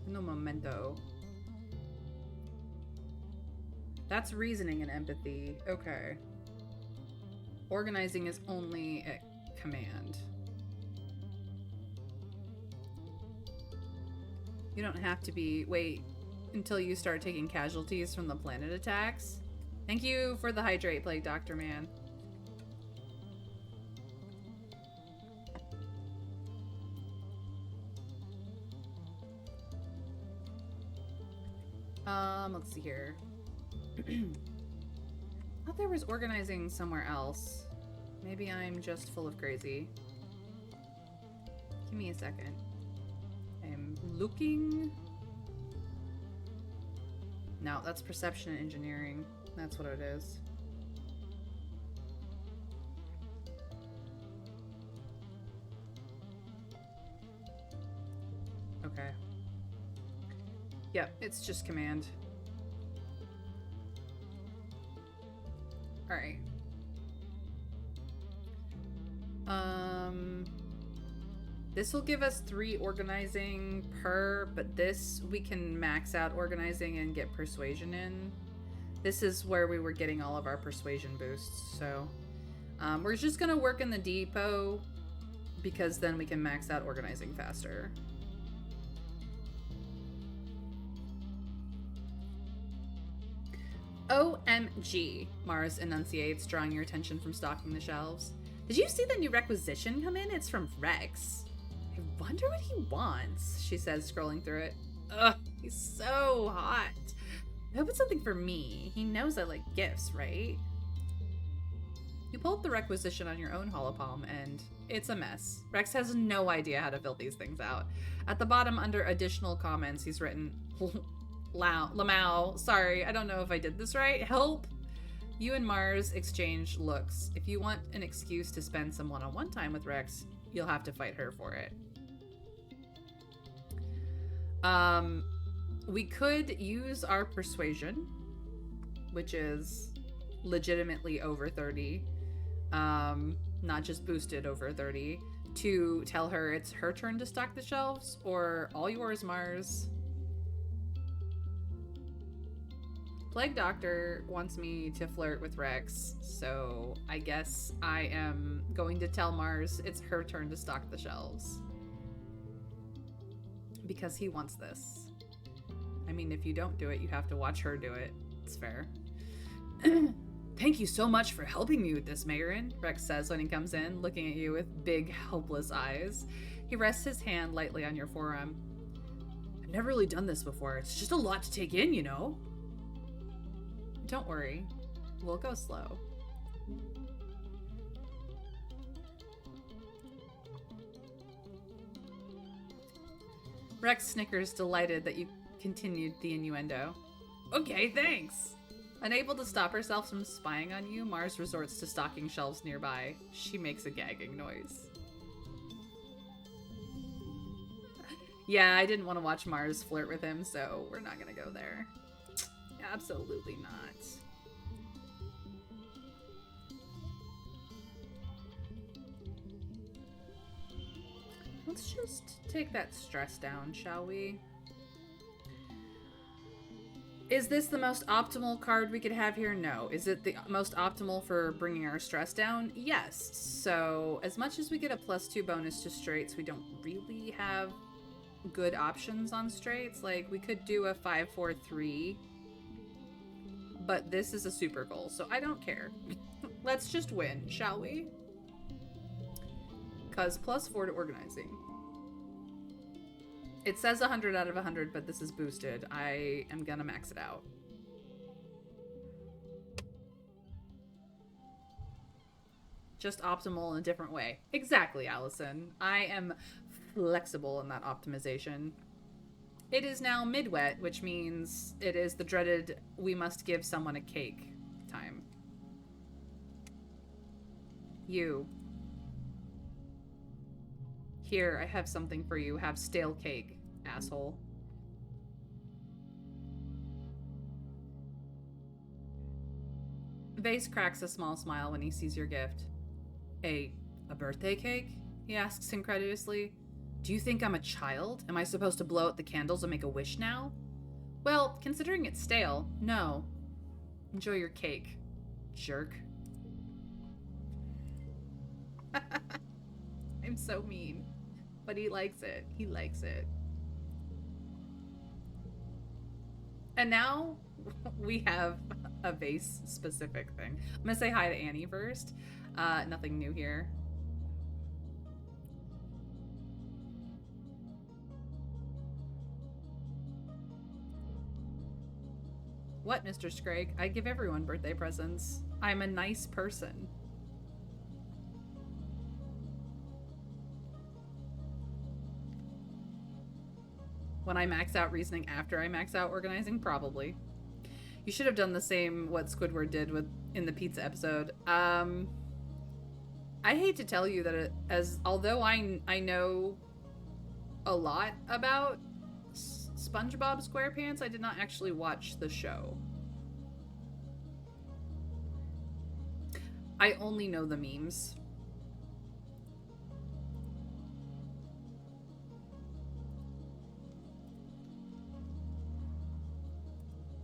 No momento. That's reasoning and empathy. Okay. Organizing is only at command. You don't have to be... Wait until you start taking casualties from the planet attacks. Thank you for the hydrate plague, Dr. Man. Let's see here. I thought there was organizing somewhere else. Maybe I'm just full of crazy. Give me a second. I'm looking. No, that's perception and engineering. That's what it is. Okay. Yep, it's just command. Alright. This will give us 3 organizing per, but this we can max out organizing and get persuasion in. This is where we were getting all of our persuasion boosts, so we're just gonna work in the depot because then we can max out organizing faster. OMG, Mars enunciates, drawing your attention from stocking the shelves. Did you see the new requisition come in? It's from Rex. I wonder what he wants, she says, scrolling through it. Ugh, he's so hot. I hope it's something for me. He knows I like gifts, right? You pull up the requisition on your own holopalm, and it's a mess. Rex has no idea how to fill these things out. At the bottom, under additional comments, he's written, Lamau, sorry, I don't know if I did this right. Help! You and Mars exchange looks. If you want an excuse to spend some one-on-one time with Rex, you'll have to fight her for it. We could use our persuasion, which is legitimately over 30, not just boosted over 30, to tell her it's her turn to stock the shelves, or all yours, Mars. Plague Doctor wants me to flirt with Rex, so I guess I am going to tell Mars it's her turn to stock the shelves. Because he wants this. I mean, if you don't do it, you have to watch her do it. It's fair. Thank you so much for helping me with this, Mayrin, Rex says when he comes in, looking at you with big, helpless eyes. He rests his hand lightly on your forearm. I've never really done this before. It's just a lot to take in, you know? Don't worry. We'll go slow. Rex snickers, delighted that you continued the innuendo. Okay, thanks. Unable to stop herself from spying on you, Mars resorts to stocking shelves nearby. She makes a gagging noise. Yeah, I didn't want to watch Mars flirt with him, so we're not gonna go there. Absolutely not. Let's just take that stress down, shall we? Is this the most optimal card we could have here? No. Is it the most optimal for bringing our stress down? Yes. So, as much as we get a +2 bonus to straights, we don't really have good options on straights. Like, we could do a 5-4-3, but this is a super goal, so I don't care. Let's just win, shall we? Because +4 to organizing. It says 100 out of 100, but this is boosted. I am gonna max it out. Just optimal in a different way. Exactly, Allison. I am flexible in that optimization. It is now midwet, which means it is the dreaded we must give someone a cake time. You. Here, I have something for you. Have stale cake, asshole. Vase cracks a small smile when he sees your gift. A birthday cake? He asks incredulously. Do you think I'm a child? Am I supposed to blow out the candles and make a wish now? Well, considering it's stale, no. Enjoy your cake, jerk. I'm so mean. But he likes it. He likes it. And now we have a vase specific thing. I'm gonna say hi to Annie first. Nothing new here. What, Mr. Scrake? I give everyone birthday presents. I'm a nice person. When I max out reasoning after I max out organizing? Probably. You should have done the same what Squidward did in the pizza episode. I hate to tell you that although I know a lot about SpongeBob SquarePants, I did not actually watch the show. I only know the memes.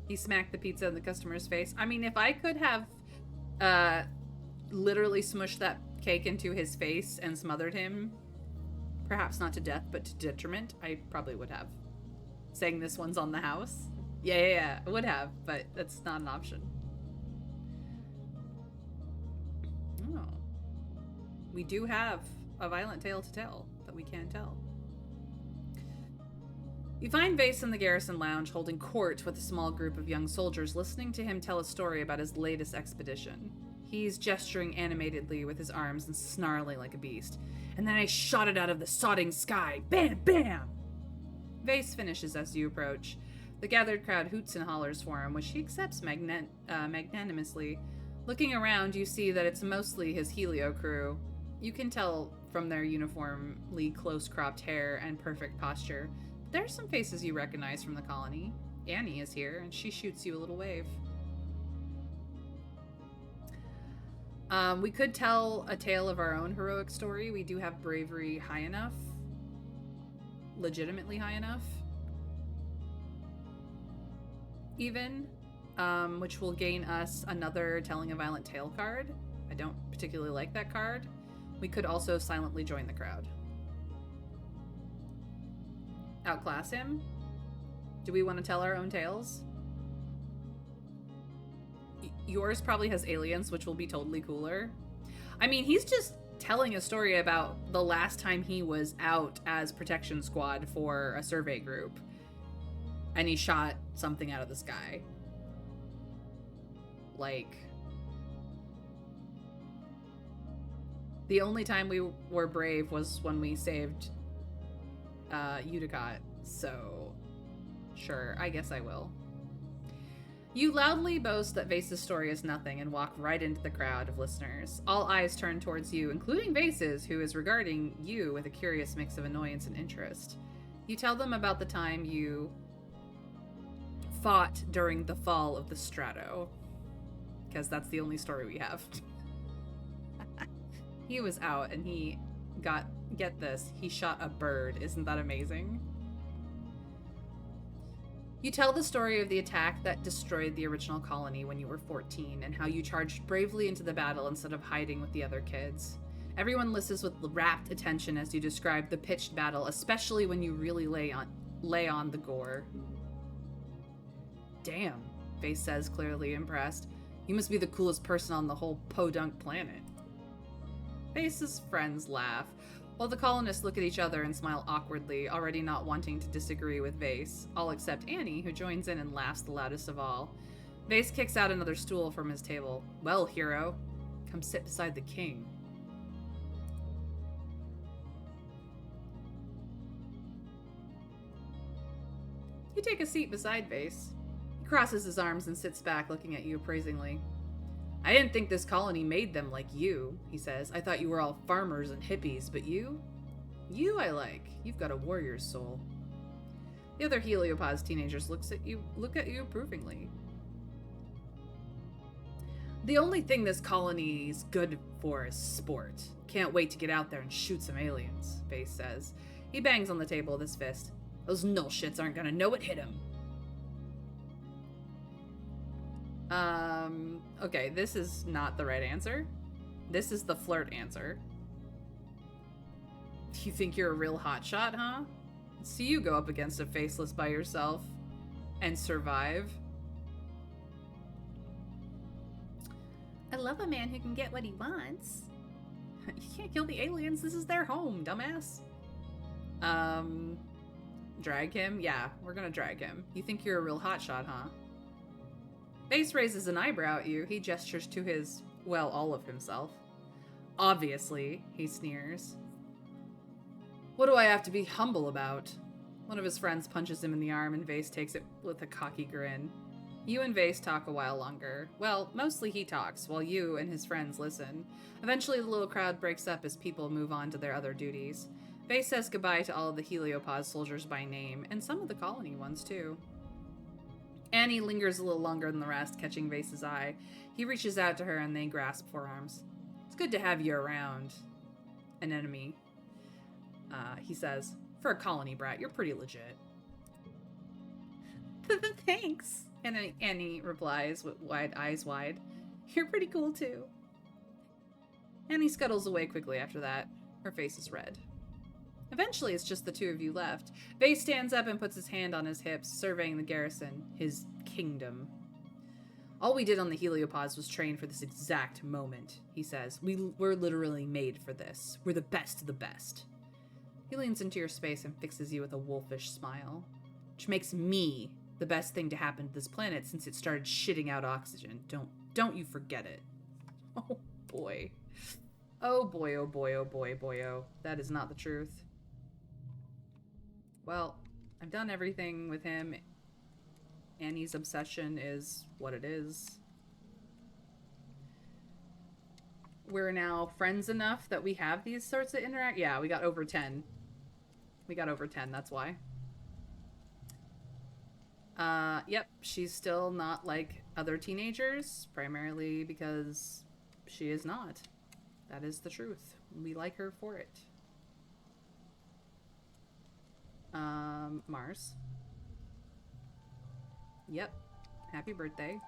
He smacked the pizza in the customer's face. I mean, if I could have literally smushed that cake into his face and smothered him, perhaps not to death, but to detriment, I probably would have. Saying this one's on the house? Yeah, I would have, but that's not an option. Oh. We do have a violent tale to tell that we can tell. You find Vase in the garrison lounge holding court with a small group of young soldiers listening to him tell a story about his latest expedition. He's gesturing animatedly with his arms and snarling like a beast. And then I shot it out of the sodding sky. Bam, bam! Vase finishes as you approach. The gathered crowd hoots and hollers for him, which he accepts magnanimously. Looking around, you see that it's mostly his Helio crew. You can tell from their uniformly close-cropped hair and perfect posture. There are some faces you recognize from the colony. Annie is here, and she shoots you a little wave. We could tell a tale of our own heroic story. We do have bravery high enough. Legitimately high enough. Even. Which will gain us another Telling a Violent Tale card. I don't particularly like that card. We could also silently join the crowd. Outclass him? Do we want to tell our own tales? Yours probably has aliens, which will be totally cooler. I mean, he's just telling a story about the last time he was out as protection squad for a survey group. And he shot something out of the sky. Like, the only time we were brave was when we saved Utica, so sure, I guess I will. You loudly boast that Vase's story is nothing and walk right into the crowd of listeners. All eyes turn towards you, including Vase's, who is regarding you with a curious mix of annoyance and interest. You tell them about the time you fought during the fall of the Strato, because that's the only story we have. He was out and he got, get this, he shot a bird. Isn't that amazing? You tell the story of the attack that destroyed the original colony when you were 14 and how you charged bravely into the battle instead of hiding with the other kids. Everyone listens with rapt attention as you describe the pitched battle, especially when you really lay on the gore. Damn, Vase says, clearly impressed. You must be the coolest person on the whole podunk planet. Vase's friends laugh, while the colonists look at each other and smile awkwardly, already not wanting to disagree with Vase, all except Annie, who joins in and laughs the loudest of all. Vase kicks out another stool from his table. Well, hero, come sit beside the king. You take a seat beside Vase. He crosses his arms and sits back, looking at you appraisingly. I didn't think this colony made them like you, he says. I thought you were all farmers and hippies, but you? You I like. You've got a warrior's soul. The other Heliopause teenagers look at you approvingly. The only thing this colony's good for is sport. Can't wait to get out there and shoot some aliens, Vase says. He bangs on the table with his fist. Those null shits aren't gonna know what hit him. Okay, this is not the right answer. This is the flirt answer. You think you're a real hotshot, huh? See you go up against a faceless by yourself and survive. I love a man who can get what he wants. You can't kill the aliens. This is their home, dumbass. Drag him? Yeah, we're gonna drag him. You think you're a real hotshot, huh? Vase raises an eyebrow at you. He gestures to his, well, all of himself. Obviously, he sneers. What do I have to be humble about? One of his friends punches him in the arm and Vase takes it with a cocky grin. You and Vase talk a while longer. Well, mostly he talks, while you and his friends listen. Eventually, the little crowd breaks up as people move on to their other duties. Vase says goodbye to all of the Heliopause soldiers by name, and some of the colony ones, too. Annie lingers a little longer than the rest, catching Vase's eye. He reaches out to her, and they grasp forearms. It's good to have you around. An enemy. He says, for a colony brat, you're pretty legit. Thanks. And Annie replies with eyes wide, you're pretty cool too. Annie scuttles away quickly after that. Her face is red. Eventually, it's just the two of you left. Vase stands up and puts his hand on his hips, surveying the garrison, his kingdom. All we did on the Heliopause was train for this exact moment, he says. We're literally made for this. We're the best of the best. He leans into your space and fixes you with a wolfish smile, which makes me the best thing to happen to this planet since it started shitting out oxygen. Don't you forget it. Oh boy. Oh boy, oh boy, oh boy, boy, oh. That is not the truth. Well, I've done everything with him. Annie's obsession is what it is. We're now friends enough that we have these sorts of interact. Yeah, we got over 10. We got over 10, that's why. Yep, she's still not like other teenagers, primarily because she is not. That is the truth. We like her for it. Mars. Yep. Happy birthday.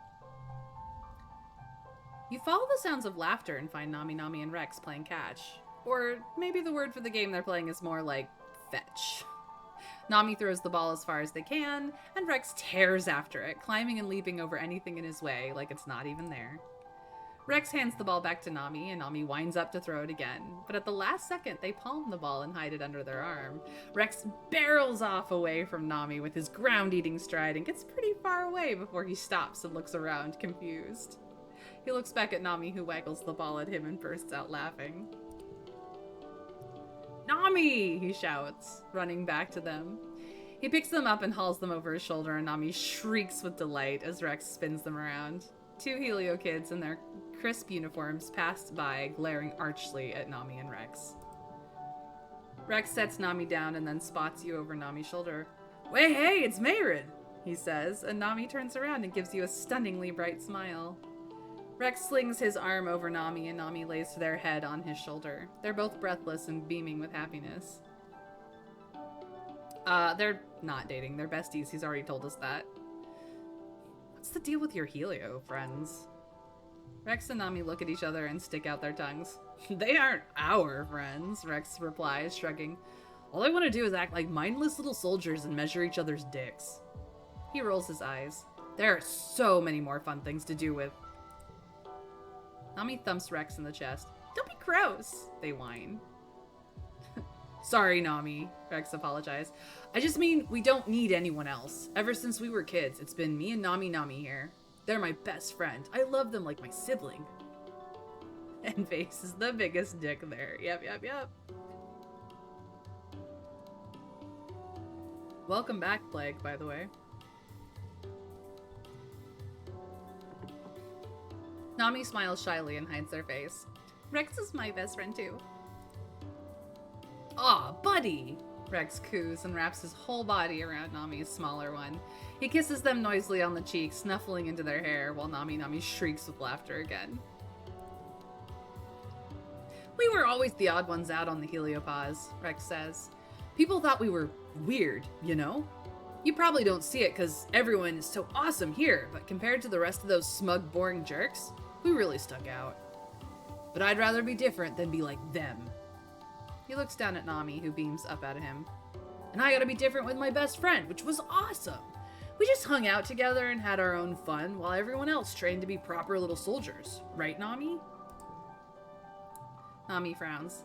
You follow the sounds of laughter and find Nami Nami and Rex playing catch. Or maybe the word for the game they're playing is more like fetch. Nami throws the ball as far as they can, and Rex tears after it, climbing and leaping over anything in his way like it's not even there. Rex hands the ball back to Nami, and Nami winds up to throw it again. But at the last second, they palm the ball and hide it under their arm. Rex barrels off away from Nami with his ground-eating stride and gets pretty far away before he stops and looks around, confused. He looks back at Nami, who waggles the ball at him and bursts out laughing. Nami! He shouts, running back to them. He picks them up and hauls them over his shoulder, and Nami shrieks with delight as Rex spins them around. Two Helio kids in their crisp uniforms passed by, glaring archly at Nami and Rex. Rex sets Nami down and then spots you over Nami's shoulder. Wait, hey, it's Mayrin, he says, and Nami turns around and gives you a stunningly bright smile. Rex slings his arm over Nami, and Nami lays their head on his shoulder. They're both breathless and beaming with happiness. They're not dating. They're besties. He's already told us that. What's the deal with your Helio friends? Rex and Nami look at each other and stick out their tongues. They aren't our friends, Rex replies, shrugging. All I want to do is act like mindless little soldiers and measure each other's dicks. He rolls his eyes. There are so many more fun things to do with... Nami thumps Rex in the chest. Don't be gross, they whine. Sorry, Nami, Rex apologized. I just mean we don't need anyone else. Ever since we were kids, it's been me and Nami Nami here. They're my best friend. I love them like my sibling. And Vase is the biggest dick there. Yep. Welcome back, Plague, by the way. Nami smiles shyly and hides their face. Rex is my best friend too. Aw, buddy! Rex coos and wraps his whole body around Nami's smaller one. He kisses them noisily on the cheek, snuffling into their hair, while Nami Nami shrieks with laughter again. We were always the odd ones out on the Heliopause, Rex says. People thought we were weird, you know? You probably don't see it because everyone is so awesome here, but compared to the rest of those smug, boring jerks, we really stuck out. But I'd rather be different than be like them. He looks down at Nami, who beams up at him. And I gotta be different with my best friend, which was awesome. We just hung out together and had our own fun while everyone else trained to be proper little soldiers. Right, Nami? Nami frowns.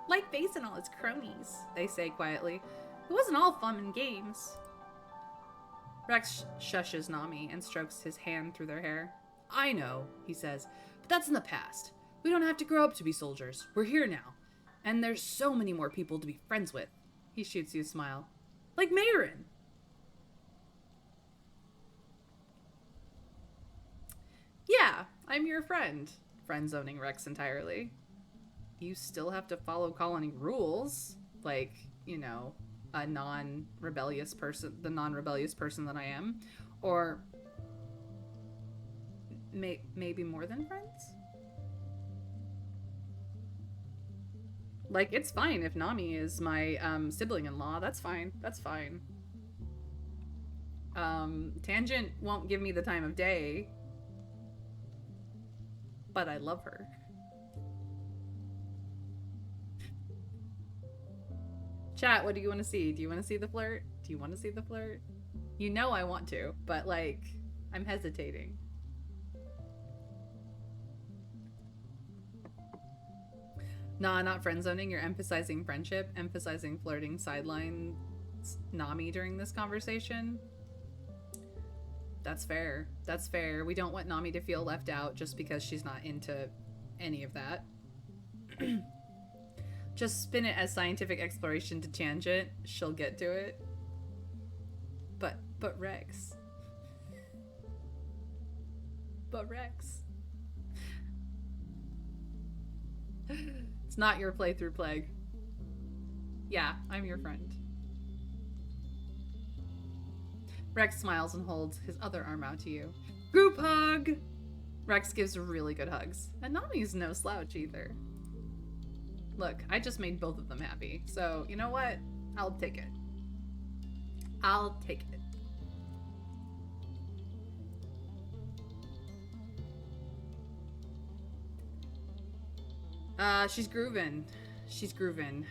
Like Vase and all his cronies, they say quietly. It wasn't all fun and games. Rex shushes Nami and strokes his hand through their hair. I know, he says, but that's in the past. We don't have to grow up to be soldiers. We're here now. And there's so many more people to be friends with. He shoots you a smile. Like Mayrin. I'm your friend. Friend zoning Rex entirely. You still have to follow colony rules. Like, you know, a non-rebellious person, the non-rebellious person that I am. Or maybe more than friends? Like, it's fine if Nami is my sibling-in-law. That's fine. That's fine. Tangent won't give me the time of day. But I love her. Chat, what do you want to see? Do you want to see the flirt? Do you want to see the flirt? You know I want to, but like, I'm hesitating. Nah, not friend zoning. You're emphasizing friendship, emphasizing flirting, sideline Nami during this conversation. That's fair. That's fair. We don't want Nami to feel left out just because she's not into any of that. Just spin it as scientific exploration to tangent. She'll get to it. But Rex. But Rex. It's not your playthrough plague. Yeah, I'm your friend. Rex smiles and holds his other arm out to you. Group hug! Rex gives really good hugs. And Nami's no slouch either. Look, I just made both of them happy. So, you know what? I'll take it. I'll take it. She's grooving. She's grooving.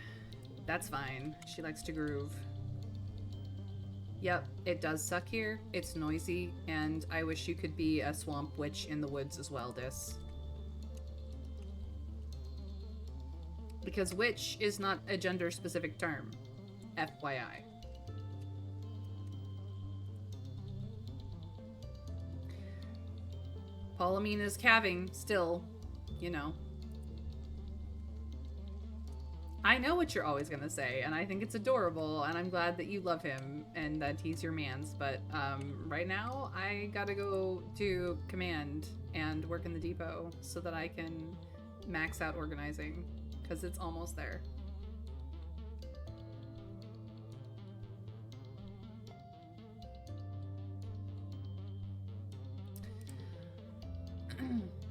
That's fine. She likes to groove. Yep, it does suck here. It's noisy, and I wish you could be a swamp witch in the woods as well, Dis. Because witch is not a gender-specific term. FYI. Paulamine is calving, still. You know. I know what you're always gonna say, and I think it's adorable, and I'm glad that you love him, and that he's your man's, but, right now, I gotta go to command and work in the depot so that I can max out organizing, because it's almost there.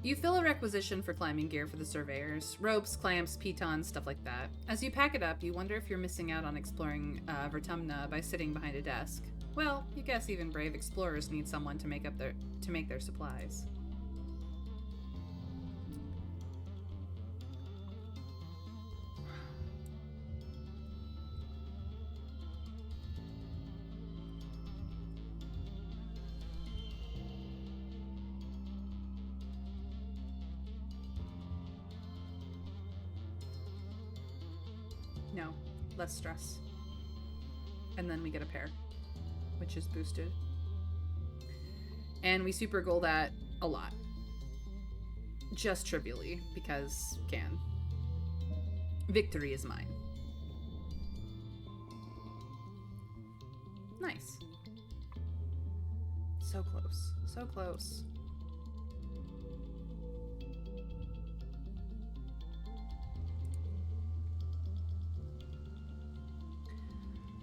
You fill a requisition for climbing gear for the surveyors. Ropes, clamps, pitons, stuff like that. As you pack it up, you wonder if you're missing out on exploring Vertumna by sitting behind a desk. Well, you guess even brave explorers need someone to make their supplies. No, less stress. And then we get a pair, which is boosted. And we super goal that a lot. Just trivially, because can. Victory is mine. Nice. So close. So close.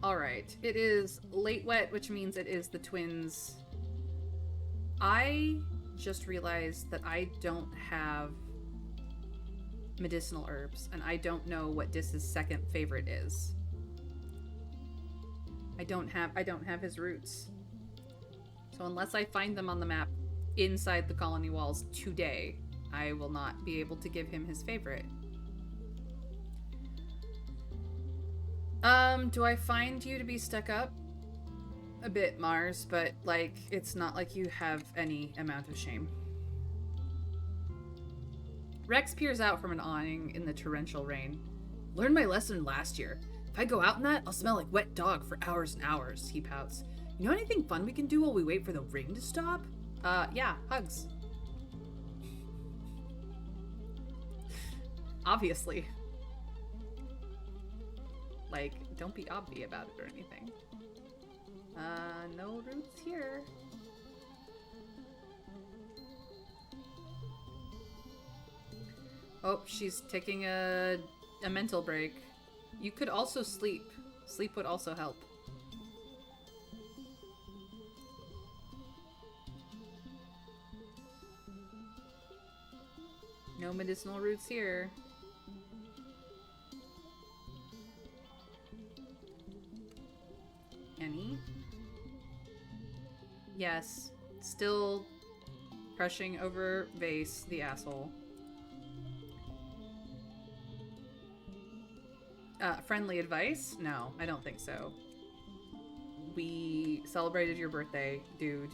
Alright, it is late wet, which means it is the twins. I just realized that I don't have medicinal herbs, and I don't know what Dis's second favorite is. I don't have his roots. So unless I find them on the map inside the colony walls today, I will not be able to give him his favorite. Do I find you to be stuck up? A bit, Mars, but, like, it's not like you have any amount of shame. Rex peers out from an awning in the torrential rain. Learned my lesson last year. If I go out in that, I'll smell like wet dog for hours and hours, he pouts. You know anything fun we can do while we wait for the rain to stop? Yeah, hugs. Obviously. Like, don't be obvi about it or anything. No roots here. Oh, she's taking a mental break. You could also sleep. Sleep would also help. No medicinal roots here. Any? Yes. Still crushing over Vase, the asshole. Friendly advice? No, I don't think so. We celebrated your birthday, dude.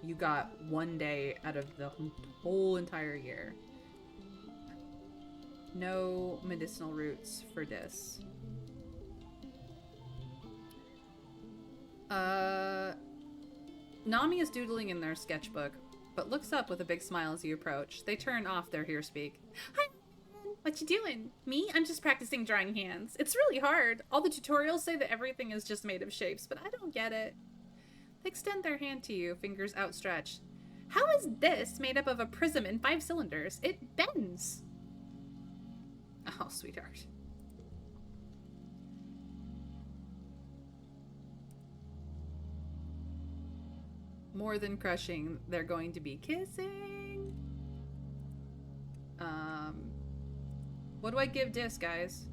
You got 1 day out of the whole entire year. No medicinal roots for this. Nami is doodling in their sketchbook, but looks up with a big smile as you approach. They turn off their here speak. Hi, what you doing? Me? I'm just practicing drawing hands. It's really hard. All the tutorials say that everything is just made of shapes, but I don't get it. They extend their hand to you, fingers outstretched. How is this made up of a prism and 5 cylinders? It bends. Oh, sweetheart. More than crushing, they're going to be kissing. What do I give Dis, guys?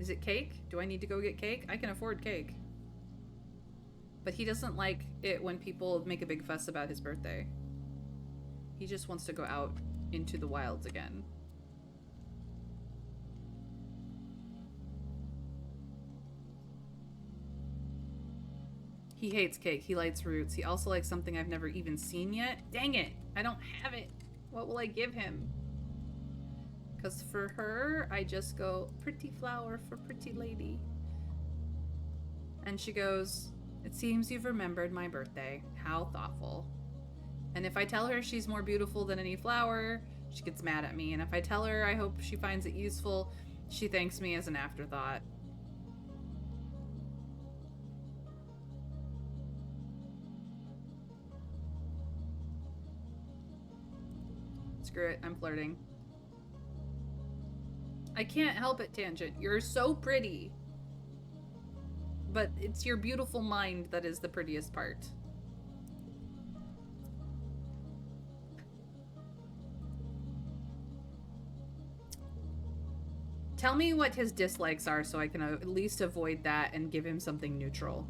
Is it cake? Do I need to go get cake? I can afford cake. But he doesn't like it when people make a big fuss about his birthday. He just wants to go out into the wilds again. He hates cake. He likes roots. He also likes something I've never even seen yet. Dang it! I don't have it. What will I give him? Because for her, I just go, pretty flower for pretty lady. And she goes, it seems you've remembered my birthday. How thoughtful. And if I tell her she's more beautiful than any flower, she gets mad at me. And if I tell her I hope she finds it useful, she thanks me as an afterthought. Screw it, I'm flirting. I can't help it, Tangent. You're so pretty. But it's your beautiful mind that is the prettiest part. Tell me what his dislikes are so I can at least avoid that and give him something neutral.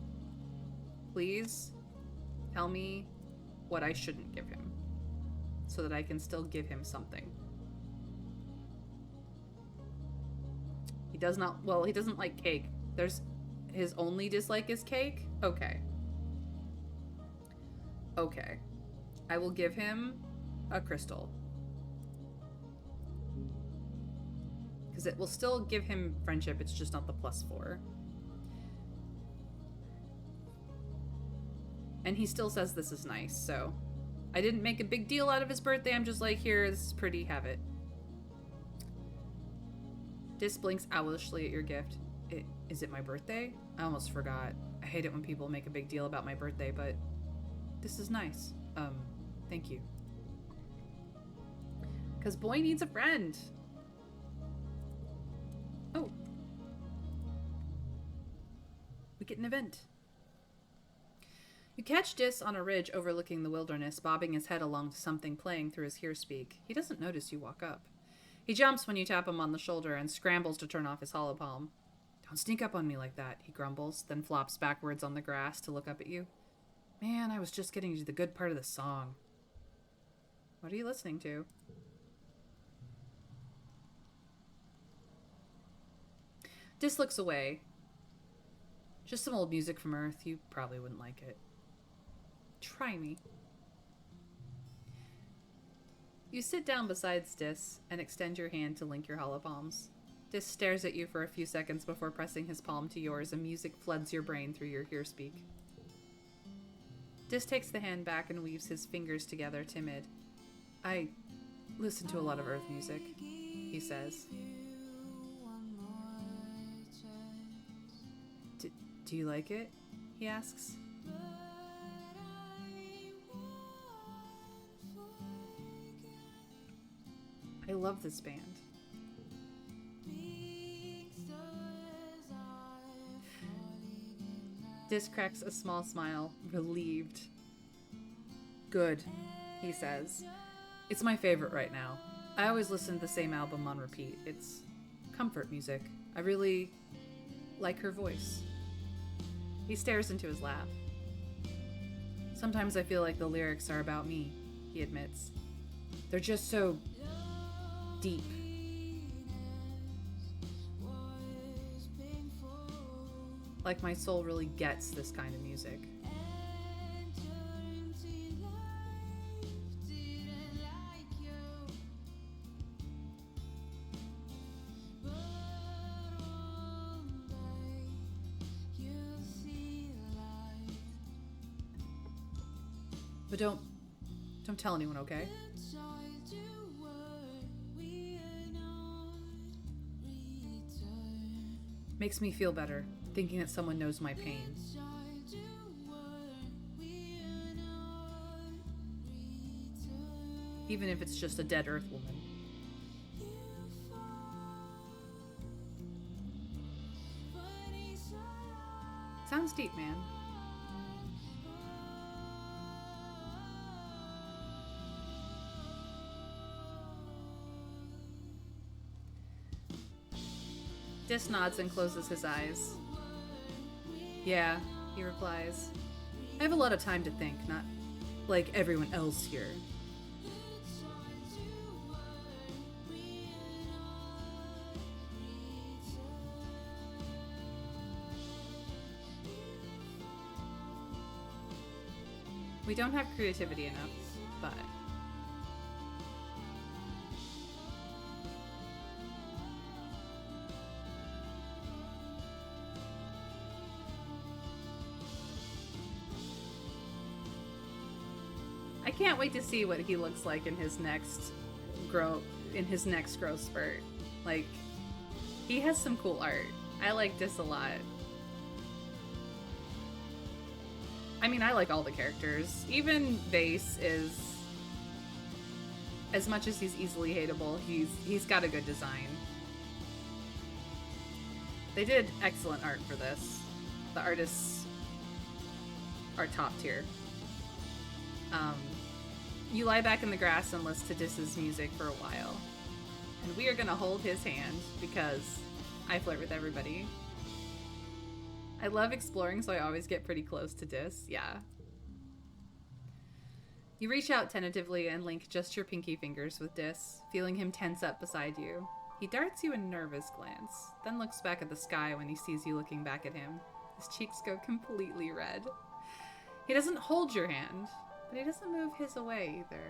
Please tell me what I shouldn't give him so that I can still give him something. He does not, well, he doesn't like cake. His only dislike is cake? Okay. Okay. I will give him a crystal. Because it will still give him friendship, it's just not the +4. And he still says this is nice, so... I didn't make a big deal out of his birthday, I'm just like, here, this is pretty, have it. Dis blinks owlishly at your gift. Is it my birthday? I almost forgot. I hate it when people make a big deal about my birthday, but this is nice. Thank you. Because boy needs a friend. Oh. We get an event. You catch Dis on a ridge overlooking the wilderness, bobbing his head along to something playing through his hear speak. He doesn't notice you walk up. He jumps when you tap him on the shoulder and scrambles to turn off his holopalm. Don't sneak up on me like that, he grumbles, then flops backwards on the grass to look up at you. Man, I was just getting to the good part of the song. What are you listening to? Dis looks away. Just some old music from Earth. You probably wouldn't like it. Try me. You sit down beside Dis and extend your hand to link your holopalms. Dis stares at you for a few seconds before pressing his palm to yours, and music floods your brain through your hear speak. Dis takes the hand back and weaves his fingers together, timid. I listen to a lot of Earth music, he says. Do you like it? He asks. I love this band. Dis cracks a small smile, relieved. Good, he says. It's my favorite right now. I always listen to the same album on repeat. It's comfort music. I really like her voice. He stares into his lap. Sometimes I feel like the lyrics are about me, he admits. They're just so deep. Like my soul really gets this kind of music. But don't tell anyone, okay? Makes me feel better, thinking that someone knows my pain. Even if it's just a dead Earth woman. Sounds deep, man. Dis nods and closes his eyes. Yeah, he replies. I have a lot of time to think, not like everyone else here. We don't have creativity enough, but... I can't wait to see what he looks like in his next growth spurt. Like, he has some cool art. I like this a lot. I mean, I like all the characters. Even Vase is, as much as he's easily hateable, he's got a good design. They did excellent art for this. The artists are top tier. You lie back in the grass and listen to Dis's music for a while. And we are gonna hold his hand because I flirt with everybody. I love exploring, so I always get pretty close to Dis. Yeah. You reach out tentatively and link just your pinky fingers with Dis, feeling him tense up beside you. He darts you a nervous glance, then looks back at the sky when he sees you looking back at him. His cheeks go completely red. He doesn't hold your hand, but he doesn't move his away either.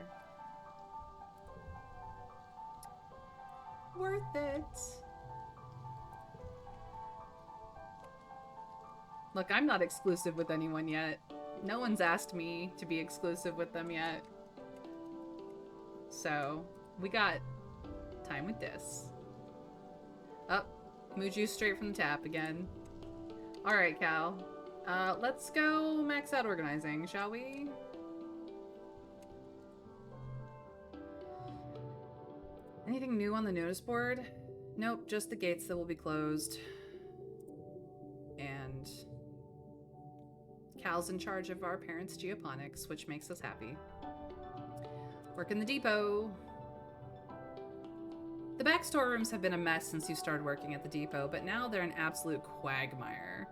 Worth it. Look, I'm not exclusive with anyone yet. No one's asked me to be exclusive with them yet. So, we got time with this. Oh, moo juice straight from the tap again. Alright, Cal. Let's go max out organizing, shall we? Anything new on the notice board? Nope, just the gates that will be closed. And Cal's in charge of our parents' geoponics, which makes us happy. Work in the depot. The back storerooms have been a mess since you started working at the depot, but now they're an absolute quagmire.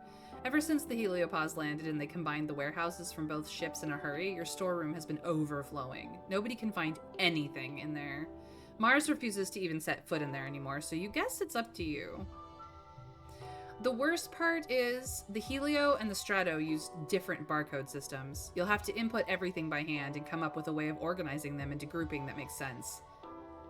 Ever since the heliopods landed and they combined the warehouses from both ships in a hurry, your storeroom has been overflowing. Nobody can find anything in there. Mars refuses to even set foot in there anymore, so you guess it's up to you. The worst part is the Helio and the Strato use different barcode systems. You'll have to input everything by hand and come up with a way of organizing them into grouping that makes sense.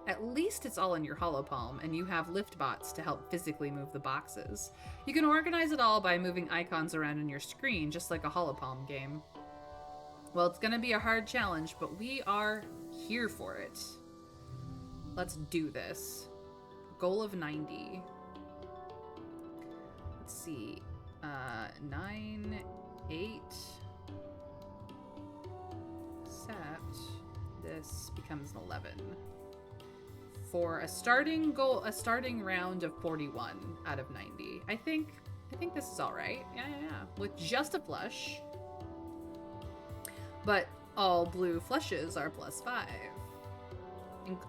At least it's all in your holopalm, and you have lift bots to help physically move the boxes. You can organize it all by moving icons around on your screen, just like a holopalm game. Well, it's gonna be a hard challenge, but we are here for it. Let's do this. Goal of 90. Let's see. 9, 8. Except this becomes an 11. For a starting goal, a starting round of 41 out of 90. I think I think this is all right. Yeah. With just a flush. But all blue flushes are +5.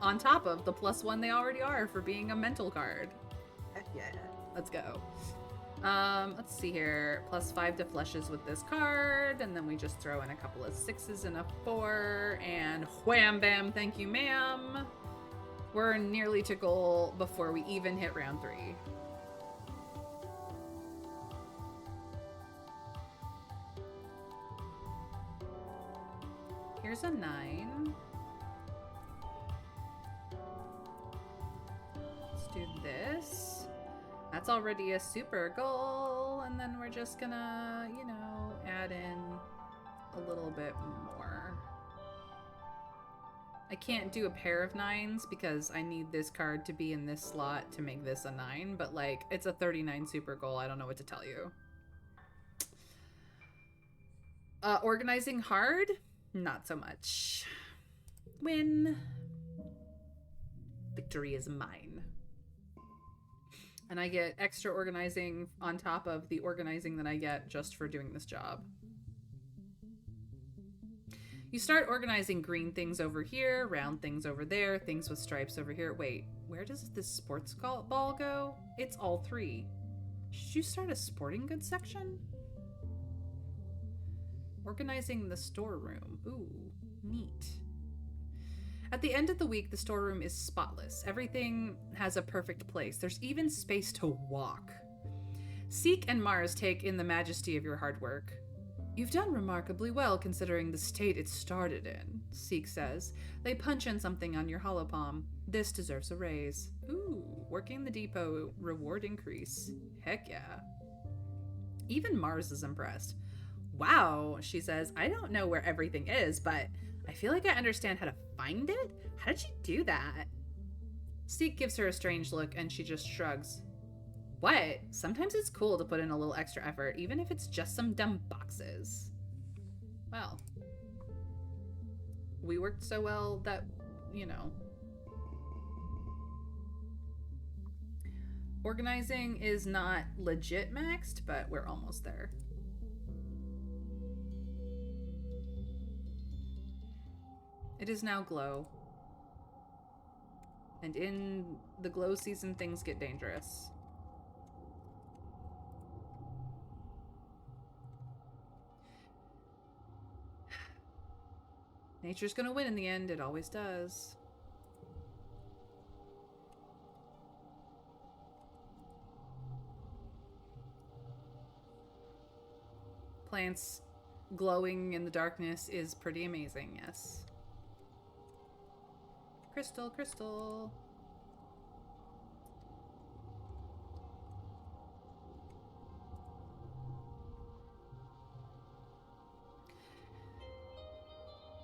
On top of the +1 they already are for being a mental card. Heck yeah. Let's go. Let's see here. +5 to flushes with this card, and then we just throw in a couple of 6s and a 4, and wham bam, thank you, ma'am. We're nearly to goal before we even hit round 3. Here's a 9. Let's do this. That's already a super goal, and then we're just gonna, you know, add in a little bit more. I can't do a pair of 9s because I need this card to be in this slot to make this a 9, but like, it's a 39 super goal. I don't know what to tell you. Organizing hard? Not so much. Win. Victory is mine. And I get extra organizing on top of the organizing that I get just for doing this job. You start organizing green things over here, round things over there, things with stripes over here. Wait, where does this sports ball go? It's all 3. Should you start a sporting goods section? Organizing the storeroom. Ooh, neat. At the end of the week, the storeroom is spotless. Everything has a perfect place. There's even space to walk. Seek and Mars take in the majesty of your hard work. You've done remarkably well considering the state it started in, Seek says. They punch in something on your holopalm. This deserves a raise. Ooh, working the depot, reward increase. Heck yeah. Even Mars is impressed. Wow, she says, I don't know where everything is, but I feel like I understand how to find it. How did you do that? Seek gives her a strange look and she just shrugs. What? Sometimes it's cool to put in a little extra effort, even if it's just some dumb boxes. Well, we worked so well that, you know. Organizing is not legit maxed, but we're almost there. It is now glow. And in the glow season, things get dangerous. Nature's gonna win in the end, it always does. Plants glowing in the darkness is pretty amazing, yes. Crystal, crystal.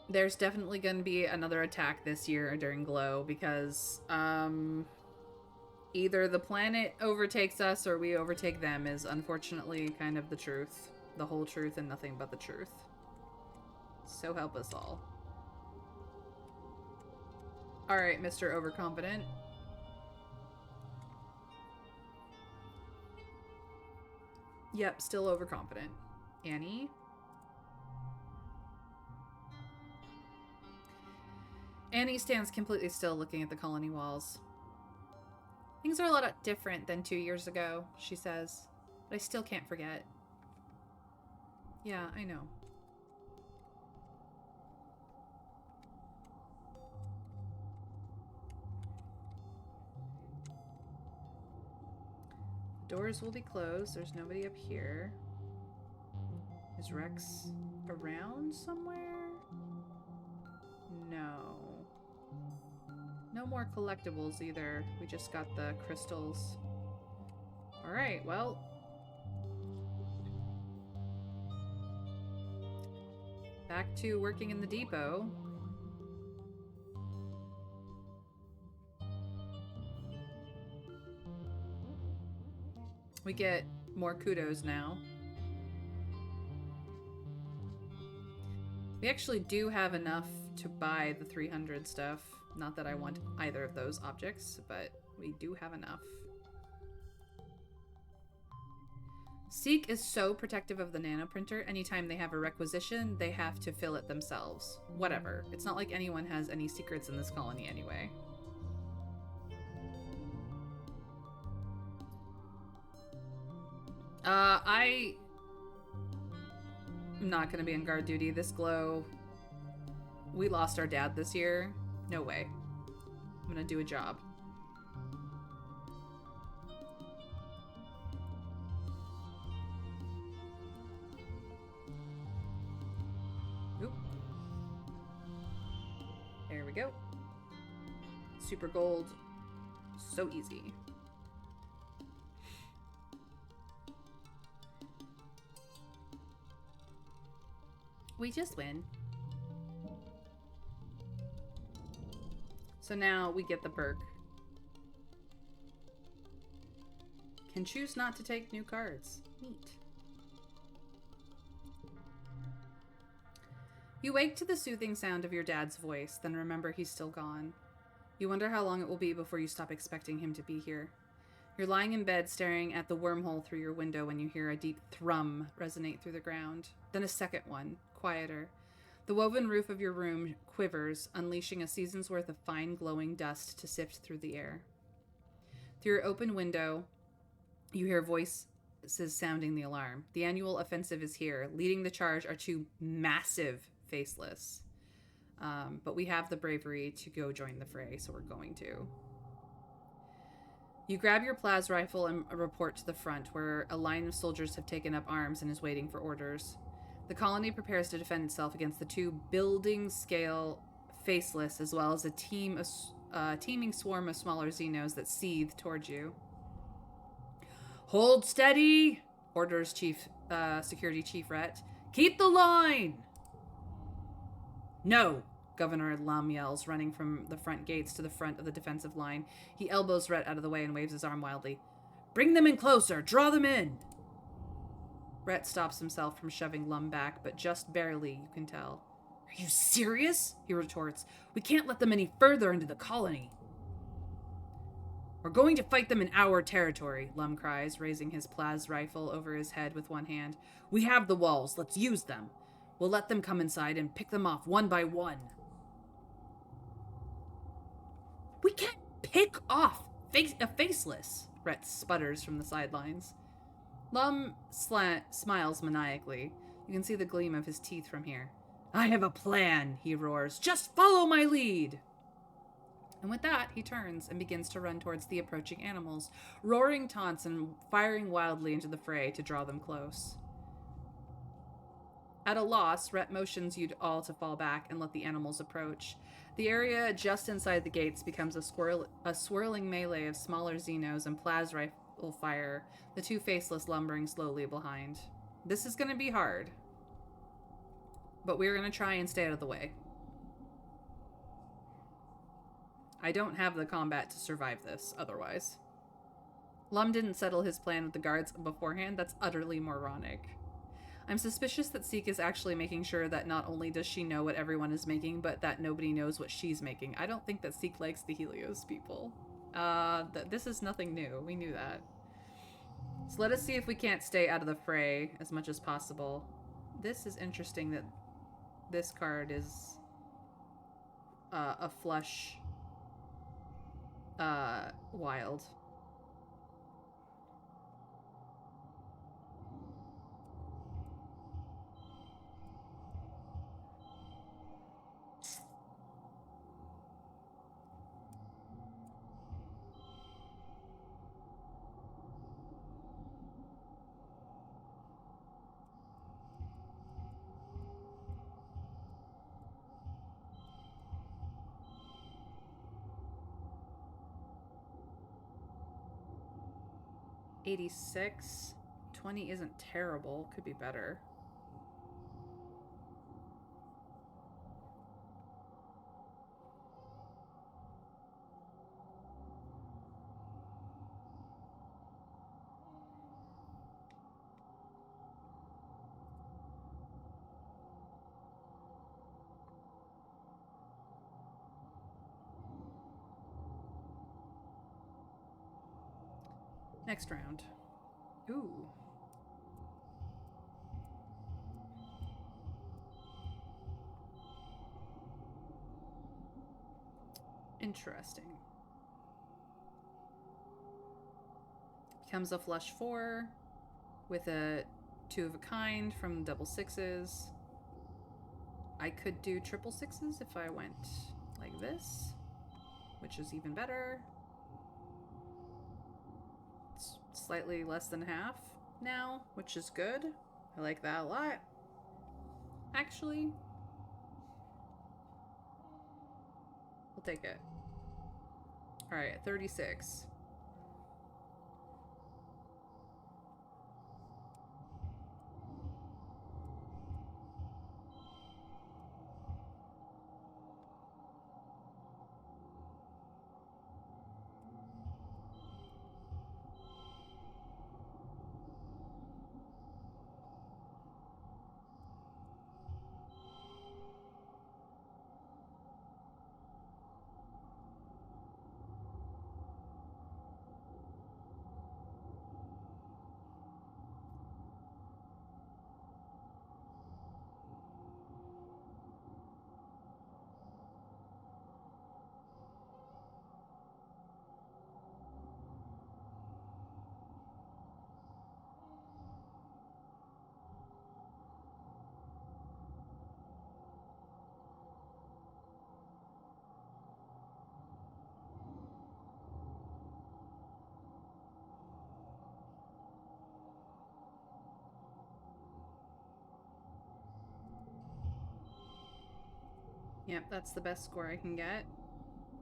There's definitely going to be another attack this year during Glow because either the planet overtakes us or we overtake them is unfortunately kind of the truth. The whole truth and nothing but the truth. So help us all. Alright, Mr. Overconfident. Yep, still overconfident. Annie? Annie stands completely still looking at the colony walls. Things are a lot different than 2 years ago, she says. But I still can't forget. Yeah, I know. Doors will be closed. There's nobody up here. Is Rex around somewhere? No. No more collectibles either. We just got the crystals. Alright, well. Back to working in the depot. We get more kudos now. We actually do have enough to buy the 300 stuff. Not that I want either of those objects, but we do have enough. Seek is so protective of the nanoprinter. Anytime they have a requisition, they have to fill it themselves. Whatever. It's not like anyone has any secrets in this colony anyway. I'm not gonna be on guard duty. This glow... We lost our dad this year. No way. I'm gonna do a job. Oop. There we go. Super gold. So easy. We just win. So now we get the perk. Can choose not to take new cards. Neat. You wake to the soothing sound of your dad's voice, then remember he's still gone. You wonder how long it will be before you stop expecting him to be here. You're lying in bed staring at the wormhole through your window when you hear a deep thrum resonate through the ground. Then a second one, quieter. The woven roof of your room quivers, unleashing a season's worth of fine glowing dust to sift through the air. Through your open window, you hear voices sounding the alarm. The annual offensive is here. Leading the charge are two massive faceless. But we have the bravery to go join the fray, so we're going to. You grab your plas rifle and report to the front, where a line of soldiers have taken up arms and is waiting for orders. The colony prepares to defend itself against the two building-scale faceless, as well as a teeming swarm of smaller Xenos that seethe towards you. Hold steady, orders Security Chief Rhett. Keep the line! No, Governor Lum yells, running from the front gates to the front of the defensive line. He elbows Rhett out of the way and waves his arm wildly. Bring them in closer! Draw them in! Rhett stops himself from shoving Lum back, but just barely, you can tell. Are you serious? He retorts. We can't let them any further into the colony. We're going to fight them in our territory, Lum cries, raising his plas rifle over his head with one hand. We have the walls. Let's use them. We'll let them come inside and pick them off one by one. We can't pick off a faceless, Rhett sputters from the sidelines. Lum smiles maniacally. You can see the gleam of his teeth from here. I have a plan, he roars. Just follow my lead. And with that, he turns and begins to run towards the approaching animals, roaring taunts and firing wildly into the fray to draw them close. At a loss, Rhett motions you all to fall back and let the animals approach. The area just inside the gates becomes a swirling melee of smaller Xenos and plas rifle fire, the two faceless lumbering slowly behind. This is going to be hard, but we're going to try and stay out of the way. I don't have the combat to survive this, otherwise. Lum didn't settle his plan with the guards beforehand. That's utterly moronic. I'm suspicious that Seek is actually making sure that not only does she know what everyone is making, but that nobody knows what she's making. I don't think that Seek likes the Helios people. This is nothing new. We knew that. So let us see if we can't stay out of the fray as much as possible. This is interesting that this card is a flush wild. $86. 20 isn't terrible. Could be better. Next round. Ooh. Interesting. Becomes a flush 4 with a 2 of a kind from double 6s. I could do triple 6s if I went like this, which is even better. It's slightly less than half now, which is good. I like that a lot. Actually, we'll take it. All right, 36. Yep, that's the best score I can get.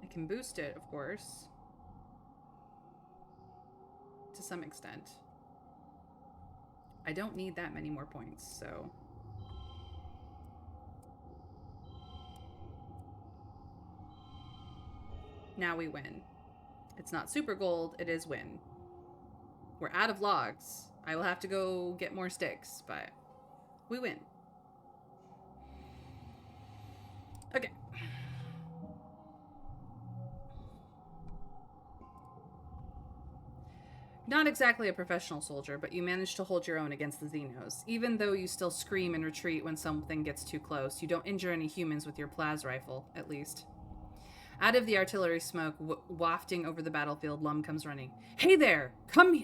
I can boost it, of course. To some extent. I don't need that many more points, so... Now we win. It's not super gold, it is win. We're out of logs. I will have to go get more sticks, but we win. Okay. Not exactly a professional soldier, but you manage to hold your own against the Xenos. Even though you still scream and retreat when something gets too close, you don't injure any humans with your plas rifle, at least. Out of the artillery smoke wafting over the battlefield, Lum comes running. Hey there! Come!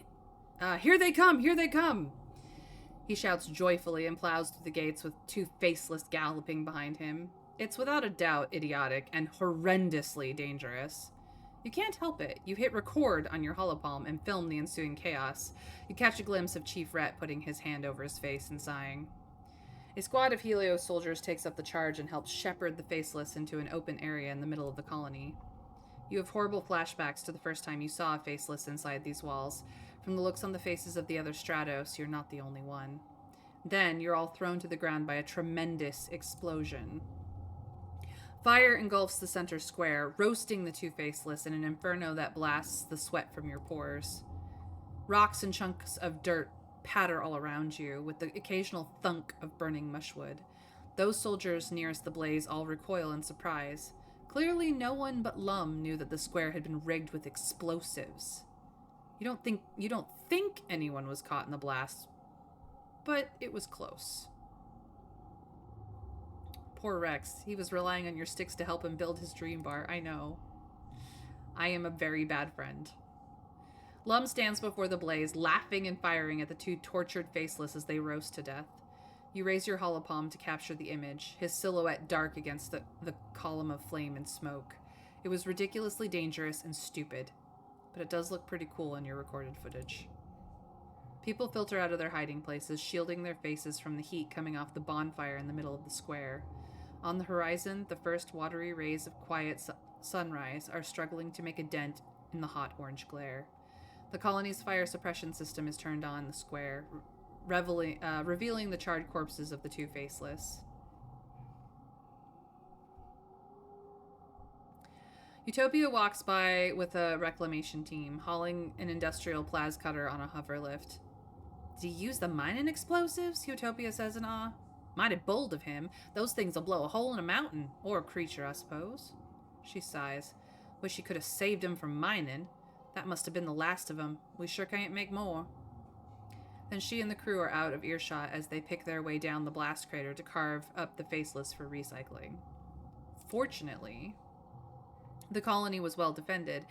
Here they come! Here they come! He shouts joyfully and plows through the gates with 2 faceless galloping behind him. It's without a doubt idiotic and horrendously dangerous. You can't help it. You hit record on your holopalm and film the ensuing chaos. You catch a glimpse of Chief Rhett putting his hand over his face and sighing. A squad of Helios soldiers takes up the charge and helps shepherd the Faceless into an open area in the middle of the colony. You have horrible flashbacks to the first time you saw a Faceless inside these walls. From the looks on the faces of the other Stratos, you're not the only one. Then, you're all thrown to the ground by a tremendous explosion. Fire engulfs the center square, roasting the 2 Faceless in an inferno that blasts the sweat from your pores. Rocks and chunks of dirt patter all around you, with the occasional thunk of burning mushwood. Those soldiers nearest the blaze all recoil in surprise. Clearly no one but Lum knew that the square had been rigged with explosives. You don't think anyone was caught in the blast, but it was close. Poor Rex. He was relying on your sticks to help him build his dream bar. I know. I am a very bad friend. Lum stands before the blaze, laughing and firing at the 2 tortured Faceless as they roast to death. You raise your holopalm to capture the image, his silhouette dark against the column of flame and smoke. It was ridiculously dangerous and stupid, but it does look pretty cool in your recorded footage. People filter out of their hiding places, shielding their faces from the heat coming off the bonfire in the middle of the square. On the horizon, the first watery rays of quiet sunrise are struggling to make a dent in the hot orange glare. The colony's fire suppression system is turned on the square, revealing the charred corpses of the 2 Faceless. Utopia walks by with a reclamation team, hauling an industrial plas cutter on a hover lift. Did he use the mining explosives? Utopia says in awe. Mighty bold of him. Those things will blow a hole in a mountain. Or a creature, I suppose. She sighs. Wish he could have saved him from mining. That must have been the last of them. We sure can't make more. Then she and the crew are out of earshot as they pick their way down the blast crater to carve up the Faceless for recycling. Fortunately, The colony was well defended.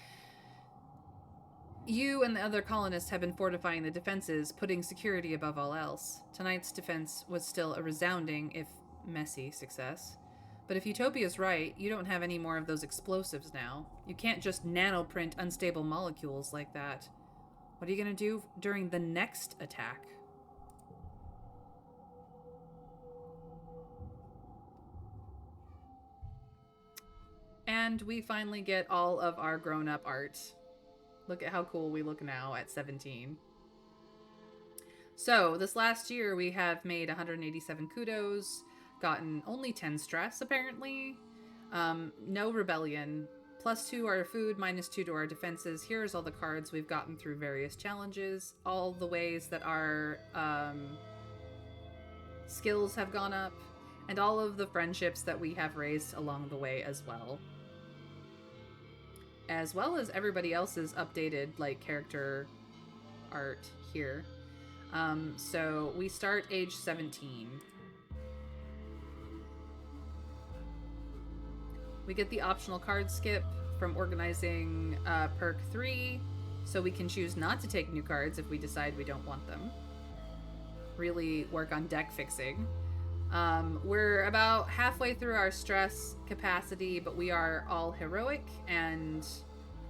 You and the other colonists have been fortifying the defenses, putting security above all else. Tonight's defense was still a resounding, if messy, success. But if Utopia's right, you don't have any more of those explosives now. You can't just nanoprint unstable molecules like that. What are you going to do during the next attack? And we finally get all of our grown-up art. Look at how cool we look now at 17. So, this last year we have made 187 kudos, gotten only 10 stress, apparently. No rebellion. +2 our food, -2 to our defenses. Here's all the cards we've gotten through various challenges. All the ways that our skills have gone up. And all of the friendships that we have raised along the way as well. As well as everybody else's updated, like, character art here. So we start age 17. We get the optional card skip from organizing perk 3, so we can choose not to take new cards if we decide we don't want them. Really work on deck fixing. We're about halfway through our stress capacity, but we are all heroic and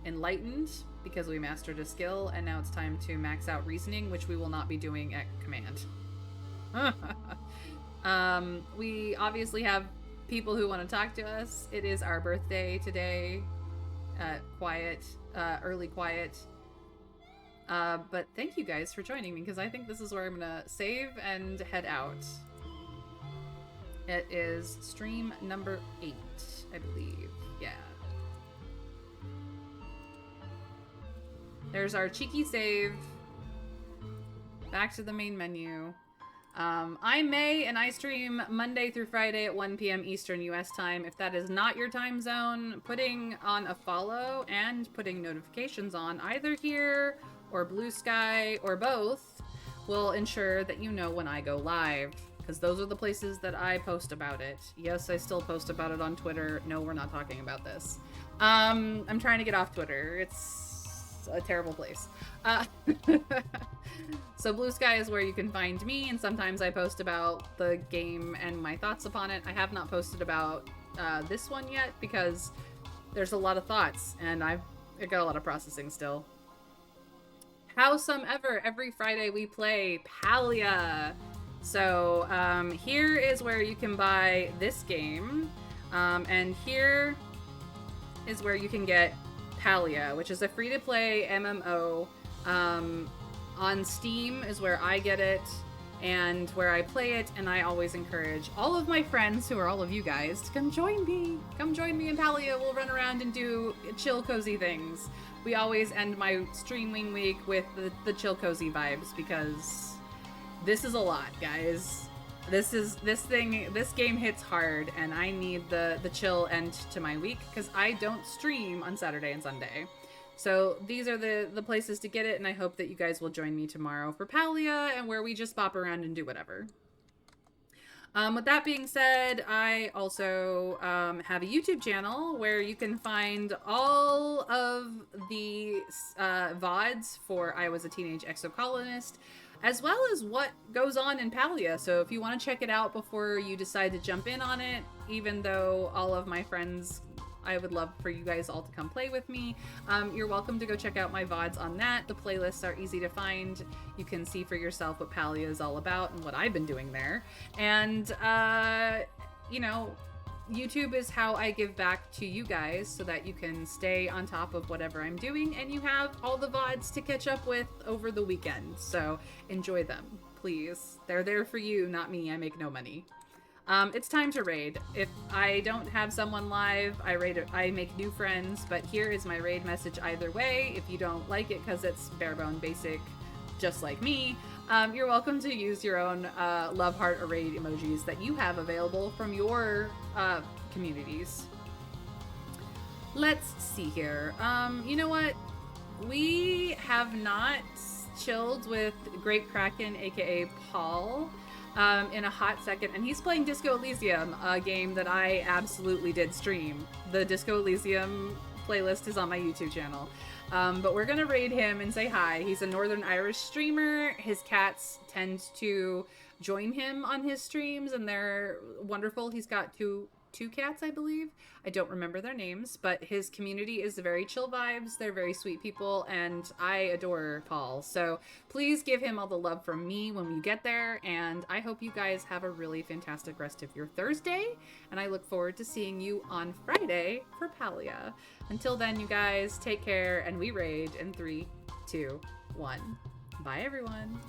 enlightened because we mastered a skill, and now it's time to max out reasoning, which we will not be doing at command. We obviously have people who want to talk to us. It is our birthday today. Early quiet. But thank you guys for joining me, because I think this is where I'm gonna save and head out. It is stream number 8, I believe. Yeah. There's our cheeky save. Back to the main menu. I'm May, and I stream Monday through Friday at 1 p.m. Eastern US time. If that is not your time zone, putting on a follow and putting notifications on either here or Blue Sky or both will ensure that you know when I go live. Because those are the places that I post about it. Yes, I still post about it on Twitter. No, we're not talking about this. I'm trying to get off Twitter. It's a terrible place. So Blue Sky is where you can find me, and sometimes I post about the game and my thoughts upon it. I have not posted about this one yet because there's a lot of thoughts, and I got a lot of processing still. Howsomever, every Friday we play Palia. So here is where you can buy this game, and here is where you can get Palia, which is a free-to-play MMO. On Steam is where I get it and where I play it, and I always encourage all of my friends, who are all of you guys, to come join me. Come join me in Palia. We'll run around and do chill, cozy things. We always end my streaming week with the chill, cozy vibes, because this is a lot, guys. This game hits hard, and I need the chill end to my week, because I don't stream on Saturday and Sunday. So these are the places to get it, and I hope that you guys will join me tomorrow for Palia, and where we just bop around and do whatever. With that being said, I also have a YouTube channel where you can find all of the VODs for I Was a Teenage Exocolonist, as well as what goes on in Palia. So if you want to check it out before you decide to jump in on it, even though all of my friends, I would love for you guys all to come play with me. You're welcome to go check out my VODs on that. The playlists are easy to find. You can see for yourself what Palia is all about and what I've been doing there. And, you know, YouTube is how I give back to you guys so that you can stay on top of whatever I'm doing, and you have all the VODs to catch up with over the weekend. So enjoy them, please. They're there for you, not me. I make no money. It's time to raid. If I don't have someone live, I make new friends, but here is my raid message either way. If you don't like it because it's barebone basic, just like me, you're welcome to use your own love heart or raid emojis that you have available from your communities. Let's see here. You know what? We have not chilled with Great Kraken, aka Paul, in a hot second, and he's playing Disco Elysium, a game that I absolutely did stream. The Disco Elysium playlist is on my YouTube channel. But we're gonna raid him and say hi. He's a Northern Irish streamer. His cats tend to join him on his streams, and they're wonderful. He's got two cats, I believe. I don't remember their names, but his community is very chill vibes. They're very sweet people, and I adore Paul. So please give him all the love from me when we get there, and I hope you guys have a really fantastic rest of your Thursday, and I look forward to seeing you on Friday for Palia. Until then, you guys, take care, and we raid in 3, 2, 1. Bye, everyone.